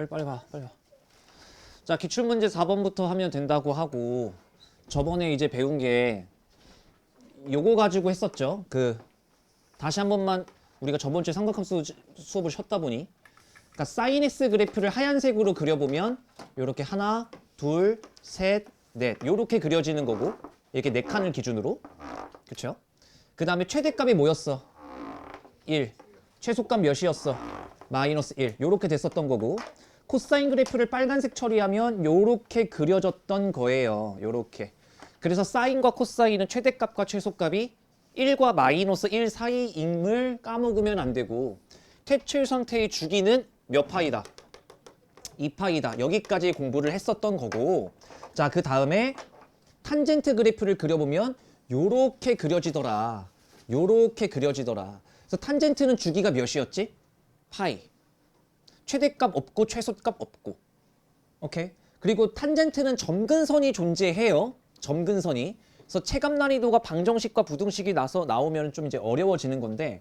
빨리 봐. 자, 기출문제 4번부터 하면 된다고 하고 저번에 이제 배운 게 요거 가지고 했었죠. 다시 한 번만 우리가 저번 주에 삼각함수 수업을 쉬었다 보니 그러니까 사인 x 그래프를 하얀색으로 그려보면 요렇게 하나, 둘, 셋, 넷 요렇게 그려지는 거고 이렇게 네 칸을 기준으로 그쵸? 그 다음에 최대값이 뭐였어? 1. 최소값 몇이었어? 마이너스 1. 요렇게 됐었던 거고 코사인 그래프를 빨간색 처리하면 요렇게 그려졌던 거예요. 요렇게. 그래서 사인과 코사인은 최대값과 최소값이 1과 마이너스 1 사이임을 까먹으면 안 되고 퇴출 상태의 주기는 몇 파이다? 2파이다. 여기까지 공부를 했었던 거고 자, 그 다음에 탄젠트 그래프를 그려보면 요렇게 그려지더라. 그래서 탄젠트는 주기가 몇이었지? 파이. 최대값 없고 최소값 없고. 오케이? 그리고 탄젠트는 점근선이 존재해요. 점근선이. 그래서 체감 난이도가 방정식과 부등식이 나오면 좀 이제 어려워지는 건데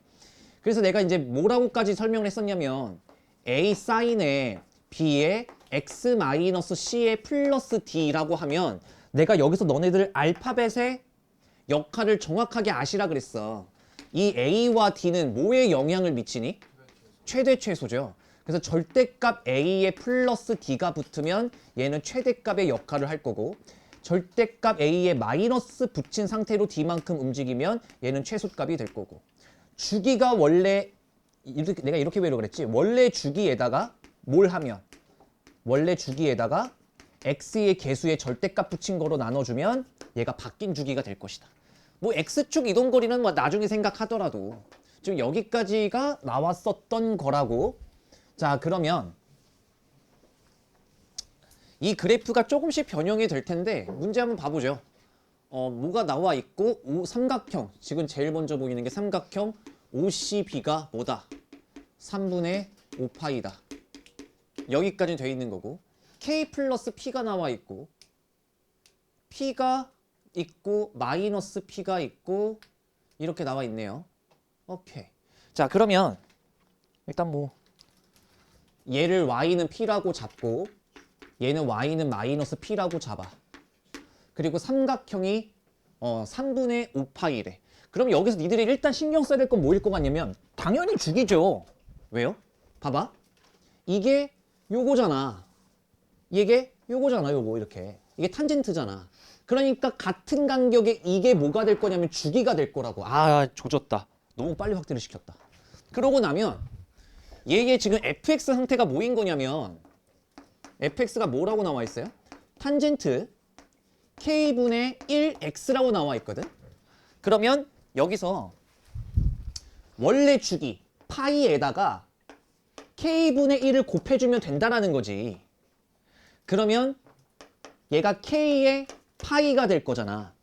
그래서 내가 이제 뭐라고까지 설명을 했었냐면 A 사인에 B에 X 마이너스 C에 플러스 D라고 하면 내가 여기서 너네들 알파벳의 역할을 정확하게 아시라 그랬어. 이 A와 D는 뭐에 영향을 미치니? 최대 최소죠. 그래서 절대값 A에 플러스 D가 붙으면 얘는 최대값의 역할을 할 거고 절대값 A에 마이너스 붙인 상태로 D만큼 움직이면 얘는 최소값이 될 거고 주기가 원래 내가 이렇게 외우려고 그랬지. 원래 주기에다가 뭘 하면 원래 주기에다가 X의 개수의 절대값 붙인 거로 나눠주면 얘가 바뀐 주기가 될 것이다. 뭐 X축 이동거리는 뭐 나중에 생각하더라도 지금 여기까지가 나왔었던 거라고. 자, 그러면 이 그래프가 조금씩 변형이 될 텐데 문제 한번 봐보죠. 뭐가 나와 있고 삼각형. 지금 제일 먼저 보이는 게 삼각형 OCB가 뭐다? 3분의 5파이다. 여기까지는 돼 있는 거고 K 플러스 P가 나와 있고 P가 있고 마이너스 P가 있고 이렇게 나와 있네요. 오케이. 자, 그러면 일단 뭐 얘를 Y는 P라고 잡고 얘는 Y는 마이너스 P라고 잡아. 그리고 삼각형이 3분의 5파이래. 그럼 여기서 니들이 일단 신경 써야 될 건 뭐일 것 같냐면 당연히 주기죠. 왜요? 봐봐. 이게 요거잖아. 이게 요거잖아. 요거 이렇게. 이게 탄젠트잖아. 그러니까 같은 간격에 이게 뭐가 될 거냐면 주기가 될 거라고. 아, 조졌다. 너무 빨리 확대를 시켰다. 그러고 나면 얘의 지금 fx 상태가 뭐인 거냐면 fx가 뭐라고 나와 있어요? 탄젠트 k분의 1x라고 나와 있거든. 그러면 여기서 원래 주기 파이에다가 k분의 1을 곱해주면 된다라는 거지. 그러면 얘가 k의 파이가 될 거잖아.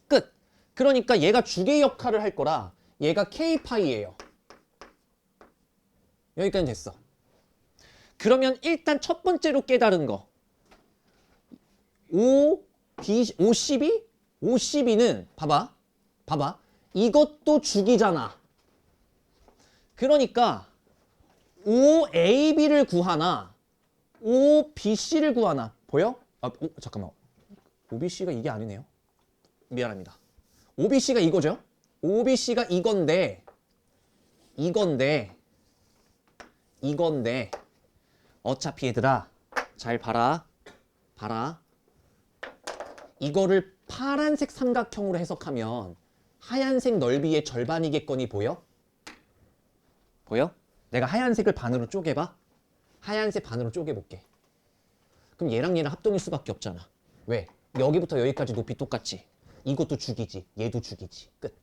끝. 그러니까 얘가 주기 역할을 할 거라 얘가 k파이예요. 여기까지 됐어. 그러면 일단 첫 번째로 깨달은 거 OCB? OCB는 봐봐. 이것도 주기잖아. 그러니까 OAB를 구하나 OBC를 구하나 보여? 잠깐만. OBC가 이게 아니네요. 미안합니다. OBC가 이거죠. OBC가 이건데 어차피 얘들아 잘 봐라. 이거를 파란색 삼각형으로 해석하면 하얀색 넓이의 절반이겠거니 보여? 내가 하얀색을 반으로 쪼개봐. 하얀색 반으로 쪼개볼게. 그럼 얘랑 합동일 수밖에 없잖아. 왜? 여기부터 여기까지 높이 똑같지. 이것도 주기지. 얘도 주기지. 끝.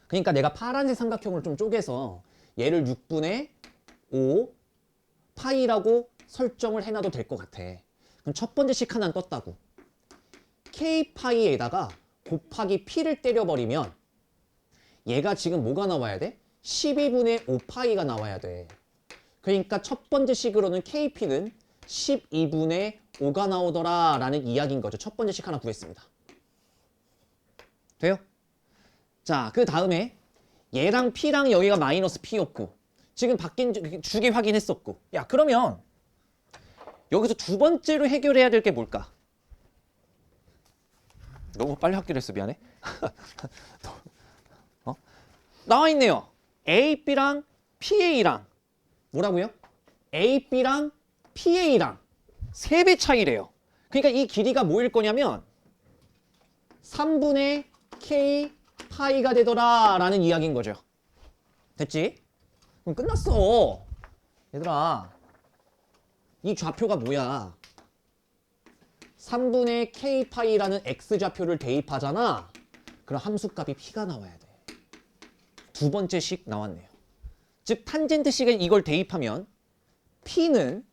그러니까 내가 파란색 삼각형을 좀 쪼개서 얘를 6분의 5 파이라고 설정을 해놔도 될 것 같아. 그럼 첫 번째 식 하나는 떴다고. k파이에다가 곱하기 p를 때려버리면 얘가 지금 뭐가 나와야 돼? 12분의 5파이가 나와야 돼. 그러니까 첫 번째 식으로는 kp는 12분의 5가 나오더라 라는 이야기인 거죠. 첫 번째 식 하나 구했습니다. 돼요? 자, 그 다음에 얘랑 p랑 여기가 마이너스 p였고 지금 바뀐 주기 확인했었고. 야, 그러면 여기서 두 번째로 해결해야 될 게 뭘까? 너무 빨리 확결했어. 미안해. 나와 있네요. AB랑 PA랑 뭐라고요? AB랑 PA랑 3배 차이래요. 그러니까 이 길이가 뭐일 거냐면 3분의 K 파이가 되더라 라는 이야기인 거죠. 됐지? 그럼 끝났어. 얘들아, 이 좌표가 뭐야? 3분의 K 파이라는 X 좌표를 대입하잖아. 그럼 함수값이 P가 나와야 돼. 두 번째 식 나왔네요. 즉 탄젠트 식에 이걸 대입하면 P는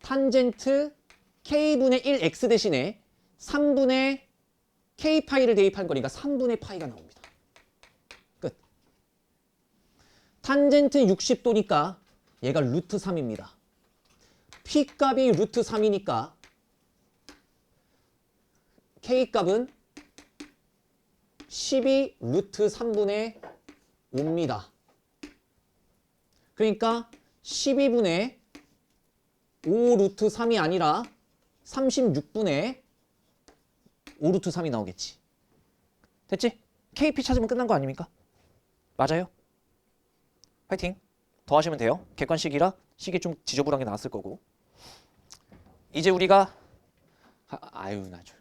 탄젠트 K분의 1X 대신에 3분의 K파이를 대입한 거니까 3분의 파이가 나옵니다. 끝. 탄젠트 60도니까 얘가 루트 3입니다. P값이 루트 3이니까 K값은 12 루트 3분의 5입니다. 그러니까 12분의 5 루트 3이 아니라 36분의 5 루트 3이 나오겠지. 됐지? KP 찾으면 끝난 거 아닙니까? 맞아요? 화이팅! 더 하시면 돼요. 객관식이라 식이 좀 지저분하게 나왔을 거고. 이제 우리가 아유 나 저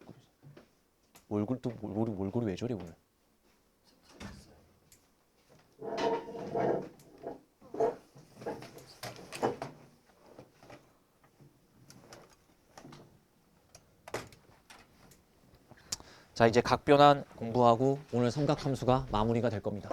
몰골 또 몰골이 왜 저래 오늘. 자, 이제 각변환 공부하고 오늘 삼각함수가 마무리가 될 겁니다.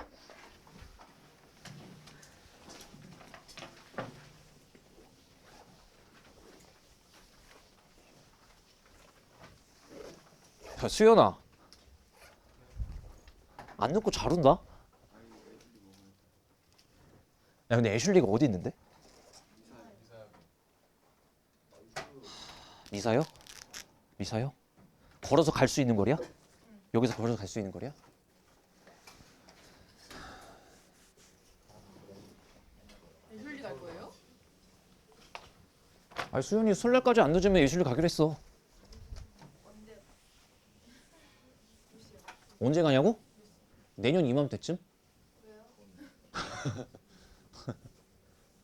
야, 수연아, 안 늦고 잘 온다? 야, 근데 애슐리가 어디 있는데? 미사요? 미사요? 걸어서 갈 수 있는 거리야? 여기서 걸어서 갈 수 있는 거리야? 예술리 갈 거예요? 아니 수연이 설날까지 안 늦으면 예술리 가기로 했어. 언제 가냐고? 내년 이맘때쯤?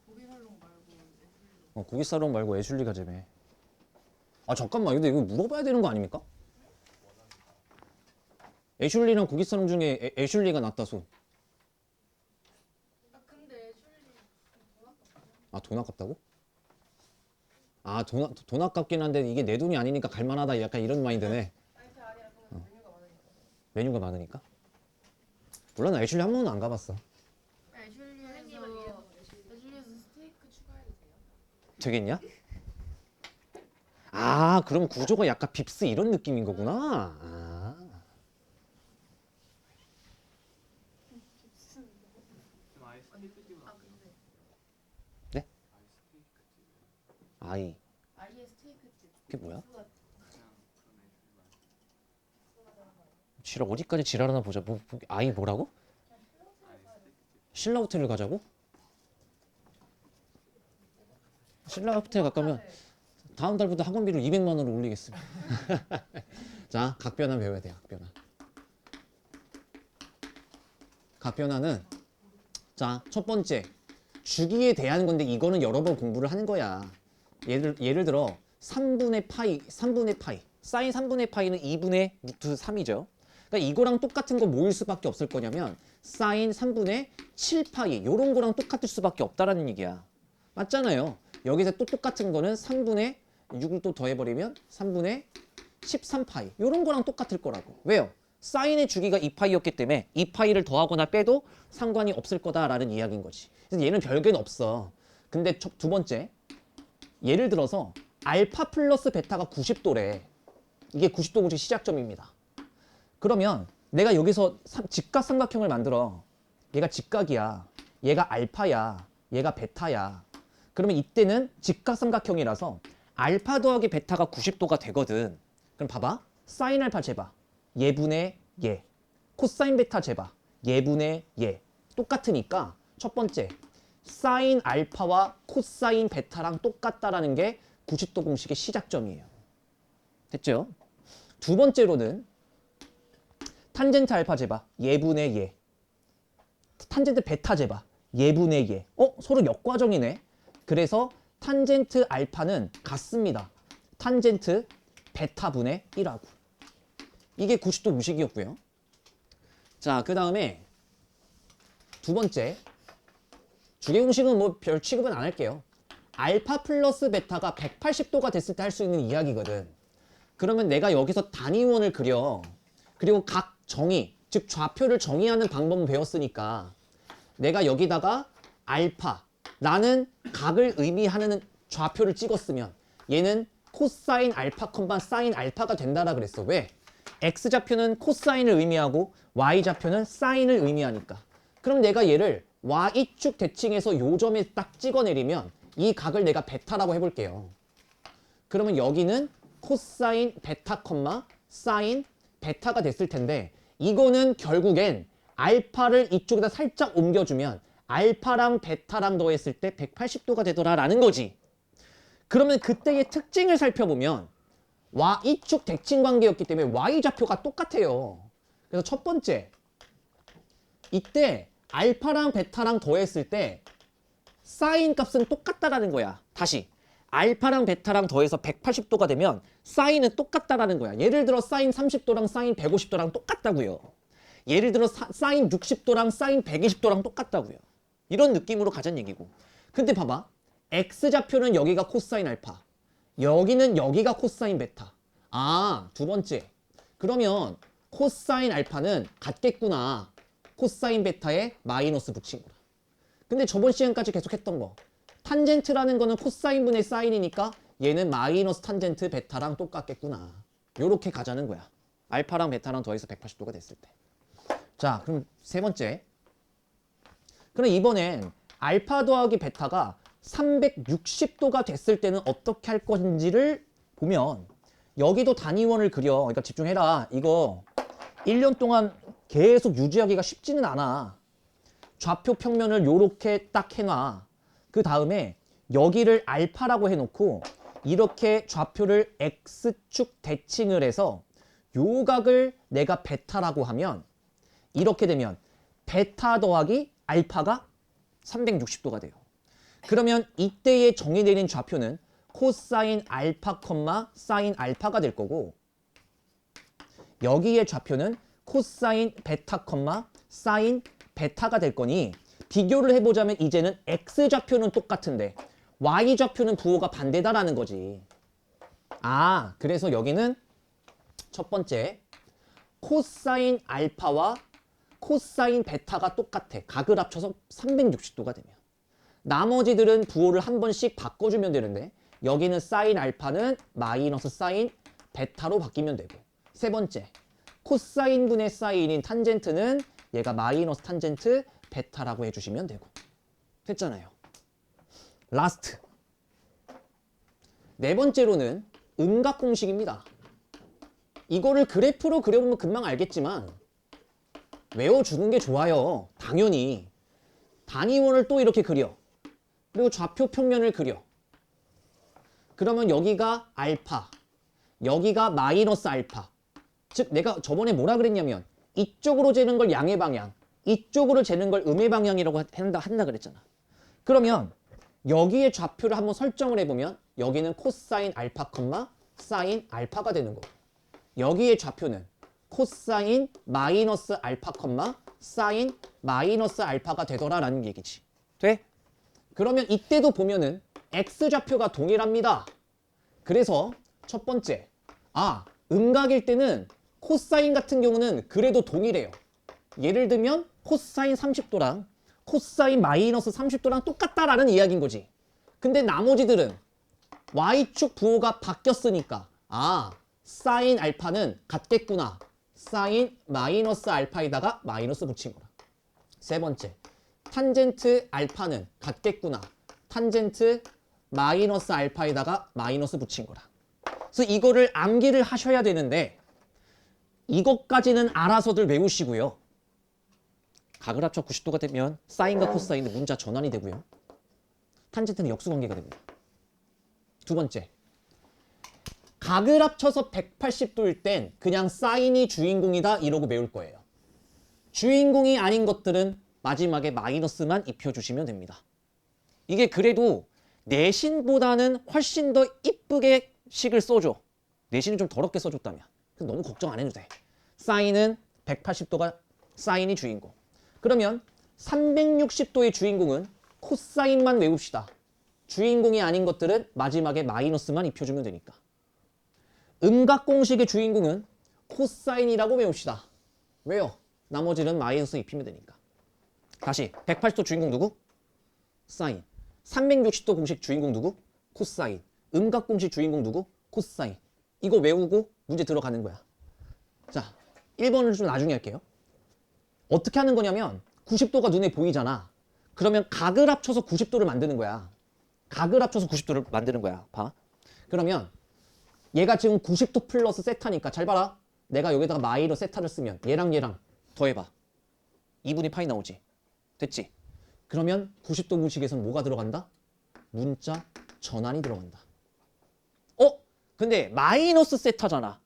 고기 살롱 말고 예술리. 고기 사러 말고 애슐리 가자며. 아 잠깐만, 근데 이거 물어봐야 되는 거 아닙니까? 애슐리랑 고기 사람 중에 애슐리가 낫다소. 아 근데 예술리 돈 아깝다. 아 돈 아깝다고? 아 돈 아깝긴 한데 이게 내 돈이 아니니까 갈만하다, 약간 이런 마인드네. 아니 그게 아니라 그냥 메뉴가 많으니까. 메뉴가 많으니까? 몰라, 나 애슐리 한 번도 안 가봤어. 예술리에서 스테이크 추가해도 돼요? 되겠냐? 아 그럼 구조가 약간 빕스 이런 느낌인 거구나. 아. 아 근데 네? 아이 아예 스테이크집. 그게 뭐야? 지랄 어디까지 지랄하나 보자. 아이 뭐라고? 신라 호텔을 가자고? 신라 호텔 가까면 다음 달부터 학원비를 200만 원으로 올리겠습니다. 자, 각변환 배워야 돼요. 각변환. 각변환은 자, 첫 번째 주기에 대한 건데 이거는 여러 번 공부를 하는 거야. 예를 들어 3분의 파이 사인 3분의 파이는 2분의 루트 3이죠. 그러니까 이거랑 똑같은 거 뭐일 수밖에 없을 거냐면 사인 3분의 7파이 요런 거랑 똑같을 수밖에 없다라는 얘기야. 맞잖아요. 여기서 또 똑같은 거는 3분의 6을 또 더해버리면 3분의 13파이 요런 거랑 똑같을 거라고. 왜요? 사인의 주기가 2파이였기 때문에 2파이를 더하거나 빼도 상관이 없을 거다라는 이야기인 거지. 그래서 얘는 별개는 없어. 근데 두 번째, 예를 들어서 알파 플러스 베타가 90도래. 이게 90도 시작점입니다. 그러면 내가 여기서 직각삼각형을 만들어. 얘가 직각이야. 얘가 알파야. 얘가 베타야. 그러면 이때는 직각삼각형이라서 알파 더하기 베타가 90도가 되거든. 그럼 봐봐. 사인 알파 재봐. 얘분의 얘. 코사인 베타 재봐. 얘분의 얘. 똑같으니까 첫 번째 사인 알파와 코사인 베타랑 똑같다라는 게 90도 공식의 시작점이에요. 됐죠? 두 번째로는 탄젠트 알파 제바 예분의 예. 탄젠트 베타 제바 예분의 예. 서로 역과정이네. 그래서 탄젠트 알파는 같습니다. 탄젠트 베타분의 1하고. 이게 90도 공식이었고요. 자, 그 다음에 두 번째. 주계 공식은 뭐 별 취급은 안 할게요. 알파 플러스 베타가 180도가 됐을 때 할 수 있는 이야기거든. 그러면 내가 여기서 단위원을 그려. 그리고 각 정의, 즉 좌표를 정의하는 방법을 배웠으니까 내가 여기다가 알파라는 각을 의미하는 좌표를 찍었으면 얘는 코사인 알파 콤마 사인 알파가 된다라 그랬어. 왜? X좌표는 코사인을 의미하고 Y좌표는 사인을 의미하니까. 그럼 내가 얘를 Y축 대칭해서 요 점에 딱 찍어내리면 이 각을 내가 베타라고 해볼게요. 그러면 여기는 코사인 베타 콤마 사인 베타가 됐을 텐데 이거는 결국엔 알파를 이쪽에다 살짝 옮겨주면 알파랑 베타랑 더했을 때 180도가 되더라라는 거지. 그러면 그때의 특징을 살펴보면 Y축 대칭 관계였기 때문에 Y좌표가 똑같아요. 그래서 첫 번째, 이때 알파랑 베타랑 더했을 때 사인 값은 똑같다라는 거야. 다시 알파랑 베타랑 더해서 180도가 되면 사인은 똑같다라는 거야. 예를 들어 사인 30도랑 사인 150도랑 똑같다고요. 예를 들어 사인 60도랑 사인 120도랑 똑같다고요. 이런 느낌으로 가자는 얘기고. 근데 봐봐. X좌표는 여기가 코사인 알파. 여기는 여기가 코사인 베타. 아, 두 번째. 그러면 코사인 알파는 같겠구나. 코사인 베타에 마이너스 붙인 거라. 근데 저번 시간까지 계속 했던 거. 탄젠트라는 거는 코사인분의 사인이니까 얘는 마이너스 탄젠트 베타랑 똑같겠구나. 요렇게 가자는 거야. 알파랑 베타랑 더해서 180도가 됐을 때. 자, 그럼 세 번째. 그럼 이번엔 알파 더하기 베타가 360도가 됐을 때는 어떻게 할 건지를 보면 여기도 단위원을 그려. 그러니까 집중해라. 이거 1년 동안 계속 유지하기가 쉽지는 않아. 좌표 평면을 요렇게 딱 해놔. 그 다음에 여기를 알파라고 해놓고 이렇게 좌표를 X축 대칭을 해서 요 각을 내가 베타라고 하면 이렇게 되면 베타 더하기 알파가 360도가 돼요. 그러면 이때에 정의되는 좌표는 코사인 알파 콤마 사인 알파가 될 거고 여기의 좌표는 코사인 베타 콤마 사인 베타가 될 거니 비교를 해보자면 이제는 X좌표는 똑같은데 Y좌표는 부호가 반대다라는 거지. 아, 그래서 여기는 첫 번째 코사인 알파와 코사인 베타가 똑같아. 각을 합쳐서 360도가 되면. 나머지들은 부호를 한 번씩 바꿔주면 되는데 여기는 사인 알파는 마이너스 사인 베타로 바뀌면 되고 세 번째 코사인 분의 사인인 탄젠트는 얘가 마이너스 탄젠트 베타라고 해주시면 되고 됐잖아요. 라스트 네 번째로는 음각 공식입니다. 이거를 그래프로 그려보면 금방 알겠지만 외워주는 게 좋아요. 당연히 단위원을 또 이렇게 그려. 그리고 좌표 평면을 그려. 그러면 여기가 알파, 여기가 마이너스 알파. 즉 내가 저번에 뭐라 그랬냐면 이쪽으로 재는 걸 양의 방향, 이쪽으로 재는 걸 음의 방향이라고 한다 그랬잖아. 그러면 여기에 좌표를 한번 설정을 해보면 여기는 코사인 알파 콤마 사인 알파가 되는 거고 여기의 좌표는 코사인 마이너스 알파 콤마 사인 마이너스 알파가 되더라라는 얘기지. 돼? 그러면 이때도 보면은 X좌표가 동일합니다. 그래서 첫 번째, 음각일 때는 코사인 같은 경우는 그래도 동일해요. 예를 들면 코사인 30도랑 코사인 마이너스 30도랑 똑같다라는 이야기인 거지. 근데 나머지들은 Y축 부호가 바뀌었으니까 사인 알파는 같겠구나. 사인 마이너스 알파에다가 마이너스 붙인 거라. 세 번째, 탄젠트 알파는 같겠구나. 탄젠트 마이너스 알파에다가 마이너스 붙인 거라. 그래서 이거를 암기를 하셔야 되는데 이것까지는 알아서들 외우시고요. 각을 합쳐 90도가 되면 사인과 코사인은 문자 전환이 되고요. 탄젠트는 역수관계가 됩니다. 두 번째, 각을 합쳐서 180도일 땐 그냥 사인이 주인공이다 이러고 외울 거예요. 주인공이 아닌 것들은 마지막에 마이너스만 입혀주시면 됩니다. 이게 그래도 내신보다는 훨씬 더 이쁘게 식을 써줘. 내신은 좀 더럽게 써줬다면 너무 걱정 안 해도 돼. 사인은 180도가 사인이 주인공. 그러면 360도의 주인공은 코사인만 외웁시다. 주인공이 아닌 것들은 마지막에 마이너스만 입혀주면 되니까. 음각공식의 주인공은 코사인이라고 외웁시다. 왜요? 나머지는 마이너스 입히면 되니까. 다시 180도 주인공 누구? 사인. 360도 공식 주인공 누구? 코사인. 음각공식 주인공 누구? 코사인. 이거 외우고 문제 들어가는 거야. 자, 1번을 좀 나중에 할게요. 어떻게 하는 거냐면 90도가 눈에 보이잖아. 그러면 각을 합쳐서 90도를 만드는 거야. 각을 합쳐서 90도를 만드는 거야. 봐. 그러면 얘가 지금 90도 플러스 세타니까 잘 봐라. 내가 여기다가 마이너스 세타를 쓰면 얘랑 더해봐. 2분의 파이 나오지. 됐지? 그러면 90도 공식에서는 뭐가 들어간다? 문자 전환이 들어간다. 근데 마이너스 세타잖아.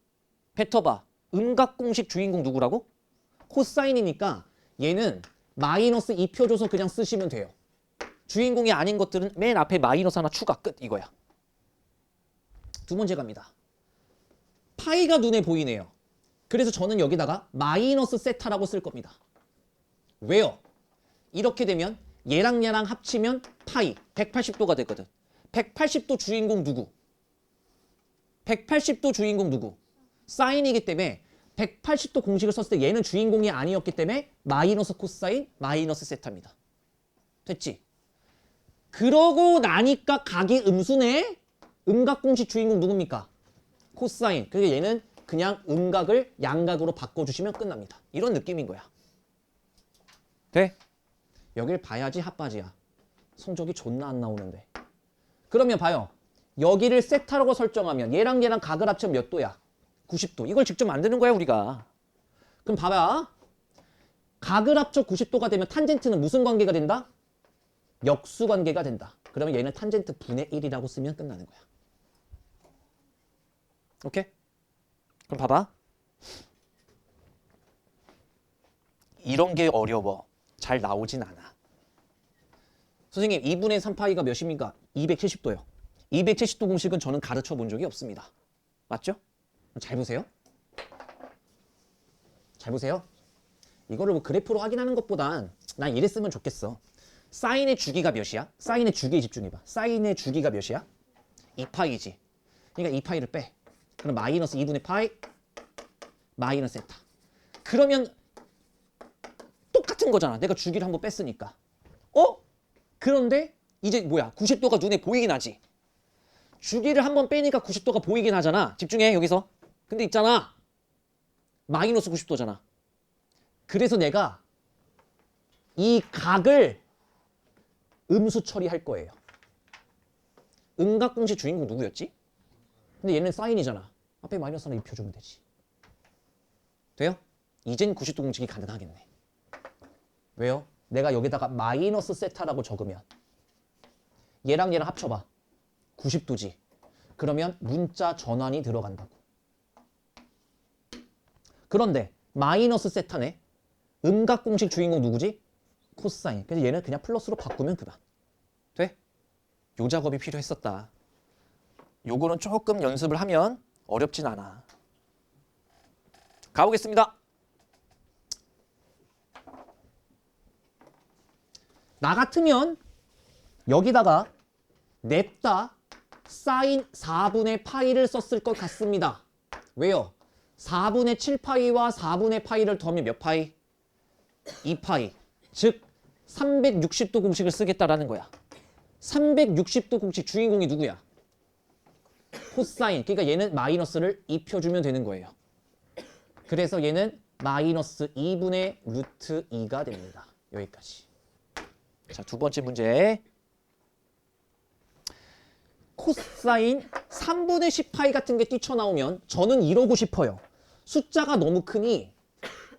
뱉어봐. 음각공식 주인공 누구라고? 코사인이니까 얘는 마이너스 입혀줘서 그냥 쓰시면 돼요. 주인공이 아닌 것들은 맨 앞에 마이너스 하나 추가 끝 이거야. 두 번째 갑니다. 파이가 눈에 보이네요. 그래서 저는 여기다가 마이너스 세타라고 쓸 겁니다. 왜요? 이렇게 되면 얘랑 합치면 파이 180도가 되거든. 180도 주인공 누구? 180도 주인공 누구? 사인이기 때문에 180도 공식을 썼을 때 얘는 주인공이 아니었기 때문에 마이너스 코사인 마이너스 세타입니다. 됐지? 그러고 나니까 각이 음수네? 음각 공식 주인공 누굽니까? 코사인. 그래서 얘는 그냥 음각을 양각으로 바꿔주시면 끝납니다. 이런 느낌인 거야. 돼? 여길 봐야지 핫바지야. 성적이 존나 안 나오는데. 그러면 봐요. 여기를 세타라고 설정하면 얘랑 각을 합치면 몇 도야? 90도. 이걸 직접 만드는 거야 우리가. 그럼 봐봐. 각을 합쳐 90도가 되면 탄젠트는 무슨 관계가 된다? 역수 관계가 된다. 그러면 얘는 탄젠트 분의 1이라고 쓰면 끝나는 거야. 오케이? 그럼 봐봐. 이런 게 어려워. 잘 나오진 않아. 선생님 2분의 3파이가 몇입니까? 270도요. 270도 공식은 저는 가르쳐 본 적이 없습니다. 맞죠? 잘 보세요. 잘 보세요. 이거를 뭐 그래프로 확인하는 것보단 난 이랬으면 좋겠어. 사인의 주기가 몇이야? 사인의 주기에 집중해봐. 사인의 주기가 몇이야? 2파이지. 그러니까 2파이를 빼. 그럼 마이너스 2분의 파이 마이너스 세타. 그러면 똑같은 거잖아. 내가 주기를 한번 뺐으니까. 그런데 이제 뭐야? 90도가 눈에 보이긴 하지. 주기를 한번 빼니까 90도가 보이긴 하잖아. 집중해 여기서. 근데 있잖아. 마이너스 90도잖아. 그래서 내가 이 각을 음수 처리할 거예요. 음각공식 주인공 누구였지? 근데 얘는 사인이잖아. 앞에 마이너스 하나 입혀주면 되지. 돼요? 이젠 90도 공식이 가능하겠네. 왜요? 내가 여기다가 마이너스 세타라고 적으면 얘랑 합쳐봐. 90도지. 그러면 문자 전환이 들어간다고. 그런데 마이너스 세타네. 음각공식 주인공 누구지? 코사인. 그래서 얘는 그냥 플러스로 바꾸면 그만. 돼? 요 작업이 필요했었다. 요거는 조금 연습을 하면 어렵진 않아. 가보겠습니다. 나 같으면 여기다가 냅다 사인 4분의 파이를 썼을 것 같습니다. 왜요? 4분의 7파이와 4분의 파이를 더하면 몇 파이? 2파이. 즉 360도 공식을 쓰겠다라는 거야. 360도 공식 주인공이 누구야? 코사인. 그러니까 얘는 마이너스를 입혀주면 되는 거예요. 그래서 얘는 마이너스 2분의 루트 2가 됩니다. 여기까지. 자, 두 번째 문제. 코사인 3분의 10파이 같은 게 뛰쳐나오면 저는 이러고 싶어요. 숫자가 너무 크니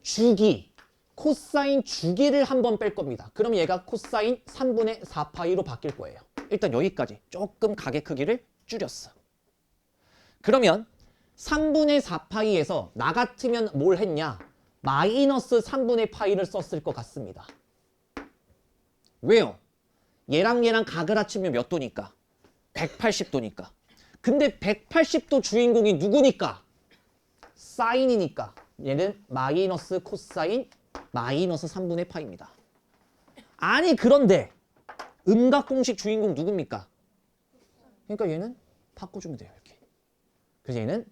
주기, 코사인 주기를 한번 뺄 겁니다. 그럼 얘가 코사인 3분의 4파이로 바뀔 거예요. 일단 여기까지 조금 가게 크기를 줄였어. 그러면 3분의 4파이에서 나 같으면 뭘 했냐? 마이너스 3분의 파이를 썼을 것 같습니다. 왜요? 얘랑 얘랑 각을 합치면 몇 도니까? 180도니까. 근데 180도 주인공이 누구니까? 사인이니까. 얘는 마이너스 코사인 마이너스 3분의 파입니다. 아니 그런데 음각공식 주인공 누굽니까? 그러니까 얘는 바꿔주면 돼요. 이렇게. 그래서 얘는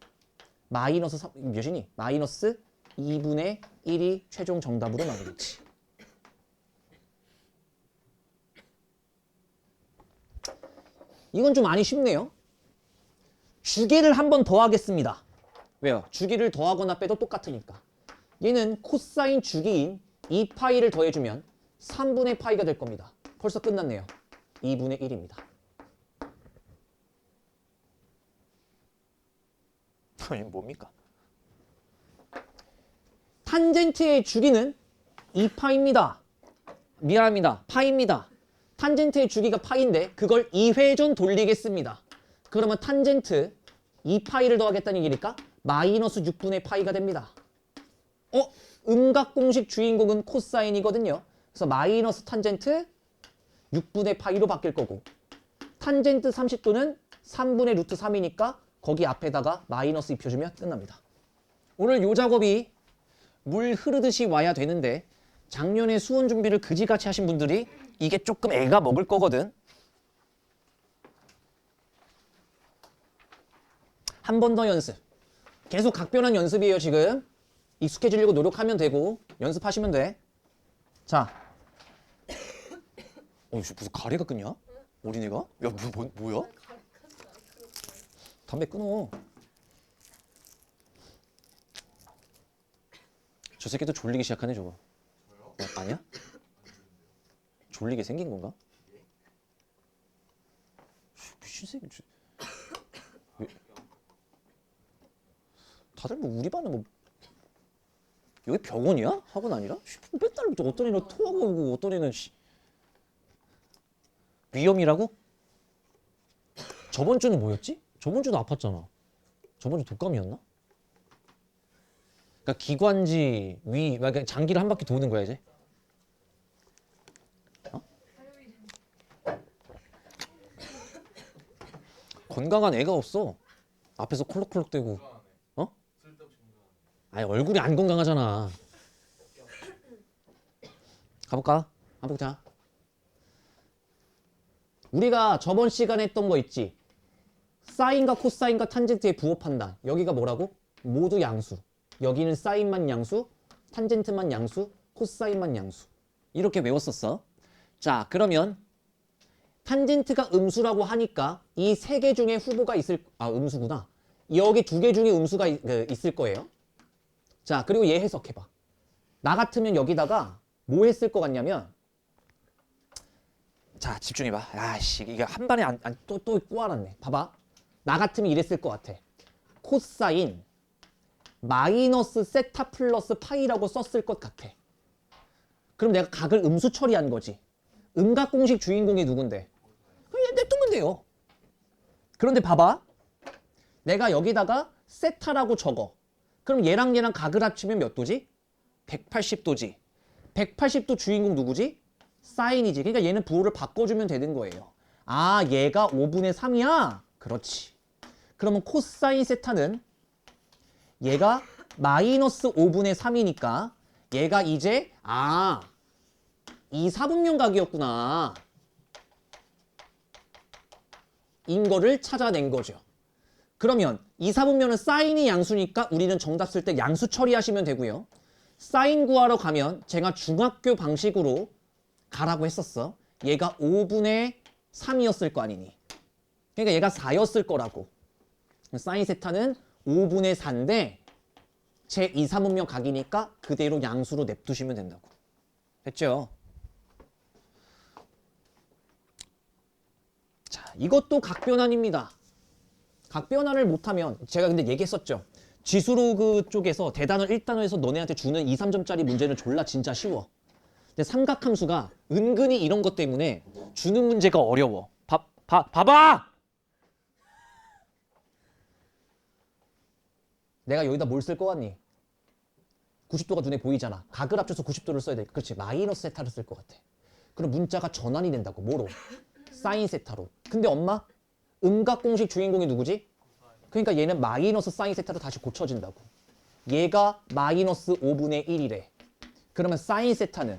마이너스 3, 몇이니? 마이너스 2분의 1이 최종 정답으로 나오겠지. 이건 좀 많이 쉽네요. 주기를 한 번 더 하겠습니다. 왜요? 주기를 더하거나 빼도 똑같으니까. 얘는 코사인 주기인 2파이를 더해주면 3분의 파이가 될 겁니다. 벌써 끝났네요. 2분의 1입니다. 이건 뭡니까? 탄젠트의 주기는 2파입니다. 미안합니다. 파입니다. 탄젠트의 주기가 파인데 그걸 2회전 돌리겠습니다. 그러면 탄젠트 2파이를 더하겠다는 얘기니까 마이너스 6분의 파이가 됩니다. 음각공식 주인공은 코사인이거든요. 그래서 마이너스 탄젠트 6분의 파이로 바뀔 거고 탄젠트 30도는 3분의 루트 3이니까 거기 앞에다가 마이너스 입혀주면 끝납니다. 오늘 요 작업이 물 흐르듯이 와야 되는데 작년에 수원 준비를 그지같이 하신 분들이 이게 조금 애가 먹을 거거든. 한 번 더 연습. 계속 각변환 연습이에요 지금. 익숙해지려고 노력하면 되고 연습하시면 돼. 자. 무슨 가래가 끊냐? 어린애가? 야 뭐야? 담배 끊어. 저 새끼도 졸리기 시작하네 저거. 아니야? 졸리게 생긴 건가? 미친 새끼. 다들 뭐 우리 반은 뭐 여기 병원이야? 학원 아니라? 맨날 어떤 애는 토하고 오고 어떤 애는 위염이라고? 저번 주는 뭐였지? 저번 주도 아팠잖아. 저번 주 독감이었나? 그러니까 기관지, 위, 그러니까 장기를 한 바퀴 도는 거야 이제. 건강한 애가 없어. 앞에서 콜록콜록대고. 아니 얼굴이 안 건강하잖아. 가볼까? 한번 보자. 우리가 저번 시간에 했던 거 있지? 사인과 코사인과 탄젠트의 부호 판단. 여기가 뭐라고? 모두 양수. 여기는 사인만 양수, 탄젠트만 양수, 코사인만 양수. 이렇게 외웠었어. 자, 그러면 탄젠트가 음수라고 하니까 이 세 개 중에 후보가 있을, 음수구나. 여기 두 개 중에 음수가 있을 거예요. 자, 그리고 얘 해석해봐. 나 같으면 여기다가 뭐 했을 것 같냐면, 자, 집중해봐. 아씨, 이게 한 반에 또 꼬아놨네. 봐봐. 나 같으면 이랬을 것 같아. 코사인 마이너스 세타 플러스 파이라고 썼을 것 같아. 그럼 내가 각을 음수 처리한 거지. 음각공식 주인공이 누군데? 그냥 냅두면 돼요. 그런데 봐봐. 내가 여기다가 세타라고 적어. 그럼 얘랑 얘랑 각을 합치면 몇 도지? 180도지. 180도 주인공 누구지? 사인이지. 그러니까 얘는 부호를 바꿔주면 되는 거예요. 아, 얘가 5분의 3이야? 그렇지. 그러면 코사인 세타는 얘가 마이너스 5분의 3이니까 얘가 이제 2, 4분면 각이었구나. 인 거를 찾아낸 거죠. 그러면 2, 4분면은 사인이 양수니까 우리는 정답 쓸 때 양수 처리하시면 되고요. 사인 구하러 가면 제가 중학교 방식으로 가라고 했었어. 얘가 5분의 3이었을 거 아니니. 그러니까 얘가 4였을 거라고. 사인 세타는 5분의 4인데 제 2, 3분면 각이니까 그대로 양수로 냅두시면 된다고. 됐죠? 자, 이것도 각변환입니다. 각변환을 못하면 제가 근데 얘기했었죠. 지수로그 쪽에서 대단원 1단원에서 너네한테 주는 2, 3점짜리 문제는 졸라 진짜 쉬워. 근데 삼각함수가 은근히 이런 것 때문에 주는 문제가 어려워. 봐봐! 내가 여기다 뭘 쓸 거 같니? 90도가 눈에 보이잖아. 각을 합쳐서 90도를 써야 돼. 그렇지. 마이너스 세타를 쓸 것 같아. 그럼 문자가 전환이 된다고. 뭐로? 사인 세타로. 근데 엄마? 음각 공식 주인공이 누구지? 그러니까 얘는 마이너스 사인 세타로 다시 고쳐진다고. 얘가 마이너스 5분의 1이래. 그러면 사인 세타는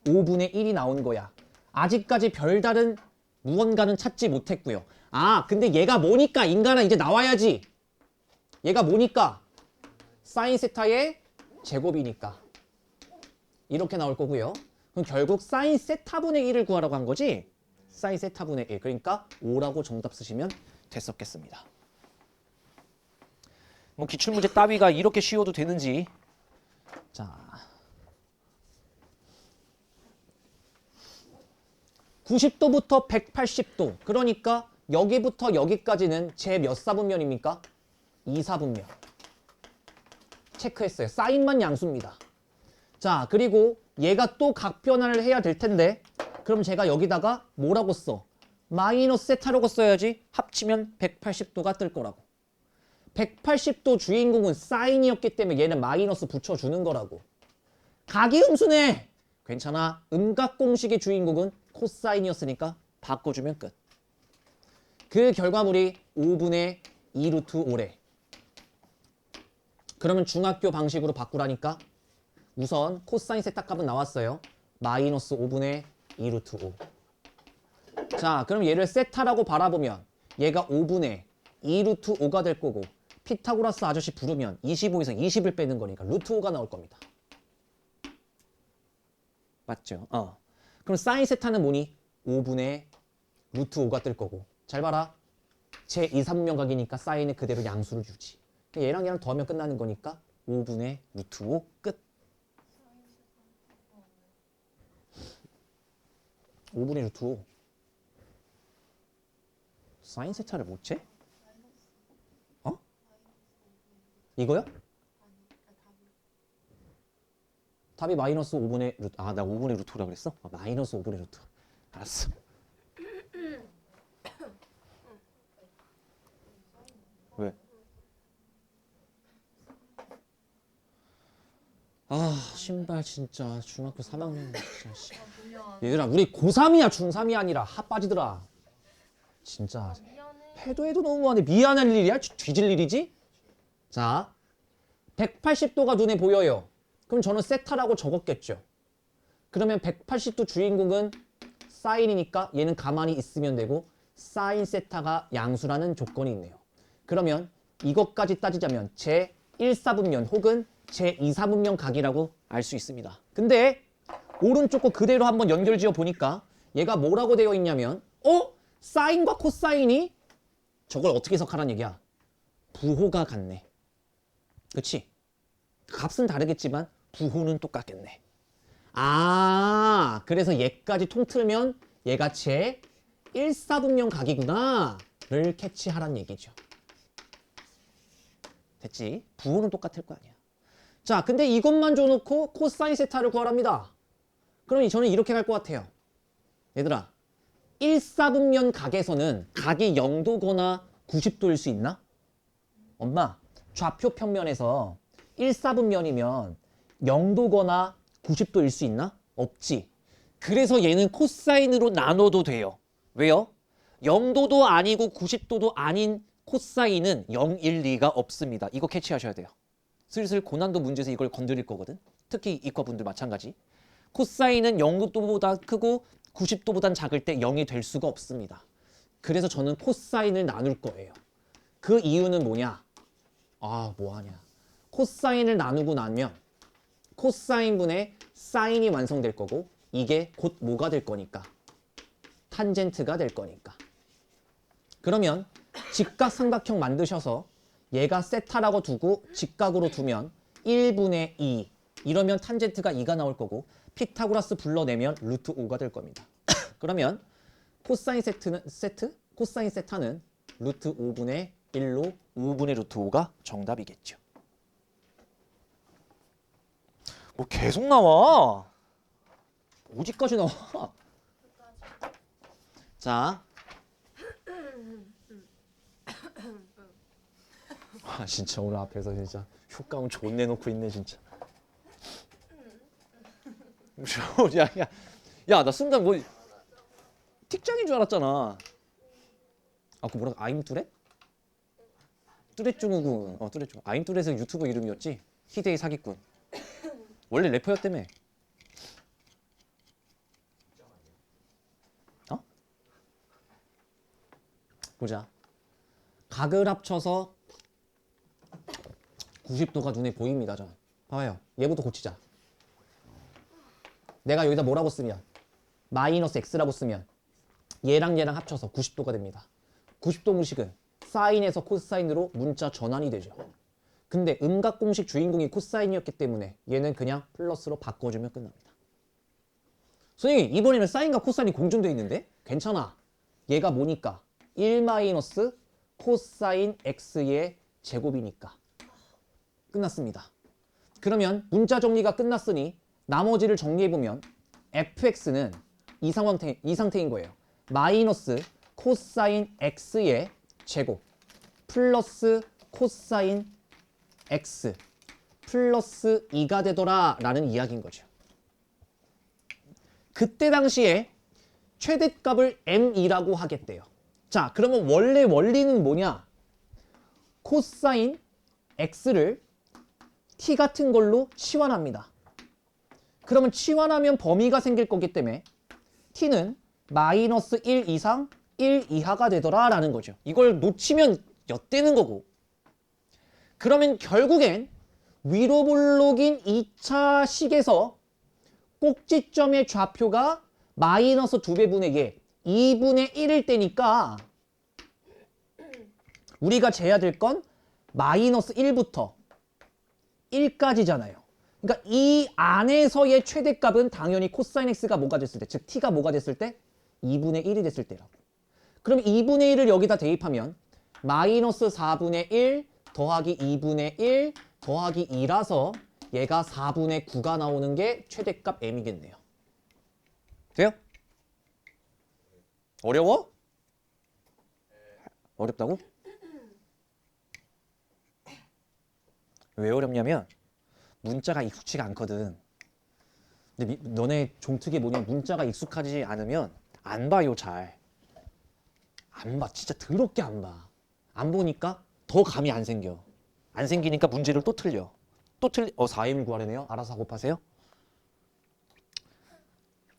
5분의 1이 나온 거야. 아직까지 별다른 무언가는 찾지 못했고요. 아, 근데 얘가 뭐니까 인간아 이제 나와야지. 얘가 뭐니까 사인 세타의 제곱이니까 이렇게 나올 거고요. 그럼 결국 사인 세타분의 1을 구하라고 한 거지? 사인 세타분의 1. 그러니까 5라고 정답 쓰시면 됐었겠습니다. 뭐 기출문제 따위가 이렇게 쉬워도 되는지. 자, 90도부터 180도. 그러니까 여기부터 여기까지는 제 몇 사분면입니까? 2사분면. 체크했어요. 사인만 양수입니다. 자, 그리고 얘가 또 각변화를 해야 될 텐데 그럼 제가 여기다가 뭐라고 써? 마이너스 세타라고 써야지. 합치면 180도가 뜰 거라고. 180도 주인공은 사인이었기 때문에 얘는 마이너스 붙여주는 거라고. 각이 음수네. 괜찮아. 음각 공식의 주인공은 코사인이었으니까 바꿔주면 끝. 그 결과물이 5분의 2 루트 5래. 그러면 중학교 방식으로 바꾸라니까 우선 코사인 세타 값은 나왔어요. 마이너스 5분의 2 루트 5. 자, 그럼 얘를 세타라고 바라보면 얘가 5분의 2 루트 5가 될 거고 피타고라스 아저씨 부르면 25에서 20을 빼는 거니까 루트 5가 나올 겁니다. 맞죠? 그럼 사인 세타는 뭐니? 5분의 루트 5가 뜰 거고. 잘 봐라. 제 2, 3분면각이니까 사인은 그대로 양수를 주지. 얘랑 얘랑 더하면 끝나는 거니까 5분의 루트 5 끝. 5분의 루트 5. 사인 세타를 못 재? 어? 이거요? 답이 마이너스 5분의 루트. 아, 나 5분의 루트라 그랬어? 마이너스 5분의 루트. 알았어. 왜? 아, 신발 진짜 중학교 3학년 진짜 씨. 얘들아, 우리 고3이야 중3이 아니라 하 빠지더라. 진짜 해도 너무하네. 미안할 일이야? 뒤질 일이지? 자, 180도가 눈에 보여요. 그럼 저는 세타라고 적었겠죠. 그러면 180도 주인공은 사인이니까 얘는 가만히 있으면 되고 사인 세타가 양수라는 조건이 있네요. 그러면 이것까지 따지자면 제 1사분면 혹은 제 2사분면 각이라고 알 수 있습니다. 근데 오른쪽 거 그대로 한번 연결 지어 보니까 얘가 뭐라고 되어 있냐면 사인과 코사인이 저걸 어떻게 해석하라는 얘기야? 부호가 같네. 그치? 값은 다르겠지만 부호는 똑같겠네. 아, 그래서 얘까지 통틀면 얘가 제 1사분면 각이구나 를 캐치하란 얘기죠. 됐지? 부호는 똑같을 거 아니야. 자, 근데 이것만 줘놓고 코사인 세타를 구하랍니다. 그러니 저는 이렇게 갈 것 같아요. 얘들아, 1사분면 각에서는 각이 0도거나 90도일 수 있나? 엄마, 좌표 평면에서 1사분면이면 0도거나 90도일 수 있나? 없지. 그래서 얘는 코사인으로 나눠도 돼요. 왜요? 0도도 아니고 90도도 아닌 코사인은 0, 1, 2가 없습니다. 이거 캐치하셔야 돼요. 슬슬 고난도 문제에서 이걸 건드릴 거거든. 특히 이과분들 마찬가지. 코사인은 0도보다 크고 90도보단 작을 때 0이 될 수가 없습니다. 그래서 저는 코사인을 나눌 거예요. 그 이유는 뭐냐? 아, 뭐하냐. 코사인을 나누고 나면 코사인분의 사인이 완성될 거고 이게 곧 뭐가 될 거니까? 탄젠트가 될 거니까. 그러면 직각삼각형 만드셔서 얘가 세타라고 두고 직각으로 두면 1분의 2 이러면 탄젠트가 2가 나올 거고 피타고라스 불러내면 루트 5가 될 겁니다. 그러면 코사인 세타는 루트 5분의 1로 5분의 루트 5가 정답이겠죠. 뭐 계속 나와. 어디까지 나와? 자. 아 진짜 오늘 앞에서 진짜 효과음 존내 놓고 있네 진짜. 야나 순간 뭐 틱장인 줄 알았잖아. 아 그 뭐라 아임 뚜렛? 뚜렛 중우군. 뚜렛 중. 아임 뚜렛은 유튜브 이름이었지. 희대의 사기꾼. 원래 래퍼였다며. 어? 보자. 각을 합쳐서 90도가 눈에 보입니다. 전. 봐봐요. 얘부터 고치자. 내가 여기다 뭐라고 쓰면 마이너스 x라고 쓰면 얘랑 얘랑 합쳐서 90도가 됩니다. 90도 공식은 사인에서 코사인으로 문자 전환이 되죠. 근데 음각 공식 주인공이 코사인이었기 때문에 얘는 그냥 플러스로 바꿔주면 끝납니다. 선생님 이번에는 사인과 코사인이 공존되어 있는데? 괜찮아. 얘가 뭐니까? 1 마이너스 코사인 x의 제곱이니까. 끝났습니다. 그러면 문자 정리가 끝났으니 나머지를 정리해보면 fx는 이 상태인 거예요. 마이너스 코사인 x의 제곱 플러스 코사인 x 플러스 2가 되더라 라는 이야기인 거죠. 그때 당시에 최대값을 m이라고 하겠대요. 자, 그러면 원래 원리는 뭐냐? 코사인 x를 t 같은 걸로 치환합니다. 그러면 치환하면 범위가 생길 거기 때문에 t는 마이너스 1 이상 1 이하가 되더라 라는 거죠. 이걸 놓치면 엿되는 거고. 그러면 결국엔 위로 볼록인 2차 식에서 꼭지점의 좌표가 마이너스 2배분의 얘 2분의 1일 때니까 우리가 재야 될 건 마이너스 1부터 1까지잖아요. 그러니까 이 안에서의 최대값은 당연히 코사인 x가 뭐가 됐을 때, 즉 t가 뭐가 됐을 때? 2분의 1이 됐을 때라고. 그럼 2분의 1을 여기다 대입하면 마이너스 4분의 1 더하기 2분의 1 더하기 2라서 얘가 4분의 9가 나오는 게 최대값 m이겠네요. 돼요? 어려워? 어렵다고? 왜 어렵냐면 문자가 익숙치가 않거든. 근데 너네 종특이 뭐냐면 문자가 익숙하지 않으면 안 봐요. 잘 안 봐. 진짜 더럽게 안 봐. 안 보니까 더 감이 안 생겨. 안 생기니까 문제를 또 틀려. 4M을 구하려네요. 알아서 곱하세요.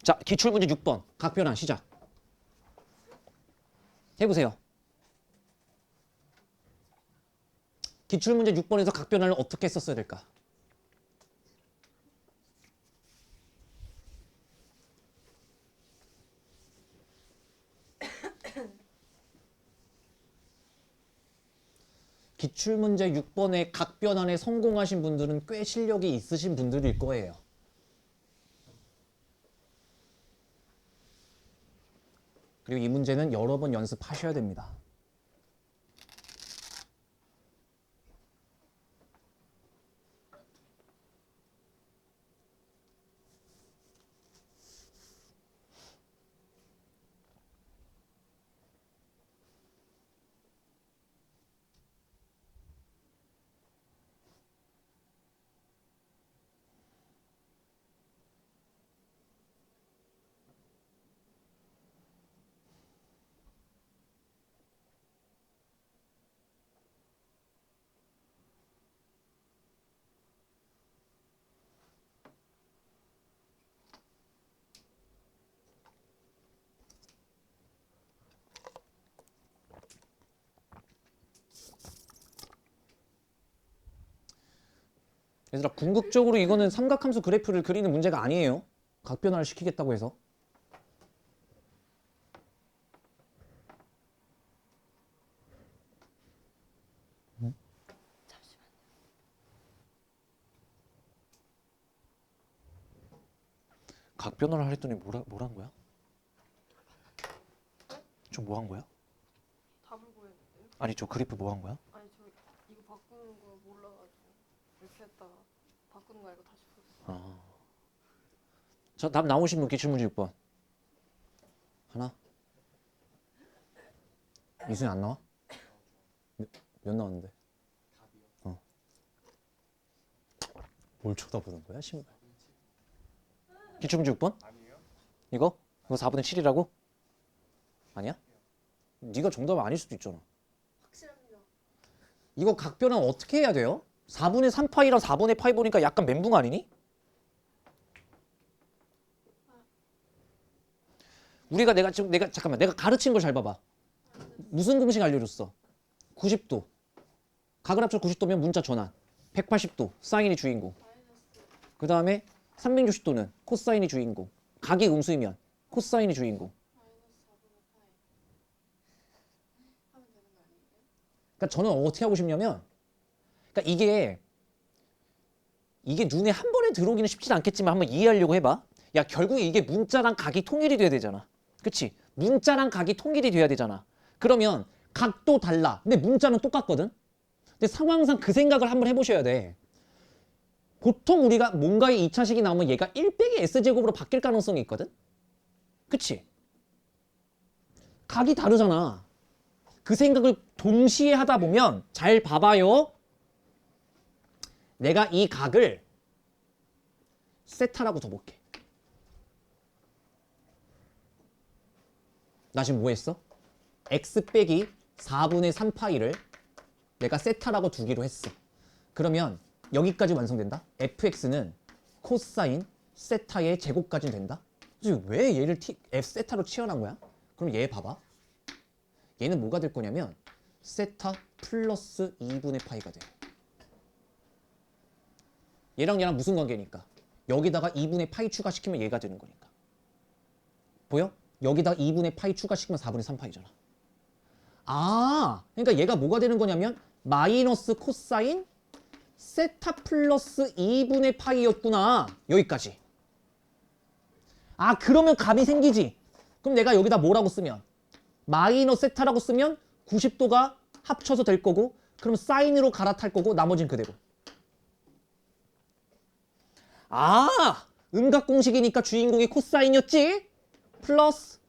자, 기출문제 6번 각변환 시작. 해보세요. 기출문제 6번에서 각변환을 어떻게 썼어야 될까? 기출문제 6번의 각변환에 성공하신 분들은 꽤 실력이 있으신 분들일 거예요. 그리고 이 문제는 여러 번 연습하셔야 됩니다. 얘들아 궁극적으로 이거는 삼각함수 그래프를 그리는 문제가 아니에요. 각변환을 시키겠다고 해서. 각변환을 하랬더니 뭐란 거야? 좀 뭐 한 거야? 답을 보였는데요? 아니 저 그래프 뭐 한 거야? 아니 저 바꾸는 거 몰라가지고 이렇게 했다가 바꾸는 거 알고 다시 풀었어. 자, 답 나오신 분 기출문제 6번. 하나? 이순이 안 나와? 몇 나왔는데? 뭘 쳐다보는 거야, 신발? 기출문제 6번? 이거? 이거 4분의 7이라고? 아니야? 네가 정답이 아닐 수도 있잖아. 확실합니다. 이거 각변은 어떻게 해야 돼요? 4분의 3파이랑 4분의 파이 보니까 약간 멘붕 아니니? 우리가 잠깐만 내가 가르친 걸 잘 봐봐. 무슨 공식 알려줬어? 90도. 각을 합쳐 90도면 문자 전환. 180도 사인이 주인공. 그 다음에 360도는 코사인이 주인공. 각이 음수이면 코사인이 주인공. 하면 되는 거 아니에요? 그러니까 저는 어떻게 하고 싶냐면, 그러니까 이게 눈에 한 번에 들어오기는 쉽진 않겠지만 한번 이해하려고 해봐. 야, 결국에 이게 문자랑 각이 통일이 돼야 되잖아. 그치? 문자랑 각이 통일이 돼야 되잖아. 그러면 각도 달라. 근데 문자는 똑같거든. 근데 상황상 그 생각을 한번 해보셔야 돼. 보통 우리가 뭔가의 2차식이 나오면 얘가 1 빼기 S제곱으로 바뀔 가능성이 있거든. 그치? 각이 다르잖아. 그 생각을 동시에 하다 보면 잘 봐봐요. 내가 이 각을 세타라고 둬볼게. 나 지금 뭐 했어? x 빼기 4분의 3파이를 내가 세타라고 두기로 했어. 그러면 여기까지 완성된다. fx는 코사인 세타의 제곱까지 된다. 그래서 왜 얘를 f 세타로 치환한 거야? 그럼 얘 봐봐. 얘는 뭐가 될 거냐면 세타 플러스 2분의 파이가 돼. 얘랑 무슨 관계니까? 여기다가 2분의 파이 추가시키면 얘가 되는 거니까. 보여? 여기다가 2분의 파이 추가시키면 4분의 3파이잖아. 아, 그러니까 얘가 뭐가 되는 거냐면 마이너스 코사인 세타 플러스 2분의 파이였구나. 여기까지. 아, 그러면 감이 생기지. 그럼 내가 여기다 뭐라고 쓰면? 마이너스 세타라고 쓰면 90도가 합쳐서 될 거고, 그럼 사인으로 갈아탈 거고, 나머지는 그대로. 아, 음각 공식이니까 주인공이 코사인이었지? 플러스.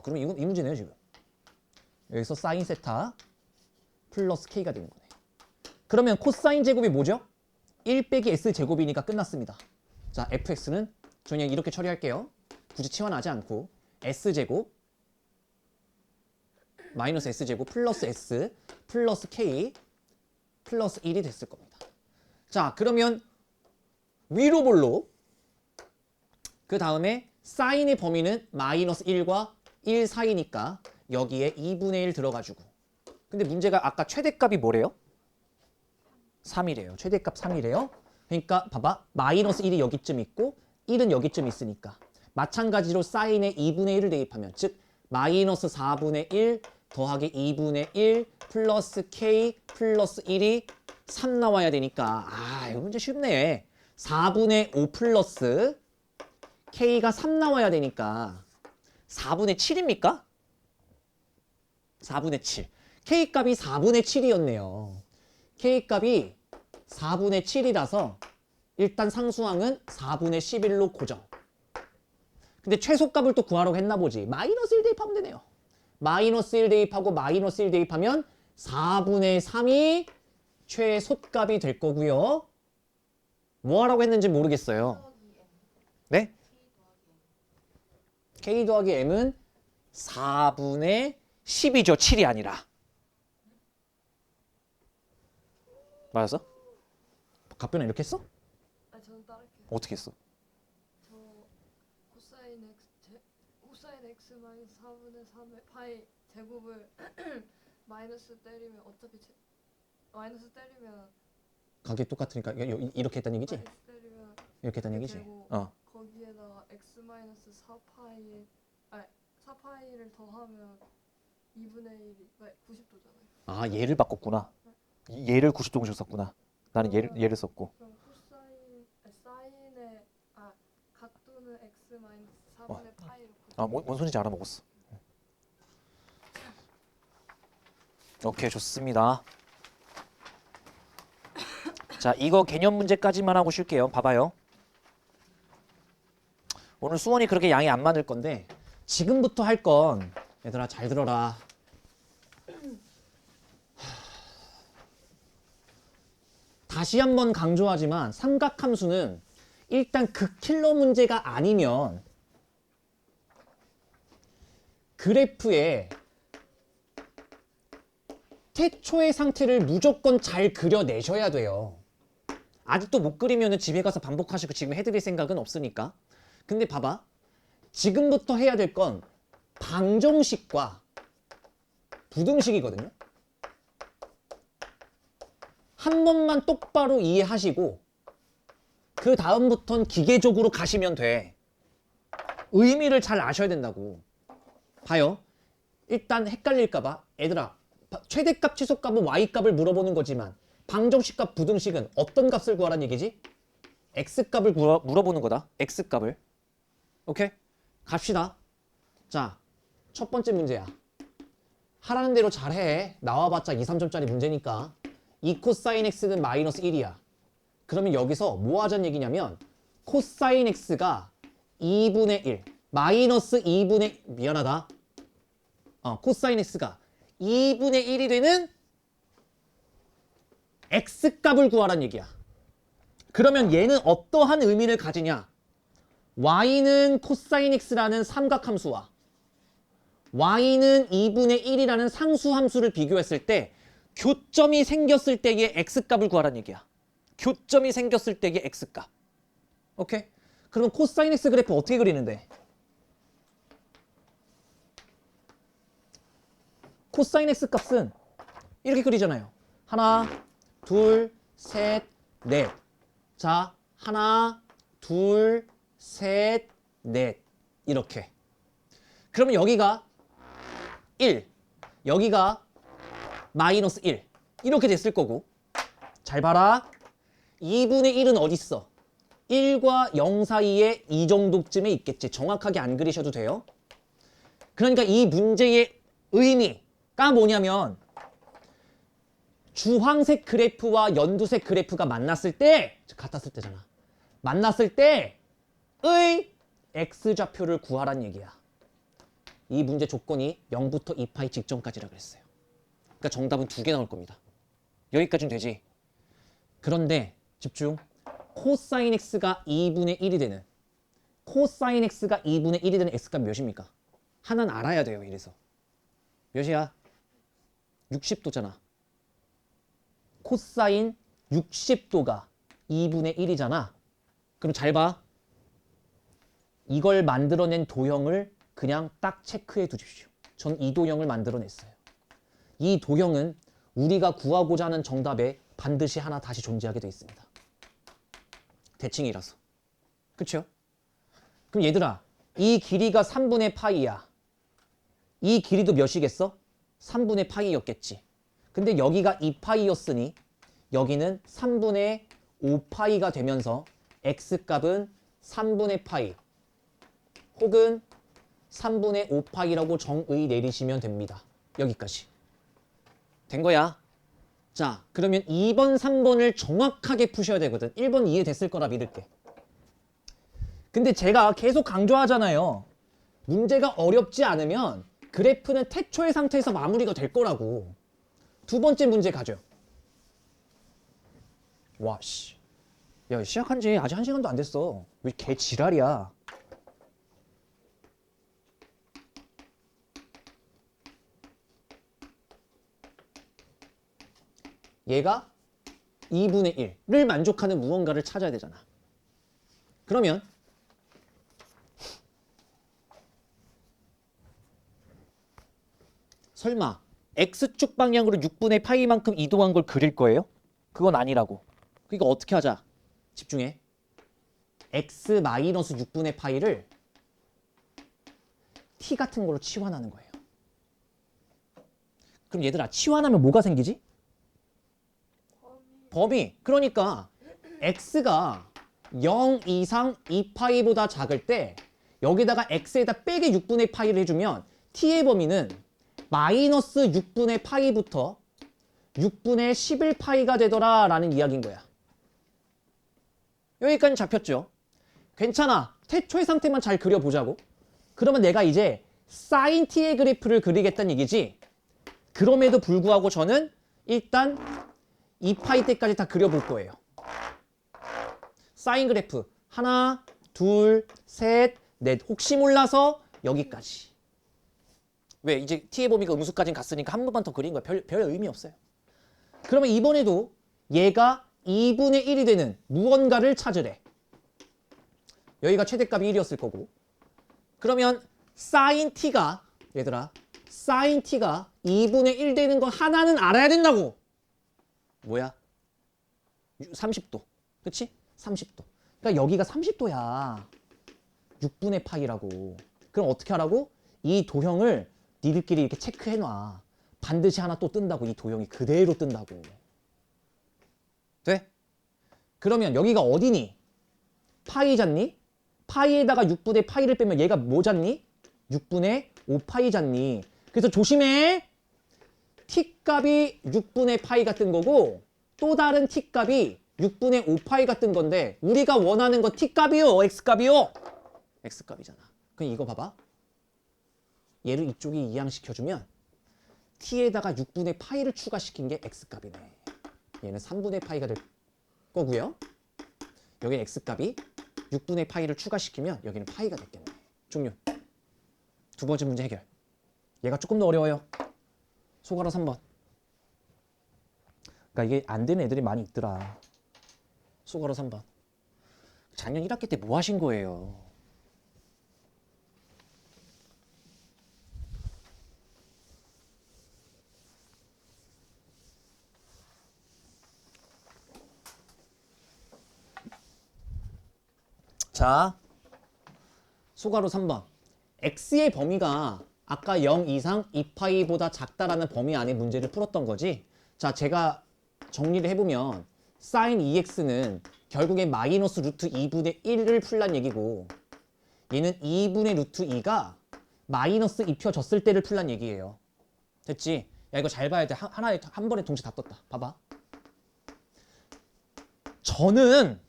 그럼 이 문제네요, 지금. 여기서 사인 세타 플러스 K가 되는 거네. 그러면 코사인 제곱이 뭐죠? 1 빼기 S 제곱이니까 끝났습니다. 자, fx는 저 그냥 이렇게 처리할게요. 굳이 치환하지 않고 S 제곱 마이너스 S 제곱 플러스 S 플러스 K 플러스 1이 됐을 겁니다. 자, 그러면 위로 볼로 그 다음에 사인의 범위는 마이너스 1과 1 사이니까 여기에 2분의 1 들어가지고, 근데 문제가 아까 최대값이 뭐래요? 3이래요. 최대값 3이래요. 그러니까 봐봐. 마이너스 1이 여기쯤 있고 1은 여기쯤 있으니까 마찬가지로 사인의 2분의 1을 대입하면, 즉 마이너스 4분의 1 더하기 2분의 1 플러스 K 플러스 1이 3 나와야 되니까, 이거 문제 쉽네. 4분의 5 플러스 K가 3 나와야 되니까 4분의 7입니까? 4분의 7. K값이 4분의 7이었네요. K값이 4분의 7이라서 일단 상수항은 4분의 11로 고정. 근데 최소값을 또 구하라고 했나 보지. 마이너스 1 대입하면 되네요. 마이너스 1 대입하고 마이너스 1 대입하면 4분의 3이 최소값이 될 거고요. 뭐 하라고 했는지 모르겠어요. 네? K 더하기 M은 4분의 10이죠. 7이 아니라. 맞았어? 답변은 이렇게 했어? 아니 저는 따를게요. 어떻게 했어? 저 코사인 x 마이너스 4분의 3의 파이 제곱을 마이너스 때리면 어차피 마이너스 때리면 각이 똑같으니까 이렇게 했다는 얘기지? 마이너스 때리면 이렇게 했다는 얘기지? 되고, 거기에다가 x 마이너스 4파이 4파이를 더하면 2분의 1이 90도잖아요. 얘를 바꿨구나. 얘를 90도 공식 썼구나. 나는 얘를 썼고. 그럼 사인의 각도는 x 마이너스 4분의 파이로 뭔 소리인지 알아먹었어. 오케이, 좋습니다. 자, 이거 개념 문제까지만 하고 쉴게요. 봐봐요. 오늘 수원이 그렇게 양이 안 많을 건데 지금부터 할 건 얘들아 잘 들어라. 다시 한번 강조하지만 삼각함수는 일단 극킬러 문제가 아니면 그래프에 태초의 상태를 무조건 잘 그려내셔야 돼요. 아직도 못 그리면 집에 가서 반복하시고 지금 해드릴 생각은 없으니까. 근데 봐봐. 지금부터 해야 될 건 방정식과 부등식이거든요. 한 번만 똑바로 이해하시고 그 다음부터는 기계적으로 가시면 돼. 의미를 잘 아셔야 된다고. 봐요. 일단 헷갈릴까봐 얘들아 최대값 최소값은 y값을 물어보는 거지만 방정식과 부등식은 어떤 값을 구하라는 얘기지? x값을 물어보는 거다. x값을. 오케이? 갑시다. 자, 첫 번째 문제야. 하라는 대로 잘해. 나와봤자 2, 3점짜리 문제니까. 2 코사인 x는 마이너스 1이야. 그러면 여기서 뭐 하자는 얘기냐면 코사인 x가 2분의 1 마이너스 2분의 미안하다. 코사인 x가 2분의 1이 되는 x값을 구하라는 얘기야. 그러면 얘는 어떠한 의미를 가지냐? y는 코사인 x라는 삼각함수와 y는 2분의 1이라는 상수함수를 비교했을 때 교점이 생겼을 때의 x값을 구하라는 얘기야. 교점이 생겼을 때의 x값. 오케이? 그러면 코사인 x 그래프 어떻게 그리는데? 코사인 x 값은 이렇게 그리잖아요. 하나, 둘, 셋, 넷. 자, 하나, 둘, 셋, 넷. 이렇게. 그러면 여기가 1, 여기가 마이너스 1. 이렇게 됐을 거고. 잘 봐라. 2분의 1은 어디 있어? 1과 0 사이에 이 정도쯤에 있겠지. 정확하게 안 그리셔도 돼요. 그러니까 이 문제의 의미가 뭐냐면 주황색 그래프와 연두색 그래프가 만났을 때 같았을 때잖아. 만났을 때의 x좌표를 구하란 얘기야. 이 문제 조건이 0부터 2파이 직전까지라 그랬어요. 그러니까 정답은 2개 나올 겁니다. 여기까지는 되지. 그런데 집중. 코사인 x가 2분의 1이 되는 코사인 x가 2분의 1이 되는 x값 몇입니까? 하나는 알아야 돼요. 이래서 몇이야? 60도잖아. 코사인 60도가 2분의 1이잖아. 그럼 잘 봐. 이걸 만들어낸 도형을 그냥 딱 체크해 두십시오. 전 이 도형을 만들어냈어요. 이 도형은 우리가 구하고자 하는 정답에 반드시 하나 다시 존재하게 되어 있습니다. 대칭이라서. 그쵸? 그럼 얘들아, 이 길이가 3분의 파이야. 이 길이도 몇이겠어? 3분의 파이였겠지. 근데 여기가 2파이였으니 여기는 3분의 5파이가 되면서 x값은 3분의 파이 혹은 3분의 5파이라고 정의 내리시면 됩니다. 여기까지. 된 거야. 자, 그러면 2번, 3번을 정확하게 푸셔야 되거든. 1번 이해됐을 거라 믿을게. 근데 제가 계속 강조하잖아요. 문제가 어렵지 않으면 그래프는 태초의 상태에서 마무리가 될 거라고. 두 번째 문제 가죠. 와, 씨. 야, 시작한 지 아직 1시간도 안 됐어. 왜 개 지랄이야. 얘가 2분의 1을 만족하는 무언가를 찾아야 되잖아. 그러면 설마 x축 방향으로 6분의 파이만큼 이동한 걸 그릴 거예요? 그건 아니라고. 그러니까 어떻게 하자. 집중해. x-6분의 파이를 t 같은 걸로 치환하는 거예요. 그럼 얘들아, 치환하면 뭐가 생기지? 범위. 그러니까 x가 0 이상 2파이보다 작을 때 여기다가 x에다 빼기 6분의 파이를 해주면 t의 범위는 마이너스 6분의 파이부터 6분의 11파이가 되더라 라는 이야기인 거야. 여기까지 잡혔죠? 괜찮아. 태초의 상태만 잘 그려보자고. 그러면 내가 이제 사인 t의 그래프를 그리겠다는 얘기지. 그럼에도 불구하고 저는 일단 2파이 때까지 다 그려볼 거예요. 사인 그래프 하나, 둘, 셋, 넷. 혹시 몰라서 여기까지. 왜? 이제 t의 범위가 음수까지 갔으니까 한 번만 더 그린 거야. 별 의미 없어요. 그러면 이번에도 얘가 2분의 1이 되는 무언가를 찾으래. 여기가 최대값이 1이었을 거고. 그러면 사인 t가 얘들아 사인 t가 2분의 1 되는 건 하나는 알아야 된다고. 뭐야? 30도. 그치? 30도. 그러니까 여기가 30도야. 6분의 파이라고. 그럼 어떻게 하라고? 이 도형을 니들끼리 이렇게 체크해놔. 반드시 하나 또 뜬다고. 이 도형이 그대로 뜬다고. 돼? 그러면 여기가 어디니? 파이 잖니? 파이에다가 6분의 파이를 빼면 얘가 뭐 잖니? 6분의 5파이 잖니? 그래서 조심해. t값이 6분의 파이가 뜬 거고 또 다른 t값이 6분의 5파이가 뜬 건데 우리가 원하는 거 t값이요? x값이요? x값이잖아. 그럼 이거 봐봐. 얘를 이쪽에 이항시켜주면 t에다가 6분의 파이를 추가시킨 게 x값이네. 얘는 3분의 파이가 될 거고요. 여기 x값이 6분의 파이를 추가시키면 여기는 파이가 됐겠네. 종료. 두 번째 문제 해결. 얘가 조금 더 어려워요. 소가로 3번. 그러니까 이게 안 되는 애들이 많이 있더라. 소가로 3번. 작년 1학기 때 뭐 하신 거예요? 자, 소가로 3번. x의 범위가 아까 0 이상 2파이보다 작다라는 범위 안에 문제를 풀었던 거지. 자, 제가 정리를 해보면 sin 2x는 결국에 마이너스 루트 2분의 1을 풀란 얘기고 얘는 2분의 루트 2가 마이너스 입혀졌을 때를 풀란 얘기예요. 됐지? 야, 이거 잘 봐야 돼. 하나에 한 번에 동시에 다 떴다. 봐봐. 저는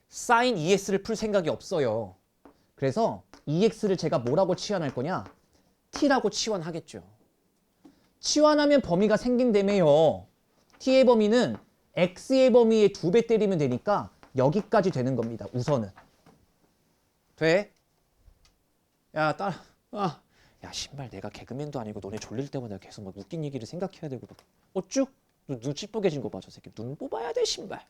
sin 2x를 풀 생각이 없어요. 그래서 2x를 제가 뭐라고 치환할 거냐? t라고 치환하겠죠. 치환하면 범위가 생긴다며요. t의 범위는 x의 범위의 2배 때리면 되니까 여기까지 되는 겁니다. 우선은. 돼? 야, 야, 신발 내가 개그맨도 아니고 너네 졸릴 때마다 계속 막 웃긴 얘기를 생각해야 되고 막. 어쭈? 눈 찌뿌개진 거 봐, 저 새끼. 눈 뽑아야 돼, 신발.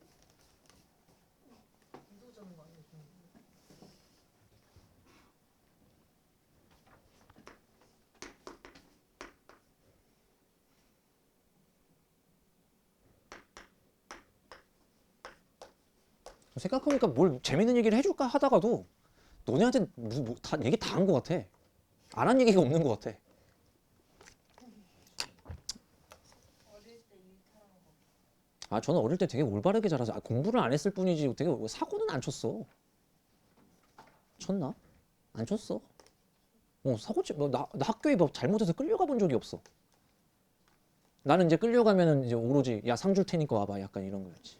생각해보니까 뭘 재밌는 얘기를 해줄까 하다가도 너네한테 다 얘기 다 한 것 같아. 안 한 얘기가 없는 것 같아. 아, 저는 어릴 때 되게 올바르게 자라서 공부를 안 했을 뿐이지 되게 사고는 안 쳤어. 쳤나? 안 쳤어. 사고치 나 학교에 뭐 잘못해서 끌려가 본 적이 없어. 나는 이제 끌려가면은 이제 오로지 야, 상 줄 테니까 와봐, 약간 이런 거였지.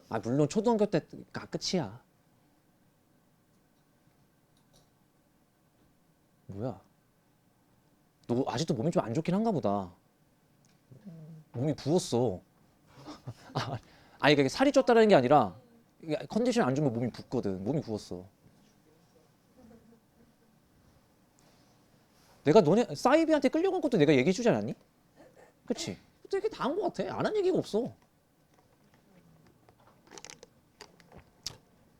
아, 물론 초등학교 때가 끝이야. 뭐야? 너 아직도 몸이 좀 안 좋긴 한가 보다. 몸이 부었어. 아니, 그게 살이 쪘다는 게 아니라 컨디션 안 좋으면 몸이 붓거든. 몸이 부었어. 내가 너네 사이비한테 끌려간 것도 내가 얘기해 주지 않았니? 그치? 되게 다 한 것 같아. 안 한 얘기가 없어.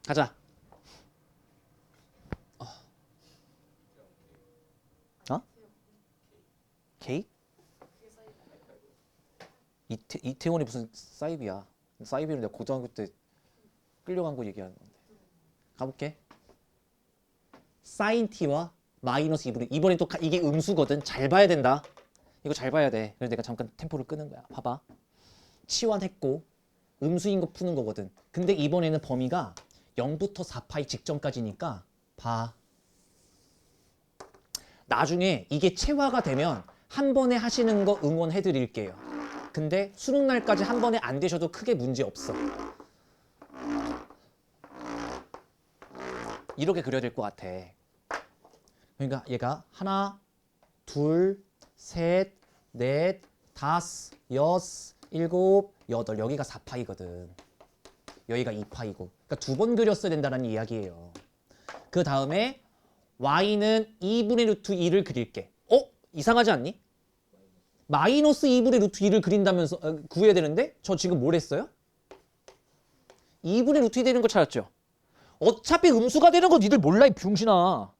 가자. 어? 케이? 이태원이 무슨 사이비야. 사이비를 내가 고등학교 때 끌려간 거 얘기하는 건데. 가볼게. 사인 t와 마이너스 2분의 이번엔 또 이게 음수거든. 잘 봐야 된다. 이거 잘 봐야 돼. 그래서 내가 잠깐 템포를 끄는 거야. 봐봐. 치환했고 음수인 거 푸는 거거든. 근데 이번에는 범위가 0부터 4파이 직전까지니까 봐. 나중에 이게 체화가 되면 한 번에 하시는 거 응원해 드릴게요. 근데 수능 날까지 한 번에 안 되셔도 크게 문제 없어. 이렇게 그려야 될 것 같아. 그러니까 얘가 하나, 둘, 셋, 넷, 다섯, 여섯, 일곱, 여덟. 여기가 4파이거든. 여기가 2파이고. 그러니까 두 번 그렸어야 된다는 이야기예요. 그 다음에 y는 2분의 루트 2를 그릴게. 이상하지 않니? 마이너스 2분의 루트 2를 그린다면서 구해야 되는데 저 지금 뭘 했어요? 2분의 루트 2 되는 거 찾았죠? 어차피 음수가 되는 거 니들 몰라 이 병신아.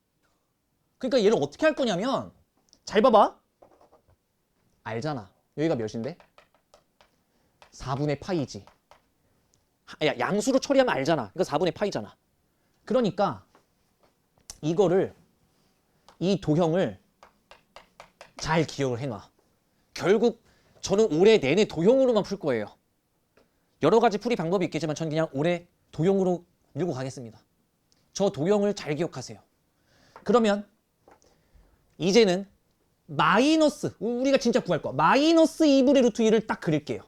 그러니까 얘를 어떻게 할 거냐면 잘 봐봐. 알잖아. 여기가 몇인데? 4분의 파이지. 야, 양수로 처리하면 알잖아. 이거 4분의 파이잖아. 그러니까 이거를 이 도형을 잘 기억을 해놔. 결국 저는 올해 내내 도형으로만 풀 거예요. 여러 가지 풀이 방법이 있겠지만 전 그냥 올해 도형으로 밀고 가겠습니다. 저 도형을 잘 기억하세요. 그러면 이제는 마이너스, 우리가 진짜 구할 거 마이너스 2분의 루트 2를 딱 그릴게요.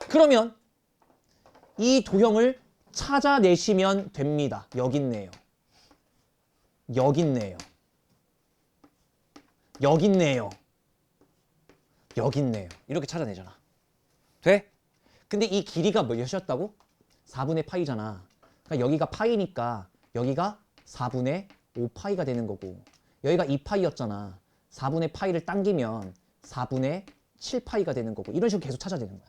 그러면 이 도형을 찾아내시면 됩니다. 여기 있네요. 여기 있네요. 여기 있네요. 여기 있네요. 이렇게 찾아내잖아. 돼? 근데 이 길이가 몇이었다고? 4분의 파이잖아. 그러니까 여기가 파이니까 여기가 4분의 5파이가 되는 거고 여기가 2파이였잖아. 4분의 파이를 당기면 4분의 7파이가 되는 거고 이런 식으로 계속 찾아내는 거야.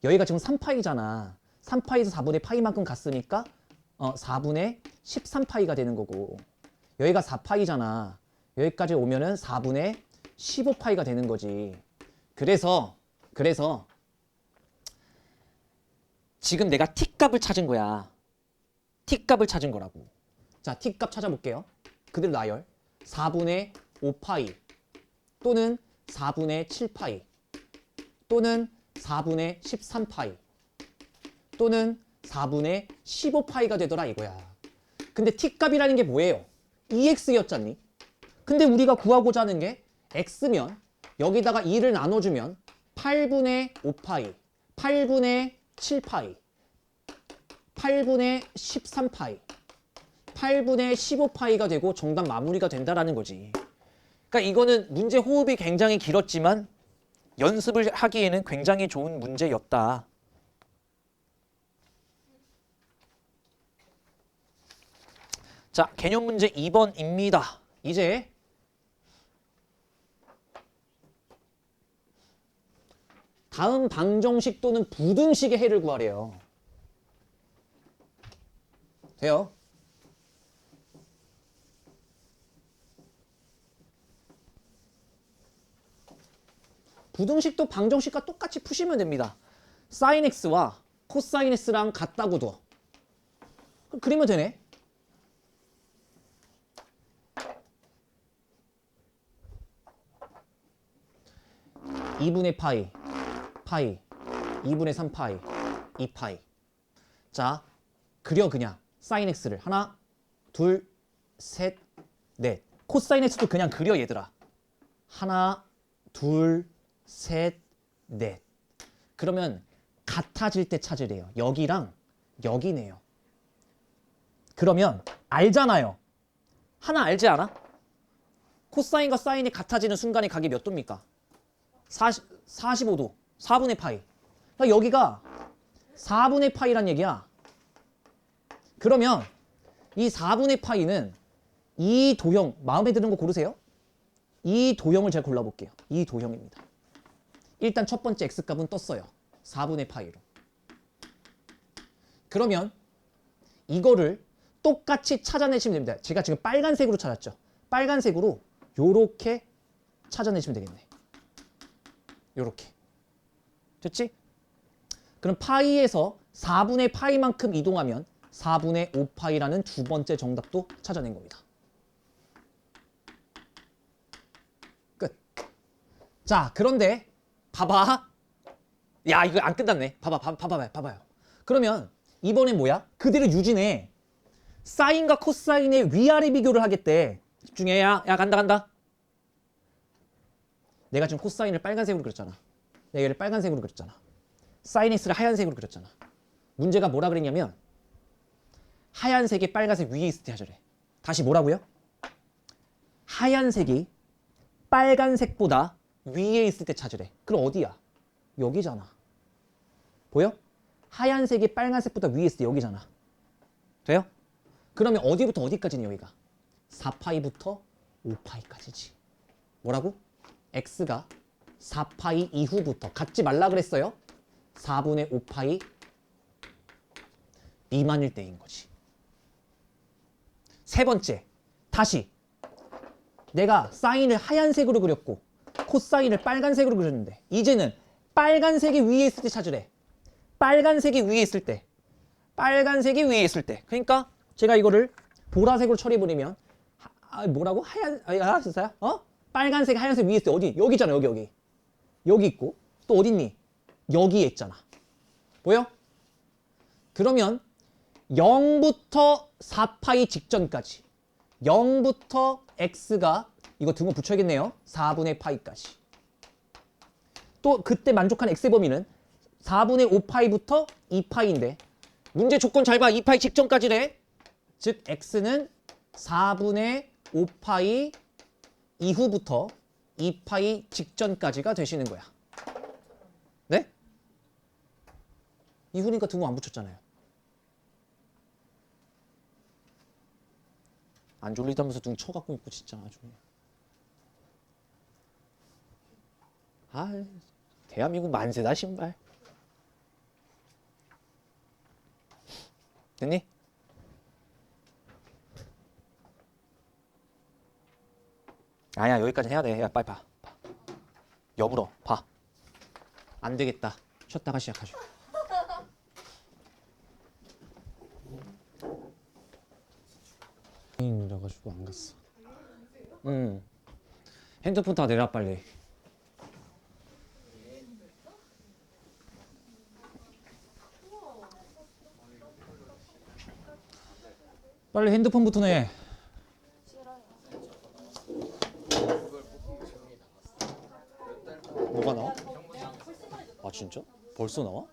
여기가 지금 3파이잖아. 3파이에서 4분의 파이만큼 갔으니까 4분의 13파이가 되는 거고 여기가 4파이잖아. 여기까지 오면은 4분의 15파이가 되는 거지. 그래서 지금 내가 t값을 찾은 거야. t값을 찾은 거라고. 자, t값 찾아볼게요. 그대로 나열. 4분의 5파이 또는 4분의 7파이 또는 4분의 13파이 또는 4분의 15파이가 되더라 이거야. 근데 t값이라는 게 뭐예요? ex였잖니? 근데 우리가 구하고자 하는 게 x면 여기다가 2를 나눠주면 8분의 5파이, 8분의 7파이, 8분의 13파이, 8분의 15파이가 되고 정답 마무리가 된다라는 거지. 그러니까 이거는 문제 호흡이 굉장히 길었지만 연습을 하기에는 굉장히 좋은 문제였다. 자, 개념 문제 2번입니다. 이제 다음 방정식 또는 부등식의 해를 구하래요. 돼요? 부등식도 방정식과 똑같이 푸시면 됩니다. sin x와 코사인 x랑 같다고 둬. 그리면 되네. 2분의 파이, 2분의 3파이, 2파이. 자, 그려 그냥 sin x를 하나, 둘, 셋, 넷. 코사인 x도 그냥 그려 얘들아. 하나, 둘, 셋, 넷. 그러면 같아질 때 찾으래요. 여기랑 여기네요. 그러면 알잖아요. 하나 알지 않아? 코사인과 사인이 같아지는 순간에 각이 몇 도입니까? 45도. 4분의 파이. 그러니까 여기가 4분의 파이란 얘기야. 그러면 이 4분의 파이는 이 도형 마음에 드는 거 고르세요. 이 도형을 제가 골라볼게요. 이 도형입니다. 일단 첫 번째 x값은 떴어요. 4분의 파이로. 그러면 이거를 똑같이 찾아내시면 됩니다. 제가 지금 빨간색으로 찾았죠. 빨간색으로 요렇게 찾아내시면 되겠네. 요렇게. 됐지? 그럼 파이에서 4분의 파이만큼 이동하면 4분의 5파이라는 두 번째 정답도 찾아낸 겁니다. 끝. 자, 그런데 봐봐. 야, 이거 안 끝났네. 봐봐요. 그러면 이번엔 뭐야? 그대로 유지네. 사인과 코사인의 위아래 비교를 하겠대. 집중해. 야 간다. 내가 지금 코사인을 빨간색으로 그렸잖아. 내가 얘를 빨간색으로 그렸잖아. 사인 x를 하얀색으로 그렸잖아. 문제가 뭐라 그랬냐면 하얀색이 빨간색 위에 있을 때 하자래. 다시 뭐라고요? 하얀색이 빨간색보다 위에 있을 때 찾으래. 그럼 어디야? 여기잖아. 보여? 하얀색이 빨간색보다 위에 있을 때 여기잖아. 돼요? 그러면 어디부터 어디까지는 여기가? 4파이부터 5파이까지지. 뭐라고? x가 4파이 이후부터 갖지 말라 그랬어요. 4분의 5파이 미만일 때인 거지. 세 번째, 다시 내가 사인을 하얀색으로 그렸고 코사인을 빨간색으로 그렸는데 이제는 빨간색이 위에 있을 때 찾으래. 빨간색이 위에 있을 때. 빨간색이 위에 있을 때. 그러니까 제가 이거를 보라색으로 처리해버리면 뭐라고? 진짜야? 빨간색, 하얀색 위에 있을 때 어디? 여기잖아. 여기. 여기 있고 또 어딨니? 여기에 있잖아. 보여? 그러면 0부터 4파이 직전까지 0부터 x가 이거 등호 붙여야겠네요. 4분의 파이까지. 또 그때 만족한 x의 범위는 4분의 5파이부터 2파이인데 문제 조건 잘 봐. 2파이 직전까지래. 즉 x는 4분의 5파이 이후부터 2파이 직전까지가 되시는 거야. 네? 이후니까 등호 안 붙였잖아요. 안 졸리다면서 눈 쳐갖고 있고 진짜 아주. 대한민국 만세다 신발. 됐니? 아니야 여기까지 해야 돼. 야 빨리 봐. 여불어 봐. 안 되겠다. 쉬었다가 시작하죠. 이래가지고 안 갔어. 핸드폰 다 내놔 빨리. 빨리 핸드폰부터 내. 뭐가 나와? 아 진짜? 벌써 나와?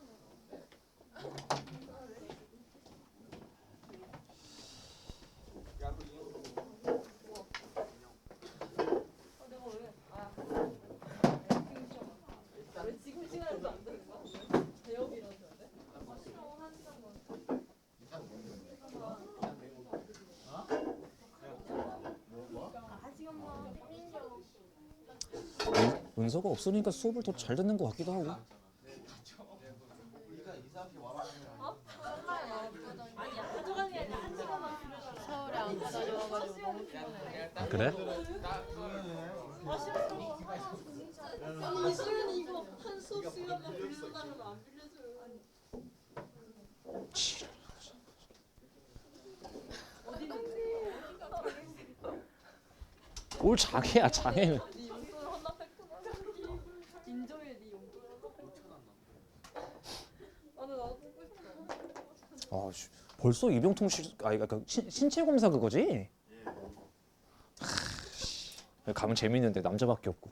은서가 없으니까 수업을 더 잘 듣는 것 같기도 하고. 서울에 안 다녀와가지고 너무 피곤해. 아 그래? 시윤이 이거 한 수업 시간만 빌려달라면 안 빌려줘요. 뭘 장애야 장애는. 네 용돈 헌납했구나. 인정해 네 용돈 헌납했구나. 나도 보고 싶어. 벌써 이병통 그러니까 신체 검사 그거지? 가면 재밌는데 남자밖에 없고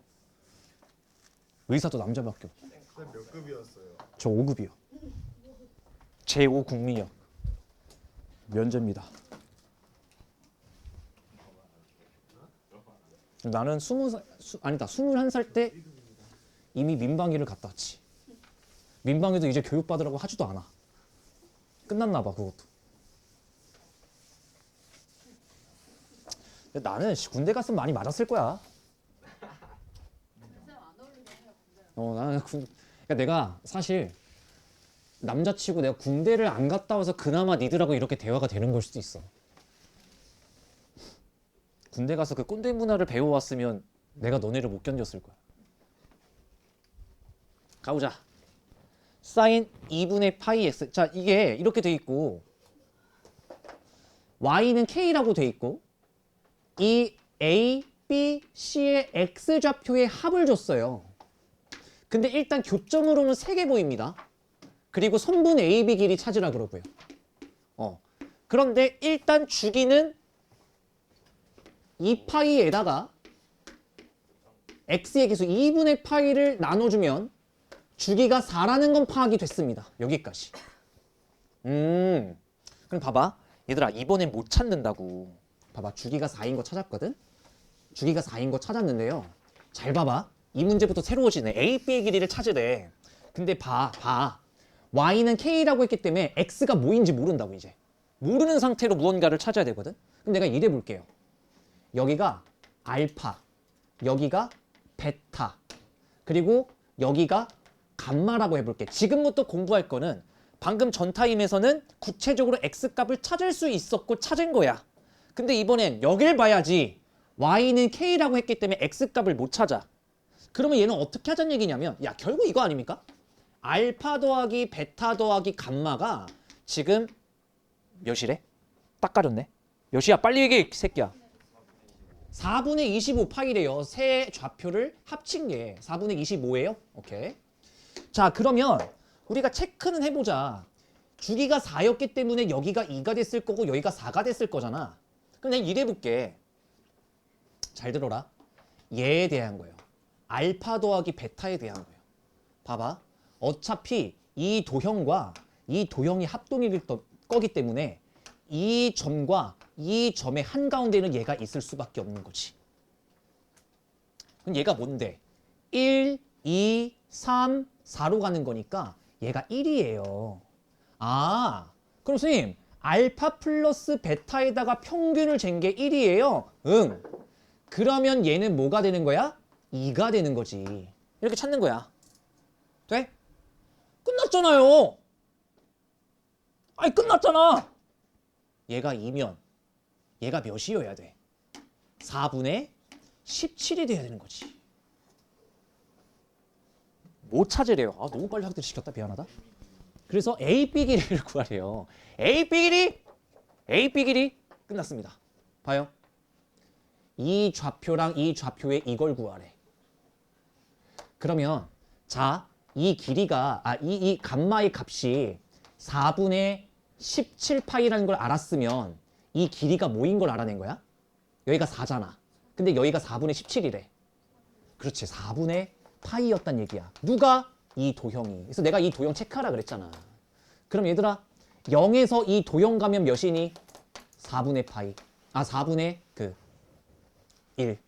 의사도 남자밖에 없고. 몇 급이었어요? 저 5급이요. 제5 국민역 면제입니다. 나는 21살 때 이미 민방위를 갔다 왔지. 민방위도 이제 교육받으라고 하지도 않아. 끝났나 봐 그것도. 근데 나는 군대 갔으면 많이 맞았을 거야. 나는 그러니까 내가 사실 남자치고 내가 군대를 안 갔다 와서 그나마 니들하고 이렇게 대화가 되는 걸 수도 있어. 군대 가서 그 꼰대 문화를 배워왔으면 내가 너네를 못 견뎠을 거야. 가보자. 사인 2분의 파이 x. 자 이게 이렇게 돼 있고 y는 k라고 돼 있고 이 a, b, c의 x 좌표의 합을 줬어요. 근데 일단 교점으로는 3개 보입니다. 그리고 선분 AB 길이 찾으라 그러고요. 그런데 일단 주기는 2파이에다가 x의 개수 2분의 파이를 나눠주면 주기가 4라는 건 파악이 됐습니다. 여기까지. 그럼 봐봐. 얘들아 이번엔 못 찾는다고. 봐봐. 주기가 4인 거 찾았거든? 주기가 4인 거 찾았는데요. 잘 봐봐. 이 문제부터 새로워지네. A, B의 길이를 찾으래. 근데 봐. Y는 K라고 했기 때문에 X가 뭐인지 모른다고 이제. 모르는 상태로 무언가를 찾아야 되거든? 그럼 내가 이래 볼게요. 여기가 알파, 여기가 베타, 그리고 여기가 감마라고 해볼게. 지금부터 공부할 거는 방금 전 타임에서는 구체적으로 X값을 찾을 수 있었고 찾은 거야. 근데 이번엔 여길 봐야지. Y는 K라고 했기 때문에 X값을 못 찾아. 그러면 얘는 어떻게 하자는 얘기냐면 야 결국 이거 아닙니까? 알파 더하기 베타 더하기 감마가 지금 몇이래? 딱 가렸네. 몇이야? 빨리 얘기해 이 새끼야. 4분의 25파이래요. 세 좌표를 합친 게 4분의 25예요. 오케이. 자 그러면 우리가 체크는 해보자. 주기가 4였기 때문에 여기가 2가 됐을 거고 여기가 4가 됐을 거잖아. 그럼 내가 이래볼게. 잘 들어라. 얘에 대한 거예요. 알파 더하기 베타에 대한 거예요. 봐봐. 어차피 이 도형과 이 도형이 합동일 거기 때문에 이 점과 이 점의 한가운데는 얘가 있을 수밖에 없는 거지. 그럼 얘가 뭔데? 1, 2, 3, 4로 가는 거니까 얘가 1이에요. 아, 그럼 선생님 알파 플러스 베타에다가 평균을 잰 게 1이에요? 응. 그러면 얘는 뭐가 되는 거야? 2가 되는 거지. 이렇게 찾는 거야. 돼? 끝났잖아요. 아니 끝났잖아. 얘가 2면 얘가 몇이어야 돼? 4분의 17이 돼야 되는 거지. 못 찾으래요. 아 너무 빨리 확대를 시켰다. 미안하다. 그래서 A, B 길이를 구하래요. A, B 길이? A, B 길이? 끝났습니다. 봐요. 이 좌표랑 이 좌표에 이걸 구하래. 그러면 자, 이 길이가 이 감마의 값이 4분의 17파이라는 걸 알았으면 이 길이가 뭐인 걸 알아낸 거야? 여기가 4잖아. 근데 여기가 4분의 17이래. 그렇지. 4분의 파이였단 얘기야. 누가? 이 도형이. 그래서 내가 이 도형 체크하라 그랬잖아. 그럼 얘들아 0에서 이 도형 가면 몇이니? 4분의 파이. 4분의 1.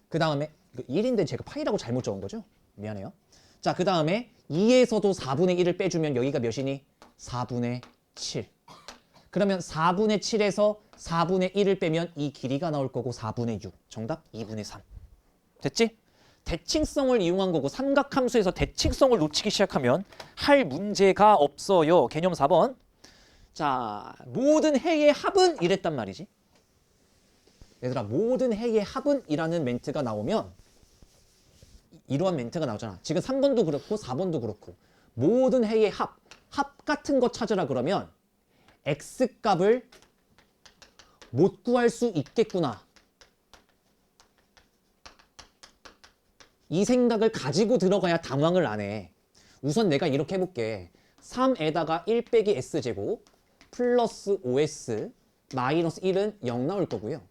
그 다음에 1인데 제가 파이라고 잘못 적은 거죠? 미안해요. 자, 그 다음에 2에서도 4분의 1을 빼주면 여기가 몇이니? 4분의 7. 그러면 4분의 7에서 4분의 1을 빼면 이 길이가 나올 거고 4분의 6. 정답 2분의 3. 됐지? 대칭성을 이용한 거고 삼각함수에서 대칭성을 놓치기 시작하면 할 문제가 없어요. 개념 4번. 자, 모든 해의 합은 이랬단 말이지. 얘들아, 모든 해의 합은 이라는 멘트가 나오면 이러한 멘트가 나오잖아. 지금 3번도 그렇고 4번도 그렇고 모든 해의 합 같은 거 찾으라 그러면 X값을 못 구할 수 있겠구나. 이 생각을 가지고 들어가야 당황을 안 해. 우선 내가 이렇게 해볼게. 3에다가 1 빼기 S제곱 플러스 5S 마이너스 1은 0 나올 거고요.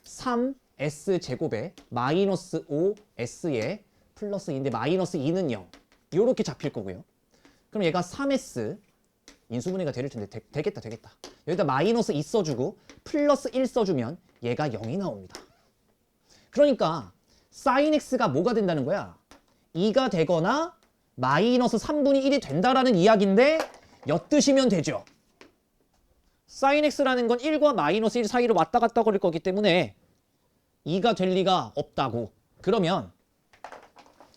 3S제곱에 마이너스 5S에 플러스 2인데 마이너스 2는 0. 요렇게 잡힐 거고요. 그럼 얘가 3S 인수분해가 될 텐데 되겠다. 여기다 마이너스 2 써주고 플러스 1 써주면 얘가 0이 나옵니다. 그러니까 sin x가 뭐가 된다는 거야? 2가 되거나 마이너스 3분의 1이 된다라는 이야기인데 엿드시면 되죠. sin x라는 건 1과 마이너스 1 사이로 왔다 갔다 거릴 거기 때문에 2가 될 리가 없다고. 그러면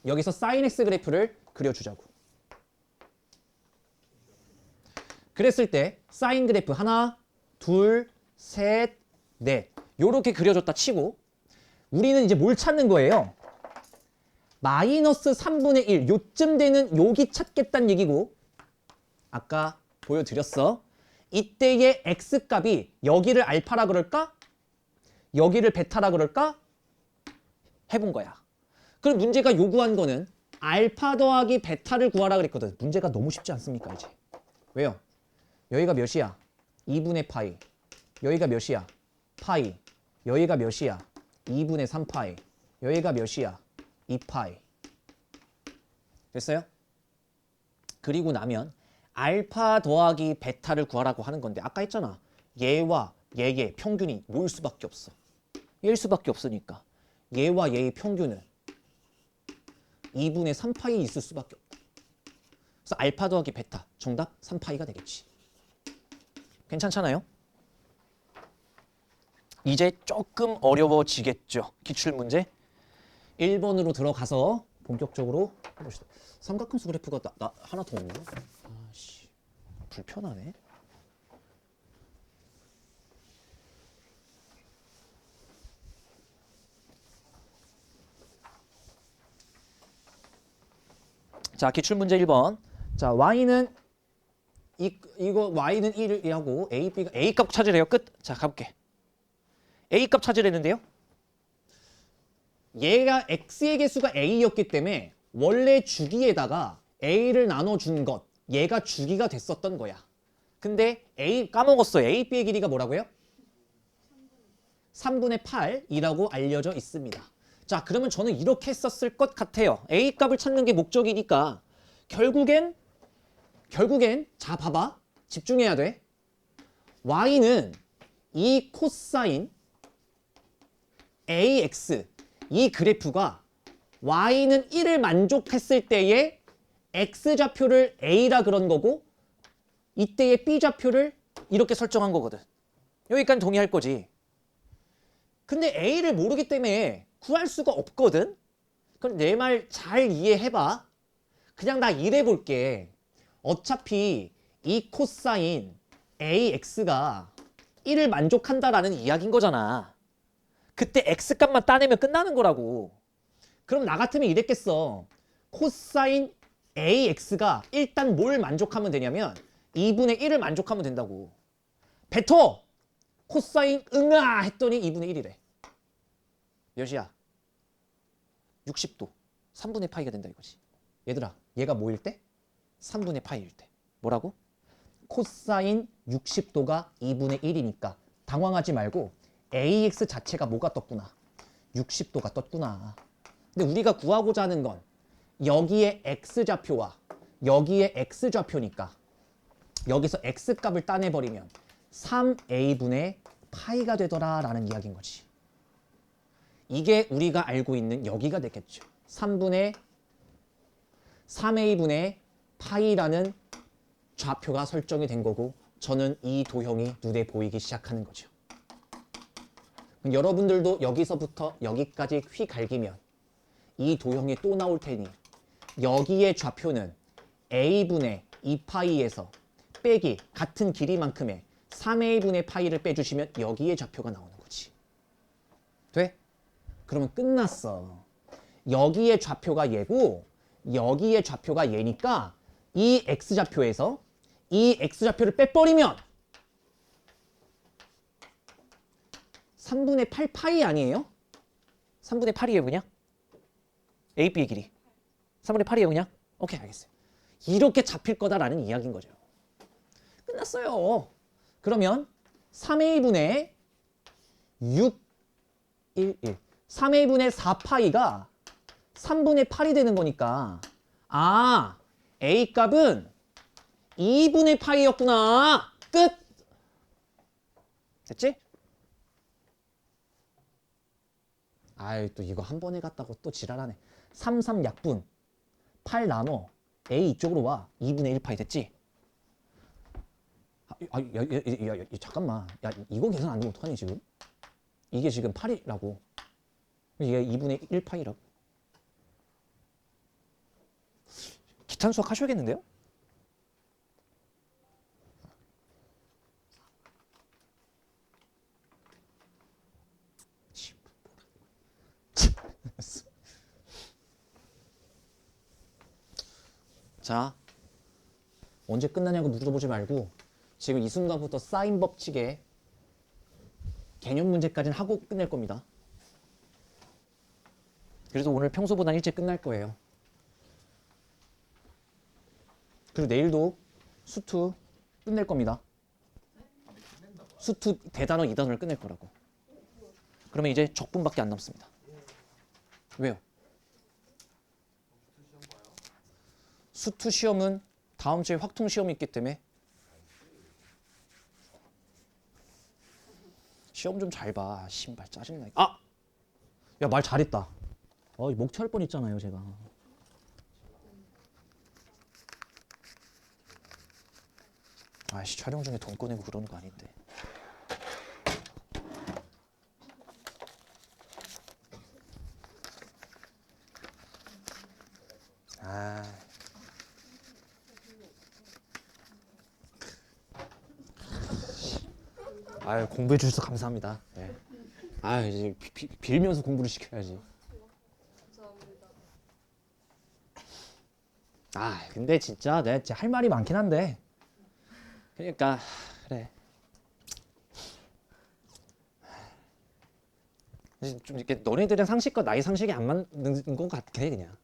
여기서 sin x 그래프를 그려주자고. 그랬을 때 사인 그래프 하나, 둘, 셋, 넷 요렇게 그려줬다 치고 우리는 이제 뭘 찾는 거예요? 마이너스 3분의 1 요쯤 되는 여기 찾겠다는 얘기고 아까 보여드렸어. 이때의 x값이 여기를 알파라 그럴까? 여기를 베타라 그럴까? 해본 거야. 그럼 문제가 요구한 거는 알파 더하기 베타를 구하라 그랬거든. 문제가 너무 쉽지 않습니까 이제? 왜요? 여기가 몇이야? 2분의 파이. 여기가 몇이야? 파이. 여기가 몇이야? 2분의 3파이. 여기가 몇이야? 2파이. 됐어요? 그리고 나면 알파 더하기 베타를 구하라고 하는 건데 아까 했잖아. 얘와 얘의 평균이 뭐일 수밖에 없어. 얘일 수밖에 없으니까 얘와 얘의 평균은 2분의 3파이 있을 수밖에 없다. 그래서 알파 더하기 베타 정답 3파이가 되겠지. 괜찮잖아요? 이제 조금 어려워지겠죠. 기출문제 1번으로 들어가서 본격적으로 해봅시다. 삼각함수 그래프가 나 하나 더 없나? 아씨 불편하네. 자, 기출문제 1번. 자, y는 이거 y는 1이라고 a, b가 a 값 찾으래요. 끝. 자, 가볼게. a 값 찾으랬는데요. 얘가 x의 개수가 a였기 때문에 원래 주기에다가 a를 나눠준 것, 얘가 주기가 됐었던 거야. 근데 a 까먹었어요. a, b의 길이가 뭐라고요? 3분의 8이라고 알려져 있습니다. 자, 그러면 저는 이렇게 했었을 것 같아요. a 값을 찾는 게 목적이니까 결국엔 자 봐봐. 집중해야 돼. y는 이 코사인 ax 이 그래프가 y는 1을 만족했을 때의 x좌표를 a라 그런 거고 이때의 b좌표를 이렇게 설정한 거거든. 여기까지 동의할 거지. 근데 a를 모르기 때문에 구할 수가 없거든. 그럼 내 말 잘 이해해봐. 그냥 나 이래 볼게. 어차피 이 코사인 ax가 1을 만족한다라는 이야기인 거잖아. 그때 x값만 따내면 끝나는 거라고. 그럼 나 같으면 이랬겠어. 코사인 ax가 일단 뭘 만족하면 되냐면 2분의 1을 만족하면 된다고. 뱉어! 코사인 응아 했더니 2분의 1이래. 몇이야? 60도. 3분의 파이가 된다 이거지. 얘들아, 얘가 뭐일 때? 3분의 파이일 때. 뭐라고? 코사인 60도가 2분의 1이니까 당황하지 말고 ax 자체가 뭐가 떴구나. 60도가 떴구나. 근데 우리가 구하고자 하는 건 여기에 x좌표와 여기에 x좌표니까 여기서 x값을 따내버리면 3a분의 파이가 되더라라는 이야기인 거지. 이게 우리가 알고 있는 여기가 되겠죠. 3a분의 파이라는 좌표가 설정이 된 거고 저는 이 도형이 눈에 보이기 시작하는 거죠. 여러분들도 여기서부터 여기까지 휘갈기면 이 도형이 또 나올 테니 여기의 좌표는 a분의 2파이에서 빼기 같은 길이만큼의 3a분의 파이를 빼주시면 여기의 좌표가 나오는 거지. 돼? 그러면 끝났어. 여기의 좌표가 얘고 여기의 좌표가 얘니까 이 x좌표에서 이 x좌표를 빼버리면 3분의 8 파이 아니에요? 3분의 8이에요 그냥? a, b의 길이 3분의 8이에요 그냥? 오케이 알겠어요. 이렇게 잡힐 거다라는 이야기인 거죠. 끝났어요. 그러면 3a분의 6, 1, 1 3a분의 4파이가 3분의 8이 되는 거니까 아 a값은 2분의 파이였구나. 끝! 됐지? 아이 또 이거 한 번에 갔다고 또 지랄하네. 3, 3 약분 8 나눠 a 이쪽으로 와 2분의 1파이 됐지? 야, 잠깐만. 야 이거 계산 안 되면 어떡하니 지금? 이게 지금 8이라고. 이게 2분의 1파이라고. 기탄 수학 하셔야겠는데요? 자, 언제 끝나냐고 물어보지 말고 지금 이 순간부터 사인 법칙에 개념 문제까지는 하고 끝낼 겁니다. 그래서 오늘 평소보다 일찍 끝날 거예요. 그리고 내일도 수투 끝낼 겁니다. 수투 대단원 이단원을 끝낼 거라고. 그러면 이제 적분밖에 안 남습니다. 왜요? 수투 시험은 다음 주에 확통 시험이 있기 때문에 시험 좀 잘 봐. 신발 짜증나. 아! 야, 말 잘했다. 목차할 뻔 했잖아요, 제가. 아이씨, 촬영 중에 돈 꺼내고 그러는 거 아닌데. 아. 아유, 공부해 주셔서 감사합니다. 네. 아, 이제 빌면서 공부를 시켜야지. 감사합니다. 아, 근데 진짜 내가 진짜 할 말이 많긴 한데. 그러니까 그래. 좀 이렇게 너네들의 상식과 나의 상식이 안 맞는 것 같아 그냥.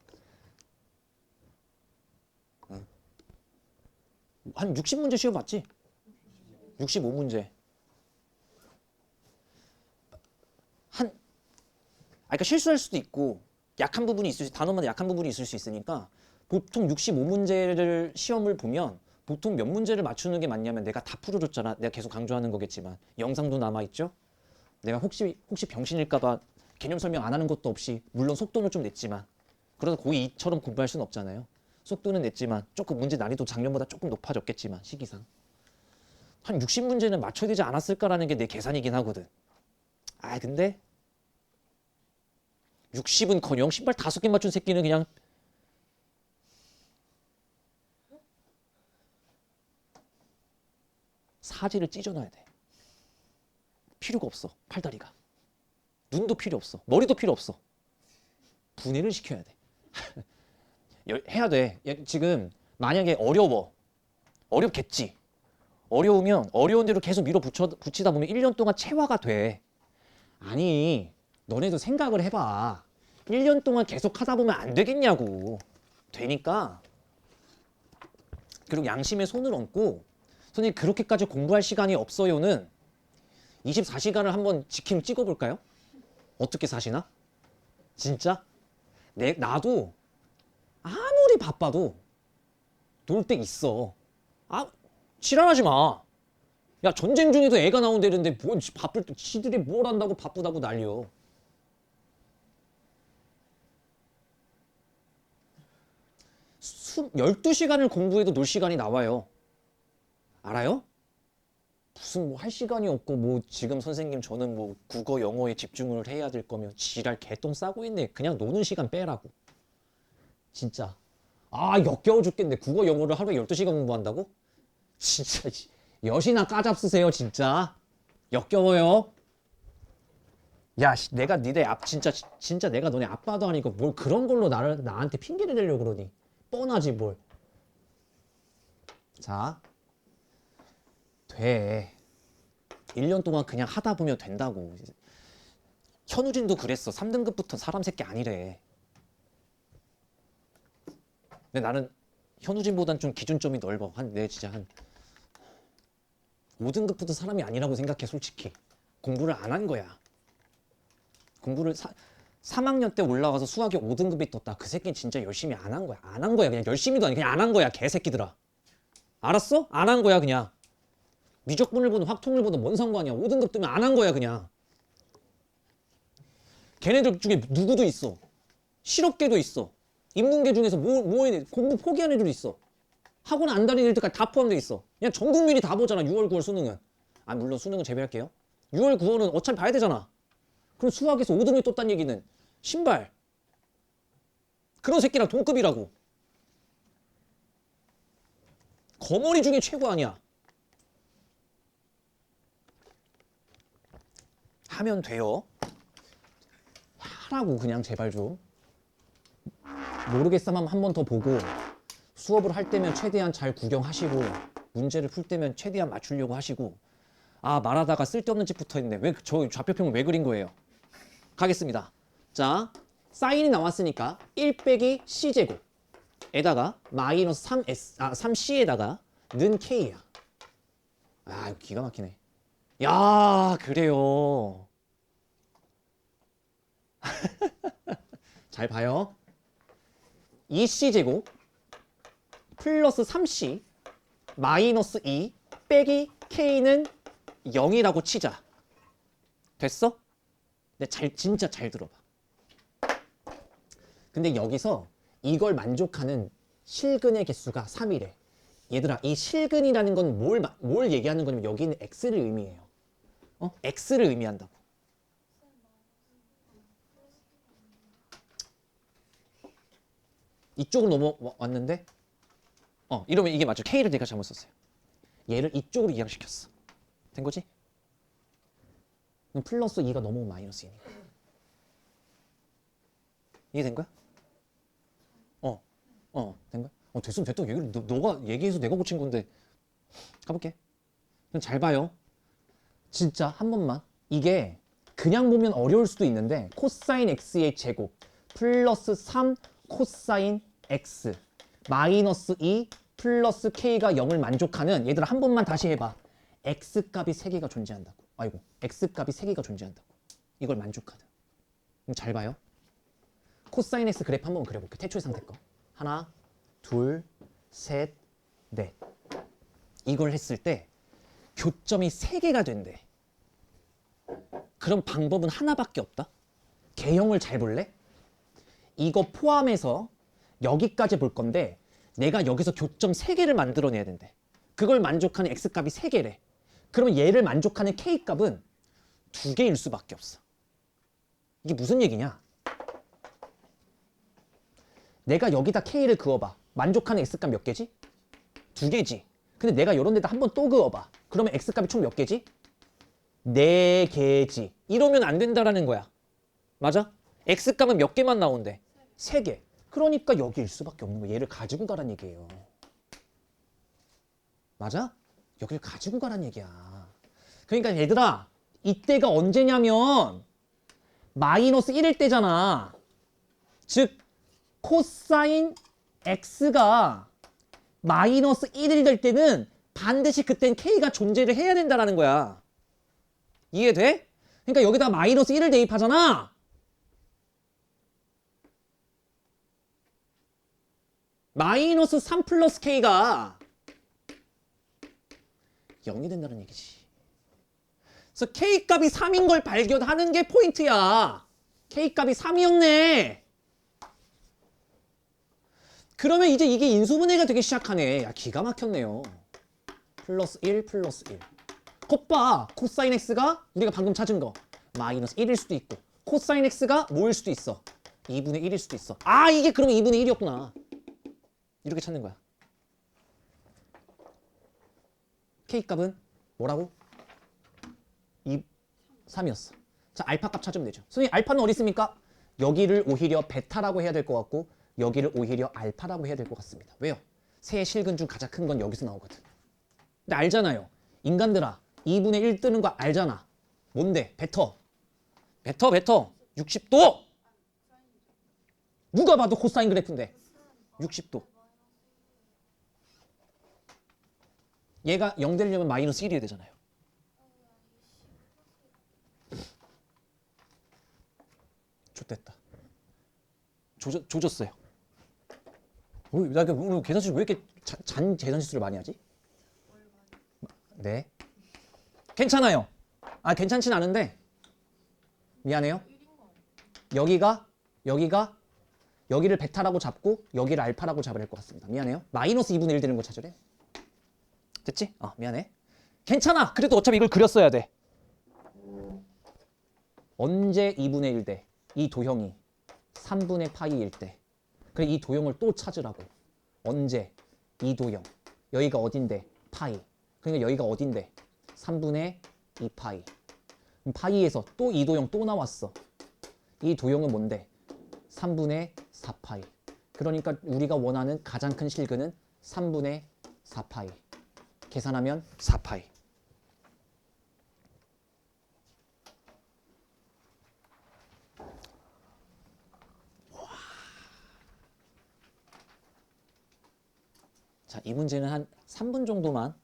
응. 한 60문제 시험 봤지? 65문제. 그러니까 실수할 수도 있고 약한 부분이 있을 수, 단어마다 약한 부분이 있을 수 있으니까 보통 65문제를 시험을 보면 보통 몇 문제를 맞추는 게 맞냐면 내가 다 풀어줬잖아. 내가 계속 강조하는 거겠지만 영상도 남아있죠? 내가 혹시 병신일까봐 개념 설명 안 하는 것도 없이 물론 속도는 좀 냈지만 그러다 고2 2처럼 공부할 수는 없잖아요. 속도는 냈지만 조금 문제 난이도 작년보다 조금 높아졌겠지만 시기상 한 60문제는 맞춰야 되지 않았을까라는 게 내 계산이긴 하거든. 아 근데 60은커녕 신발 5개 맞춘 새끼는 그냥 사지를 찢어놔야 돼. 필요가 없어. 팔다리가. 눈도 필요 없어. 머리도 필요 없어. 분해를 시켜야 돼. 해야 돼. 지금 만약에 어려워. 어렵겠지. 어려우면 어려운 대로 계속 붙이다 보면 1년 동안 체화가 돼. 아니 너네도 생각을 해봐. 1년 동안 계속 하다 보면 안 되겠냐고. 되니까. 그리고 양심에 손을 얹고 선생님 그렇게까지 공부할 시간이 없어요는 24시간을 한번 지킴 찍어볼까요? 어떻게 사시나? 진짜? 나도 아무리 바빠도 놀 때 있어. 아, 지랄하지 마. 야, 전쟁 중에도 애가 나온다는데 뭐 바쁠 때 지들이 뭘 한다고 바쁘다고 난리여. 수 12시간을 공부해도 놀 시간이 나와요. 알아요? 무슨 뭐 할 시간이 없고 뭐 지금 선생님 저는 뭐 국어 영어에 집중을 해야 될 거면 지랄 개똥 싸고 있네. 그냥 노는 시간 빼라고. 진짜. 아 역겨워 죽겠네. 국어 영어를 하루에 12시간 공부한다고? 진짜 여시나 까잡쓰세요 진짜. 역겨워요. 야 내가 니네 진짜 내가 너네 아빠도 아니고 뭘 그런 걸로 나한테 핑계를 대려고 그러니. 뻔하지 뭘. 자 돼. 1년 동안 그냥 하다 보면 된다고. 현우진도 그랬어. 3등급부터 사람 새끼 아니래. 근데 나는 현우진보단 좀 기준점이 넓어. 내 진짜 한 5등급부터 사람이 아니라고 생각해 솔직히. 공부를 안 한 거야. 공부를 3학년 때 올라가서 수학이 5등급이 떴다. 그 새끼는 진짜 열심히 안 한 거야. 안 한 거야. 그냥 열심히도 아니고 그냥 안 한 거야. 개새끼들아. 알았어? 안 한 거야 그냥. 미적분을 보든 확통을 보든 뭔 상관이야. 5등급 뜨면 안 한 거야 그냥. 걔네들 중에 누구도 있어. 실업계도 있어. 인문계 중에서 공부 포기한 애들도 있어. 학원 안 다니는 애들까지 다 포함돼 있어. 그냥 전 국민이 다 보잖아. 6월 9월 수능은. 아 물론 수능은 제외할게요. 6월 9월은 어차피 봐야 되잖아. 그럼 수학에서 5등급이 떴다는 얘기는 신발. 그런 새끼랑 동급이라고. 거머리 중에 최고 아니야. 하면 돼요. 하라고 그냥 제발 좀. 모르겠으면 한 번 더 보고 수업을 할 때면 최대한 잘 구경하시고 문제를 풀 때면 최대한 맞추려고 하시고. 아 말하다가 쓸데없는 짓 붙어있네. 왜 저 좌표평을 왜 그린 거예요? 가겠습니다. 자 사인이 나왔으니까 1 빼기 c제곱 에다가 마이너스 3c에다가 는 k야. 아 이거 기가 막히네. 야, 그래요. 잘 봐요. 2c제곱 플러스 3c 마이너스 2 빼기 k는 0이라고 치자. 됐어? 근데 진짜 잘 들어봐. 근데 여기서 이걸 만족하는 실근의 개수가 3이래. 얘들아, 이 실근이라는 건 뭘 얘기하는 거냐면 여기는 x를 의미해요. x를 의미한다고. 이쪽으로 넘어왔는데 이러면 이게 맞죠. k를 내가 잘못 썼어요. 얘를 이쪽으로 이항시켰어. 된 거지? 그럼 플러스 2가 넘어오면 마이너스 2니까. 이해된 거야? 된 거야? 됐다. 얘기를 너가 얘기해서 내가 고친 건데. 가볼게. 그럼 잘 봐요. 진짜 한 번만. 이게 그냥 보면 어려울 수도 있는데 코사인 x의 제곱 플러스 3 코사인 x 마이너스 2 플러스 k가 0을 만족하는 얘들아 한 번만 다시 해봐. x값이 3개가 존재한다고. 아이고 x값이 3개가 존재한다고. 이걸 만족하는. 그럼 잘 봐요. 코사인 x 그래프 한번 그려볼게. 태초의 상태 거. 하나, 둘, 셋, 넷. 이걸 했을 때 교점이 3개가 된대. 그럼 방법은 하나밖에 없다. 개형을 잘 볼래? 이거 포함해서 여기까지 볼 건데 내가 여기서 교점 3개를 만들어내야 된대. 그걸 만족하는 x값이 3개래. 그러면 얘를 만족하는 k값은 2개일 수밖에 없어. 이게 무슨 얘기냐? 내가 여기다 k를 그어봐. 만족하는 x값 몇 개지? 2개지. 근데 내가 이런 데다 한 번 또 그어봐. 그러면 x값이 총 몇 개지? 4개지. 이러면 안 된다라는 거야. 맞아? x값은 몇 개만 나온대? 3개. 그러니까 여기일 수밖에 없는 거야. 얘를 가지고 가란 얘기예요. 맞아? 여기를 가지고 가란 얘기야. 그러니까 얘들아 이때가 언제냐면 마이너스 1일 때잖아. 즉 코사인 x가 마이너스 1일 될 때는 반드시 그땐 k가 존재를 해야 된다는 거야. 이해돼? 그러니까 여기다 마이너스 1을 대입하잖아. 마이너스 3 플러스 k가 0이 된다는 얘기지. 그래서 k값이 3인 걸 발견하는 게 포인트야. k값이 3이었네. 그러면 이제 이게 인수분해가 되기 시작하네. 야, 기가 막혔네요. 플러스 1 플러스 1. 겉봐. 코사인 x가 우리가 방금 찾은 거 마이너스 1일 수도 있고 코사인 x가 뭐일 수도 있어? 2분의 1일 수도 있어. 아, 이게 그러면 2분의 1이었구나. 이렇게 찾는 거야. k값은 뭐라고? 3이었어. 자, 알파 값 찾으면 되죠. 선생님, 알파는 어디 있습니까? 여기를 오히려 베타라고 해야 될 것 같고 여기를 오히려 알파라고 해야 될 것 같습니다. 왜요? 세 실근 중 가장 큰 건 여기서 나오거든. 근데 알잖아요. 인간들아, 2분의 1 뜨는 거 알잖아. 뭔데? 베터. 60도. 누가 봐도 코사인 그래프인데 60도. 얘가 0 되려면 마이너스 1이어야 되잖아요. 좋됐다. 조졌어요. 나 오늘 계산실 왜 이렇게 잔 계산실수를 많이 하지? 네. 괜찮아요. 아, 괜찮진 않은데 미안해요. 여기가 여기를 베타라고 잡고 여기를 알파라고 잡아야 될 것 같습니다. 미안해요. 마이너스 2분의 1 되는 거 찾으래. 됐지? 미안해. 괜찮아. 그래도 어차피 이걸 그렸어야 돼. 언제 2분의 1 돼? 이 도형이 3분의 파이일 때. 그래, 이 도형을 또 찾으라고. 언제? 이 도형. 여기가 어딘데? 파이. 그러니까 여기가 어딘데? 3분의 2파이. 파이에서 또 이 도형 또 나왔어. 이 도형은 뭔데? 3분의 4파이. 그러니까 우리가 원하는 가장 큰 실근은 3분의 4파이. 계산하면 4파이. 자, 이 문제는 한 3분 정도만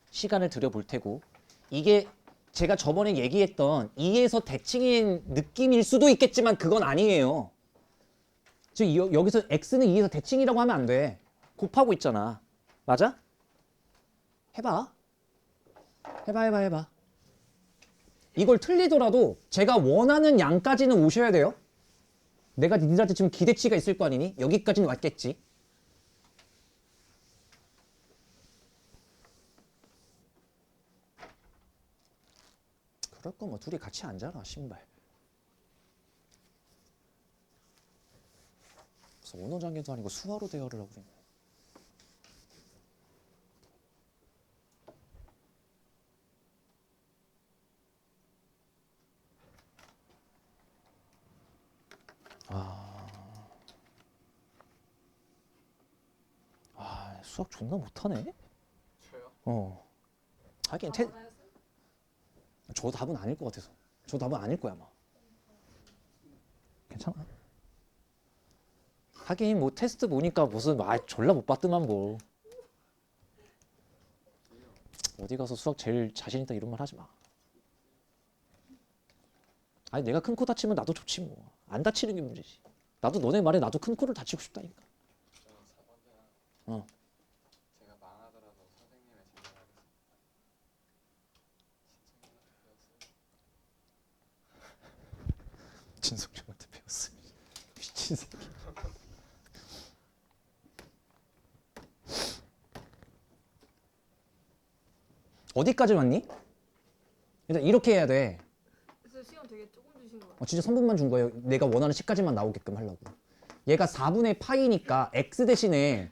시간을 들여볼 테고 이게 제가 저번에 얘기했던 2에서 대칭인 느낌일 수도 있겠지만 그건 아니에요. 지금 여기서 x는 2에서 대칭이라고 하면 안 돼. 곱하고 있잖아. 맞아? 해봐. 해봐. 이걸 틀리더라도 제가 원하는 양까지는 오셔야 돼요. 내가 니들한테 지금 기대치가 있을 거 아니니? 여기까지는 왔겠지. 그럴 거면 둘이 같이 앉아라, 신발. 그래서 언어장애도 아니고 수화로 대화를 하고 있네. 수학 존나 못하네. 저요? 하긴 저 답은 아닐 것 같아서. 저 답은 아닐 거야 아마. 괜찮아. 하긴 뭐 테스트 보니까 무슨 졸라 못 봤더만 뭐. 어디 가서 수학 제일 자신 있다 이런 말 하지 마. 아니 내가 큰 코 다치면 나도 좋지 뭐. 안 다치는 게 문제지. 나도 너네 말에 나도 큰 코를 다치고 싶다니까. 저는 4번이랑 어. 제가 망하더라도 선생님의 진행하겠습니다. 진성형한테 배웠어. 미친 새끼. 어디까지 왔니? 일단 이렇게 해야 돼. 그래서 시간 되게 조금 주신 것 같아요. 진짜 3분만 준 거예요. 내가 원하는 시까지만 나오게끔 하려고. 얘가 4분의 파이니까 x 대신에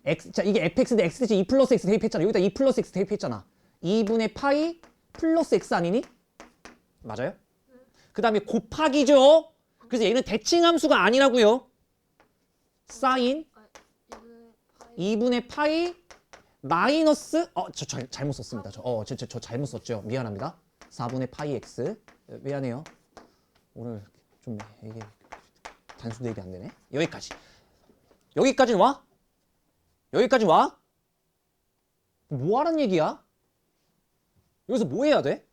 x, 자 이게 fx 대 x 대신 2 플러스 x 대입했잖아. 여기다 2 플러스 x 대입했잖아. 2분의 파이 플러스 x 아니니? 맞아요? 그 다음에 곱하기죠. 그래서 얘는 대칭 함수가 아니라고요. 사인 2분의 파이 마이너스 저 잘못 썼습니다. 저 잘못 썼죠. 미안합니다. 4분의 파이 x 미안해요. 오늘 좀 이게 단수 대입이 안 되네. 여기까지는 와? 여기까지 와? 뭐 하란 얘기야? 여기서 뭐 해야 돼?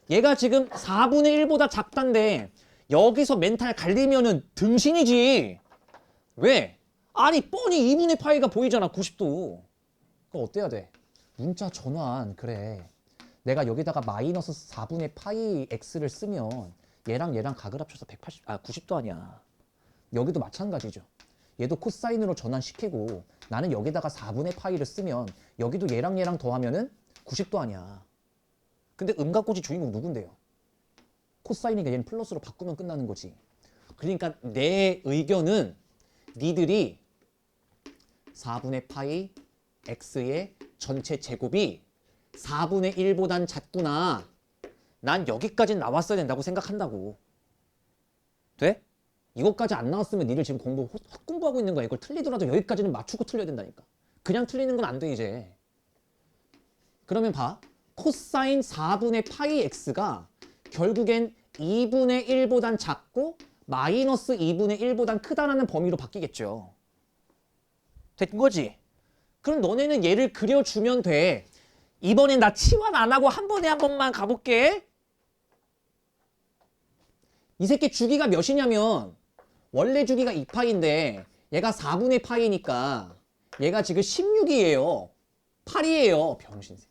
얘가 지금 4분의 1보다 작단데 여기서 멘탈 갈리면은 등신이지. 왜? 아니 뻔히 2분의 파이가 보이잖아. 90도. 그거 어때야 돼? 문자 전환. 그래. 내가 여기다가 마이너스 4분의 파이 x를 쓰면 얘랑 각을 합쳐서 90도 아니야. 여기도 마찬가지죠. 얘도 코사인으로 전환시키고 나는 여기다가 4분의 파이를 쓰면 여기도 얘랑 더하면은 90도 아니야. 근데 음각고지 주인공 누군데요? 코사인이니까 얘는 플러스로 바꾸면 끝나는 거지. 그러니까 내 의견은 니들이 4분의 파이 x의 전체 제곱이 4분의 1보단 작구나. 난 여기까지 나왔어야 된다고 생각한다고. 돼? 이것까지 안 나왔으면 니들 지금 헛공부하고 있는 거야. 이걸 틀리더라도 여기까지는 맞추고 틀려야 된다니까. 그냥 틀리는 건 안 돼 이제. 그러면 봐. 코사인 4분의 파이 x가 결국엔 2분의 1보단 작고 마이너스 2분의 1보단 크다라는 범위로 바뀌겠죠. 된 거지? 그럼 너네는 얘를 그려주면 돼. 이번엔 나 치환 안 하고 한 번만 가볼게. 이 새끼 주기가 몇이냐면 원래 주기가 2파인데 얘가 4분의 파이니까 얘가 지금 16이에요. 8이에요. 병신새.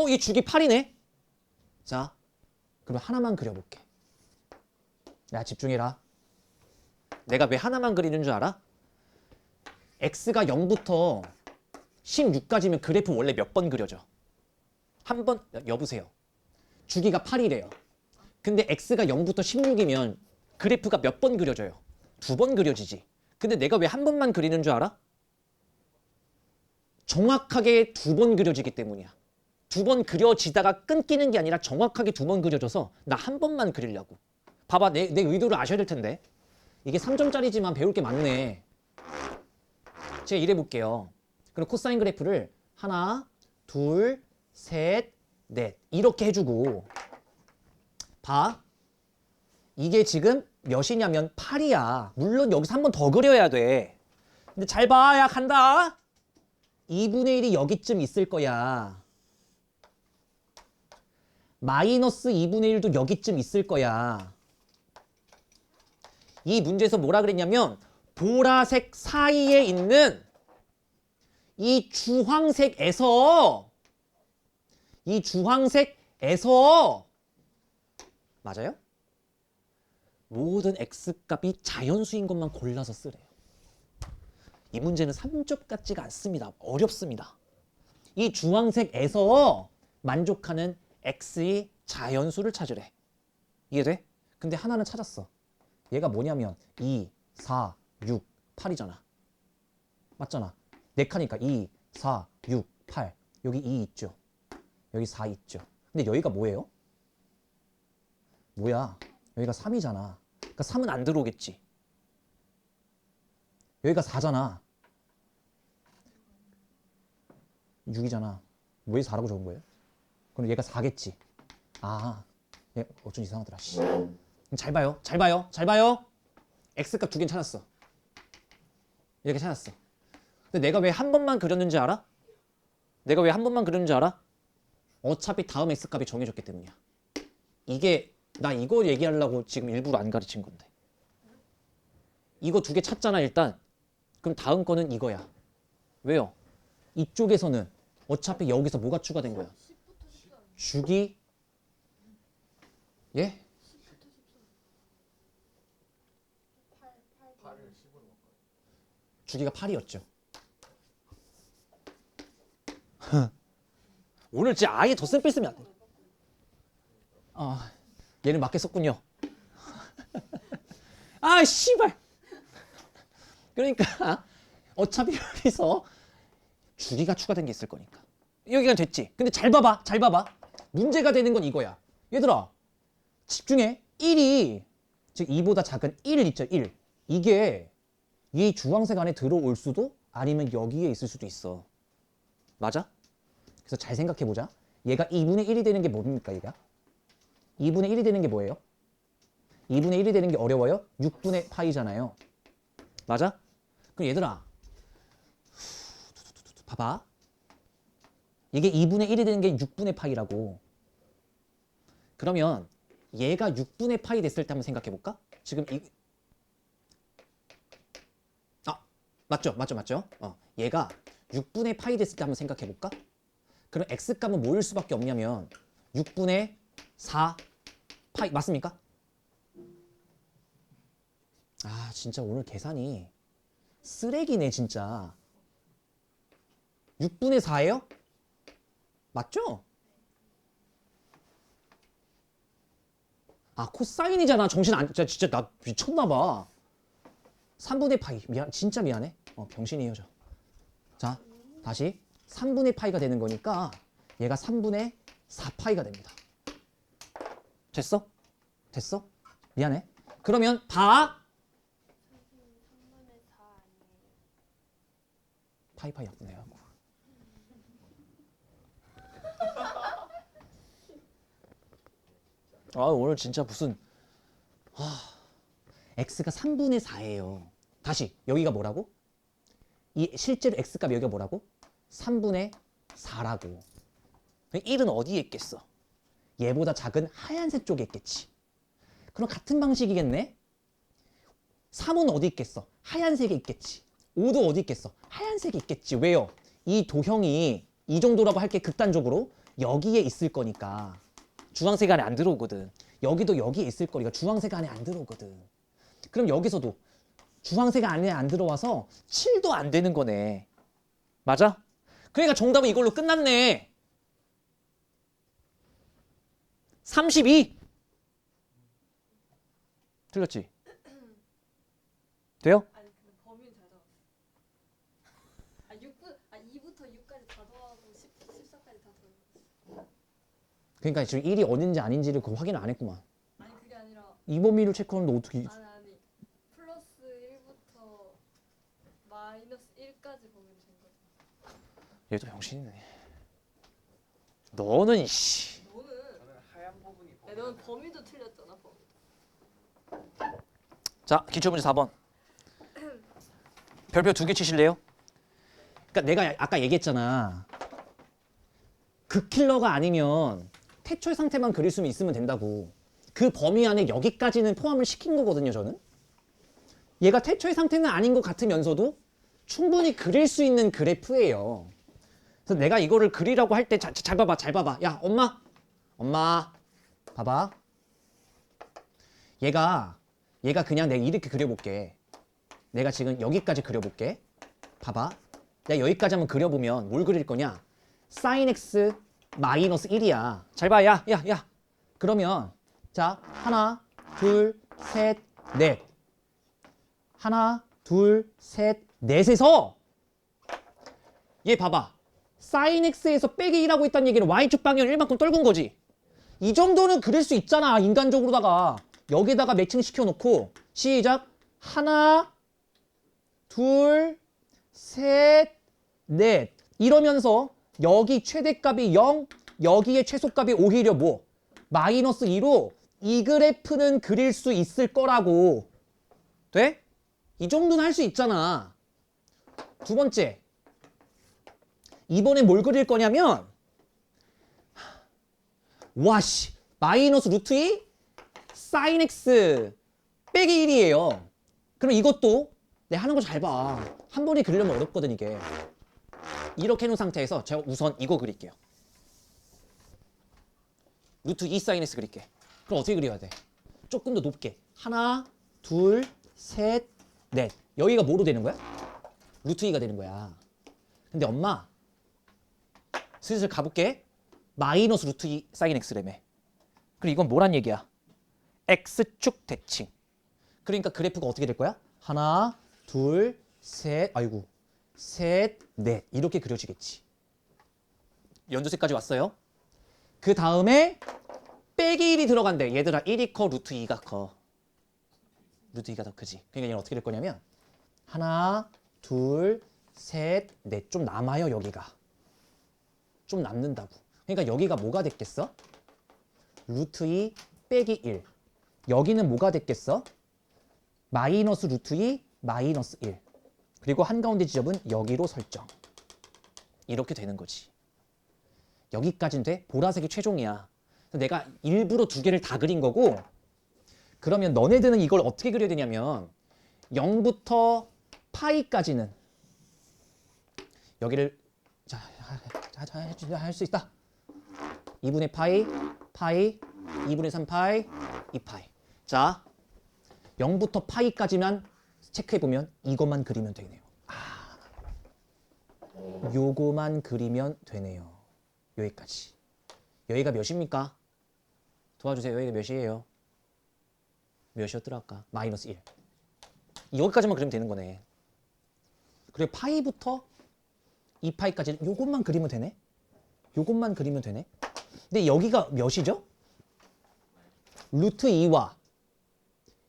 얘 주기 8이네. 자, 그럼 하나만 그려볼게. 야, 집중해라. 내가 왜 하나만 그리는 줄 알아? x가 0부터 16까지면 그래프 원래 몇 번 그려져? 한 번, 여보세요. 주기가 8이래요. 근데 x가 0부터 16이면 그래프가 몇 번 그려져요? 2번 그려지지. 근데 내가 왜 한 번만 그리는 줄 알아? 정확하게 2번 그려지기 때문이야. 2번 그려지다가 끊기는 게 아니라 정확하게 2번 그려져서 나 한 번만 그리려고. 봐봐, 내 의도를 아셔야 될 텐데. 이게 3점짜리지만 배울 게 많네. 제가 이래 볼게요. 그럼 코사인 그래프를 하나, 둘, 셋, 넷 이렇게 해주고 봐. 이게 지금 몇이냐면 8이야. 물론 여기서 한 번 더 그려야 돼. 근데 잘 봐. 야 간다. 2분의 1이 여기쯤 있을 거야. 마이너스 2분의 1도 여기쯤 있을 거야. 이 문제에서 뭐라 그랬냐면 보라색 사이에 있는 이 주황색에서 맞아요? 모든 x값이 자연수인 것만 골라서 쓰래요. 이 문제는 3점 같지가 않습니다. 어렵습니다. 이 주황색에서 만족하는 x의 자연수를 찾으래. 이해돼? 근데 하나는 찾았어. 얘가 뭐냐면 2, 4, 6, 8이잖아. 맞잖아. 4칸이니까 2, 4, 6, 8. 여기 2 있죠. 여기 4 있죠. 근데 여기가 뭐예요? 뭐야? 여기가 3이잖아. 그러니까 3은 안 들어오겠지. 여기가 4잖아. 6이잖아. 왜 4라고 적은 거예요? 그럼 얘가 4겠지. 아, 얘 어쩐 이상하더라. 씨. 잘 봐요. 잘 봐요. 잘 봐요. x값 2개는 찾았어. 이렇게 찾았어. 근데 내가 왜 한 번만 그렸는지 알아? 내가 왜 한 번만 그렸는지 알아? 어차피 다음 x값이 정해졌기 때문이야. 이게 나 이거 얘기하려고 지금 일부러 안 가르친 건데. 이거 2개 찾잖아 일단. 그럼 다음 거는 이거야. 왜요? 이쪽에서는 어차피 여기서 뭐가 추가된 거야? 주기 예? 주기가 8이었죠. 오늘 진짜 아예 더 쌤빼 쓰면 안 돼. 얘는 맞게 썼군요. 아 씨발. 그러니까 어차피 여기서 주기가 추가된 게 있을 거니까. 여기가 됐지. 근데 잘 봐봐. 잘 봐봐. 문제가 되는 건 이거야. 얘들아. 집중해. 1이 즉 2보다 작은 1 있죠. 1. 이게 이 주황색 안에 들어올 수도 아니면 여기에 있을 수도 있어. 맞아? 그래서 잘 생각해 보자. 얘가 2분의 1이 되는 게 뭡니까, 얘가? 2분의 1이 되는 게 뭐예요? 2분의 1이 되는 게 어려워요? 6분의 파이잖아요. 맞아? 그럼 얘들아. 봐봐. 이게 2분의 1이 되는 게 6분의 파이라고. 그러면 얘가 6분의 파이 됐을 때 한번 생각해 볼까? 지금 맞죠? 얘가 6분의 파이 됐을 때 한번 생각해 볼까? 그럼 x값은 뭐일 수밖에 없냐면 6분의 4 파이 맞습니까? 아 진짜 오늘 계산이 쓰레기네 진짜. 6분의 4예요? 맞죠? 아 코사인이잖아. 정신 안 진짜 나 미쳤나 봐. 3분의 파이 진짜 미안해. 병신이에요 저. 자 다시 3분의 파이가 되는 거니까 얘가 3분의 4파이가 됩니다. 됐어? 됐어? 미안해. 그러면 봐. 3분의 4 아니에요. 파이 약분해갖고. 아 오늘 진짜 무슨 x가 3분의 4예요. 다시 여기가 뭐라고? 이 실제로 x값 여기가 뭐라고? 3분의 4라고. 1은 어디에 있겠어? 얘보다 작은 하얀색 쪽에 있겠지. 그럼 같은 방식이겠네? 3은 어디 있겠어? 하얀색에 있겠지. 5도 어디 있겠어? 하얀색에 있겠지. 왜요? 이 도형이 이 정도라고 할게 극단적으로 여기에 있을 거니까. 주황색 안에 안 들어오거든. 여기도 여기에 있을 거니까 주황색 안에 안 들어오거든. 그럼 여기서도 주황색 안에 안 들어와서 7도 안 되는 거네. 맞아? 그러니까 정답은 이걸로 끝났네. 32. 틀렸지? 돼요? 아니 근데 범위는 잘 잡았어. 2부터 6까지 다 더하고 14까지 다 더하고. 그러니까 지금 1이 어딘지 아닌지를 그 확인을 안 했구만. 아니 그게 아니라 이 범위를 체크하는데 어떻게 아니 플러스 1부터 마이너스 1까지 범위를 잰 거지. 얘도 병신이네. 너는 이씨. 너는 저는 하얀 부분이 야, 너는 범위도 틀렸잖아 범위. 자 기출문제 4번. 별표 2개 치실래요? 그러니까 내가 아까 얘기했잖아. 극킬러가 아니면 태초의 상태만 그릴 수 있으면 된다고. 그 범위 안에 여기까지는 포함을 시킨 거거든요, 저는. 얘가 태초의 상태는 아닌 것 같으면서도 충분히 그릴 수 있는 그래프예요. 그래서 내가 이거를 그리라고 할 때 잘 봐봐, 잘 봐봐. 야, 엄마, 봐봐. 얘가 그냥 내가 이렇게 그려볼게. 내가 지금 여기까지 그려볼게. 봐봐. 내가 여기까지 한번 그려보면 뭘 그릴 거냐? sin x 마이너스 1이야. 잘 봐, 야. 그러면 자, 하나, 둘, 셋, 넷. 하나, 둘, 셋, 넷에서 얘 봐봐. sin x에서 빼기 1하고 있다는 얘기는 y축 방향을 1만큼 떨군 거지. 이 정도는 그릴 수 있잖아, 인간적으로다가. 여기다가 매칭시켜 놓고 시작. 하나, 둘, 셋, 넷. 이러면서 여기 최대값이 0, 여기에 최소값이 오히려 뭐? 마이너스 2로 이 그래프는 그릴 수 있을 거라고. 돼? 이 정도는 할 수 있잖아. 두 번째. 이번에 뭘 그릴 거냐면 와씨 마이너스 루트 2 sin x 빼기 1이에요. 그럼 이것도 내가 하는 거 잘 봐. 한 번에 그리려면 어렵거든 이게. 이렇게 해놓은 상태에서 제가 우선 이거 그릴게요. 루트 2 sin x 그릴게. 그럼 어떻게 그려야 돼? 조금 더 높게. 하나, 둘, 셋, 넷. 여기가 뭐로 되는 거야? 루트 2가 되는 거야. 근데 엄마 슬슬 가볼게. 마이너스 루트 2 sin x래매. 그리고 이건 뭐란 얘기야? x축 대칭. 그러니까 그래프가 어떻게 될 거야? 하나, 둘, 셋, 아이고, 셋, 넷. 이렇게 그려지겠지. 연두색까지 왔어요. 그 다음에 빼기 1이 들어간대. 얘들아 1이 커, 루트 2가 커. 루트 2가 더 크지. 그러니까 얘는 어떻게 될 거냐면 하나, 둘, 셋, 넷. 좀 남아요 여기가. 좀 남는다고. 그러니까 여기가 뭐가 됐겠어? 루트 2 빼기 1. 여기는 뭐가 됐겠어? 마이너스 루트 2 마이너스 1. 그리고 한가운데 지점은 여기로 설정. 이렇게 되는 거지. 여기까지는 돼? 보라색이 최종이야. 내가 일부러 두 개를 다 그린 거고, 그러면 너네들은 이걸 어떻게 그려야 되냐면 0부터 파이까지는 여기를 할 수 있다. 2분의 파이, 2분의 3 파이, 2파이. 자, 0부터 파이까지만 체크해보면 이것만 그리면 되네요. 요거만 그리면 되네요. 여기까지. 여기가 몇입니까? 도와주세요. 여기가 몇이에요? 몇이었더라 아까? 마이너스 1. 여기까지만 그리면 되는 거네. 그리고 파이부터 2파이까지 요것만 그리면 되네? 요것만 그리면 되네? 근데 여기가 몇이죠? 루트 2와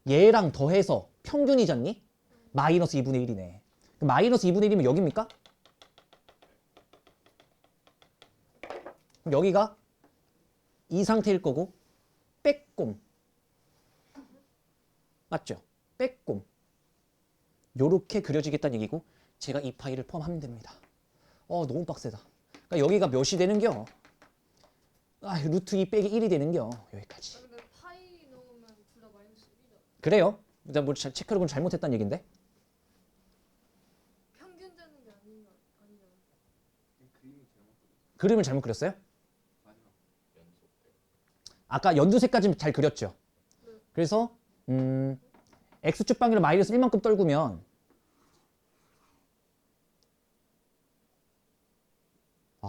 얘랑 더해서 평균이잖니? 마이너스 2분의 1이네. 마이너스 2분의 1이면 여기입니까? 그럼 여기가 이 상태일 거고 빼꼼. 맞죠? 빼꼼. 요렇게 그려지겠다는 얘기고 제가 이 파이를 포함하면 됩니다. 너무 빡세다. 그러니까 여기가 몇이 되는겨? 루트 2 빼기 1이 되는겨. 여기까지. 근데 파이 넣으면 둘 다 마이너스 1이잖아. 그래요? 일단 뭐 체크를 잘못했다는 얘긴데? 평균 되는 게 아니잖아. 그림을 잘못 그렸어요? 마지막 연속 때. 아까 연두색까지 잘 그렸죠? 그래서 x축 방향을 마이너스 1만큼 떨구면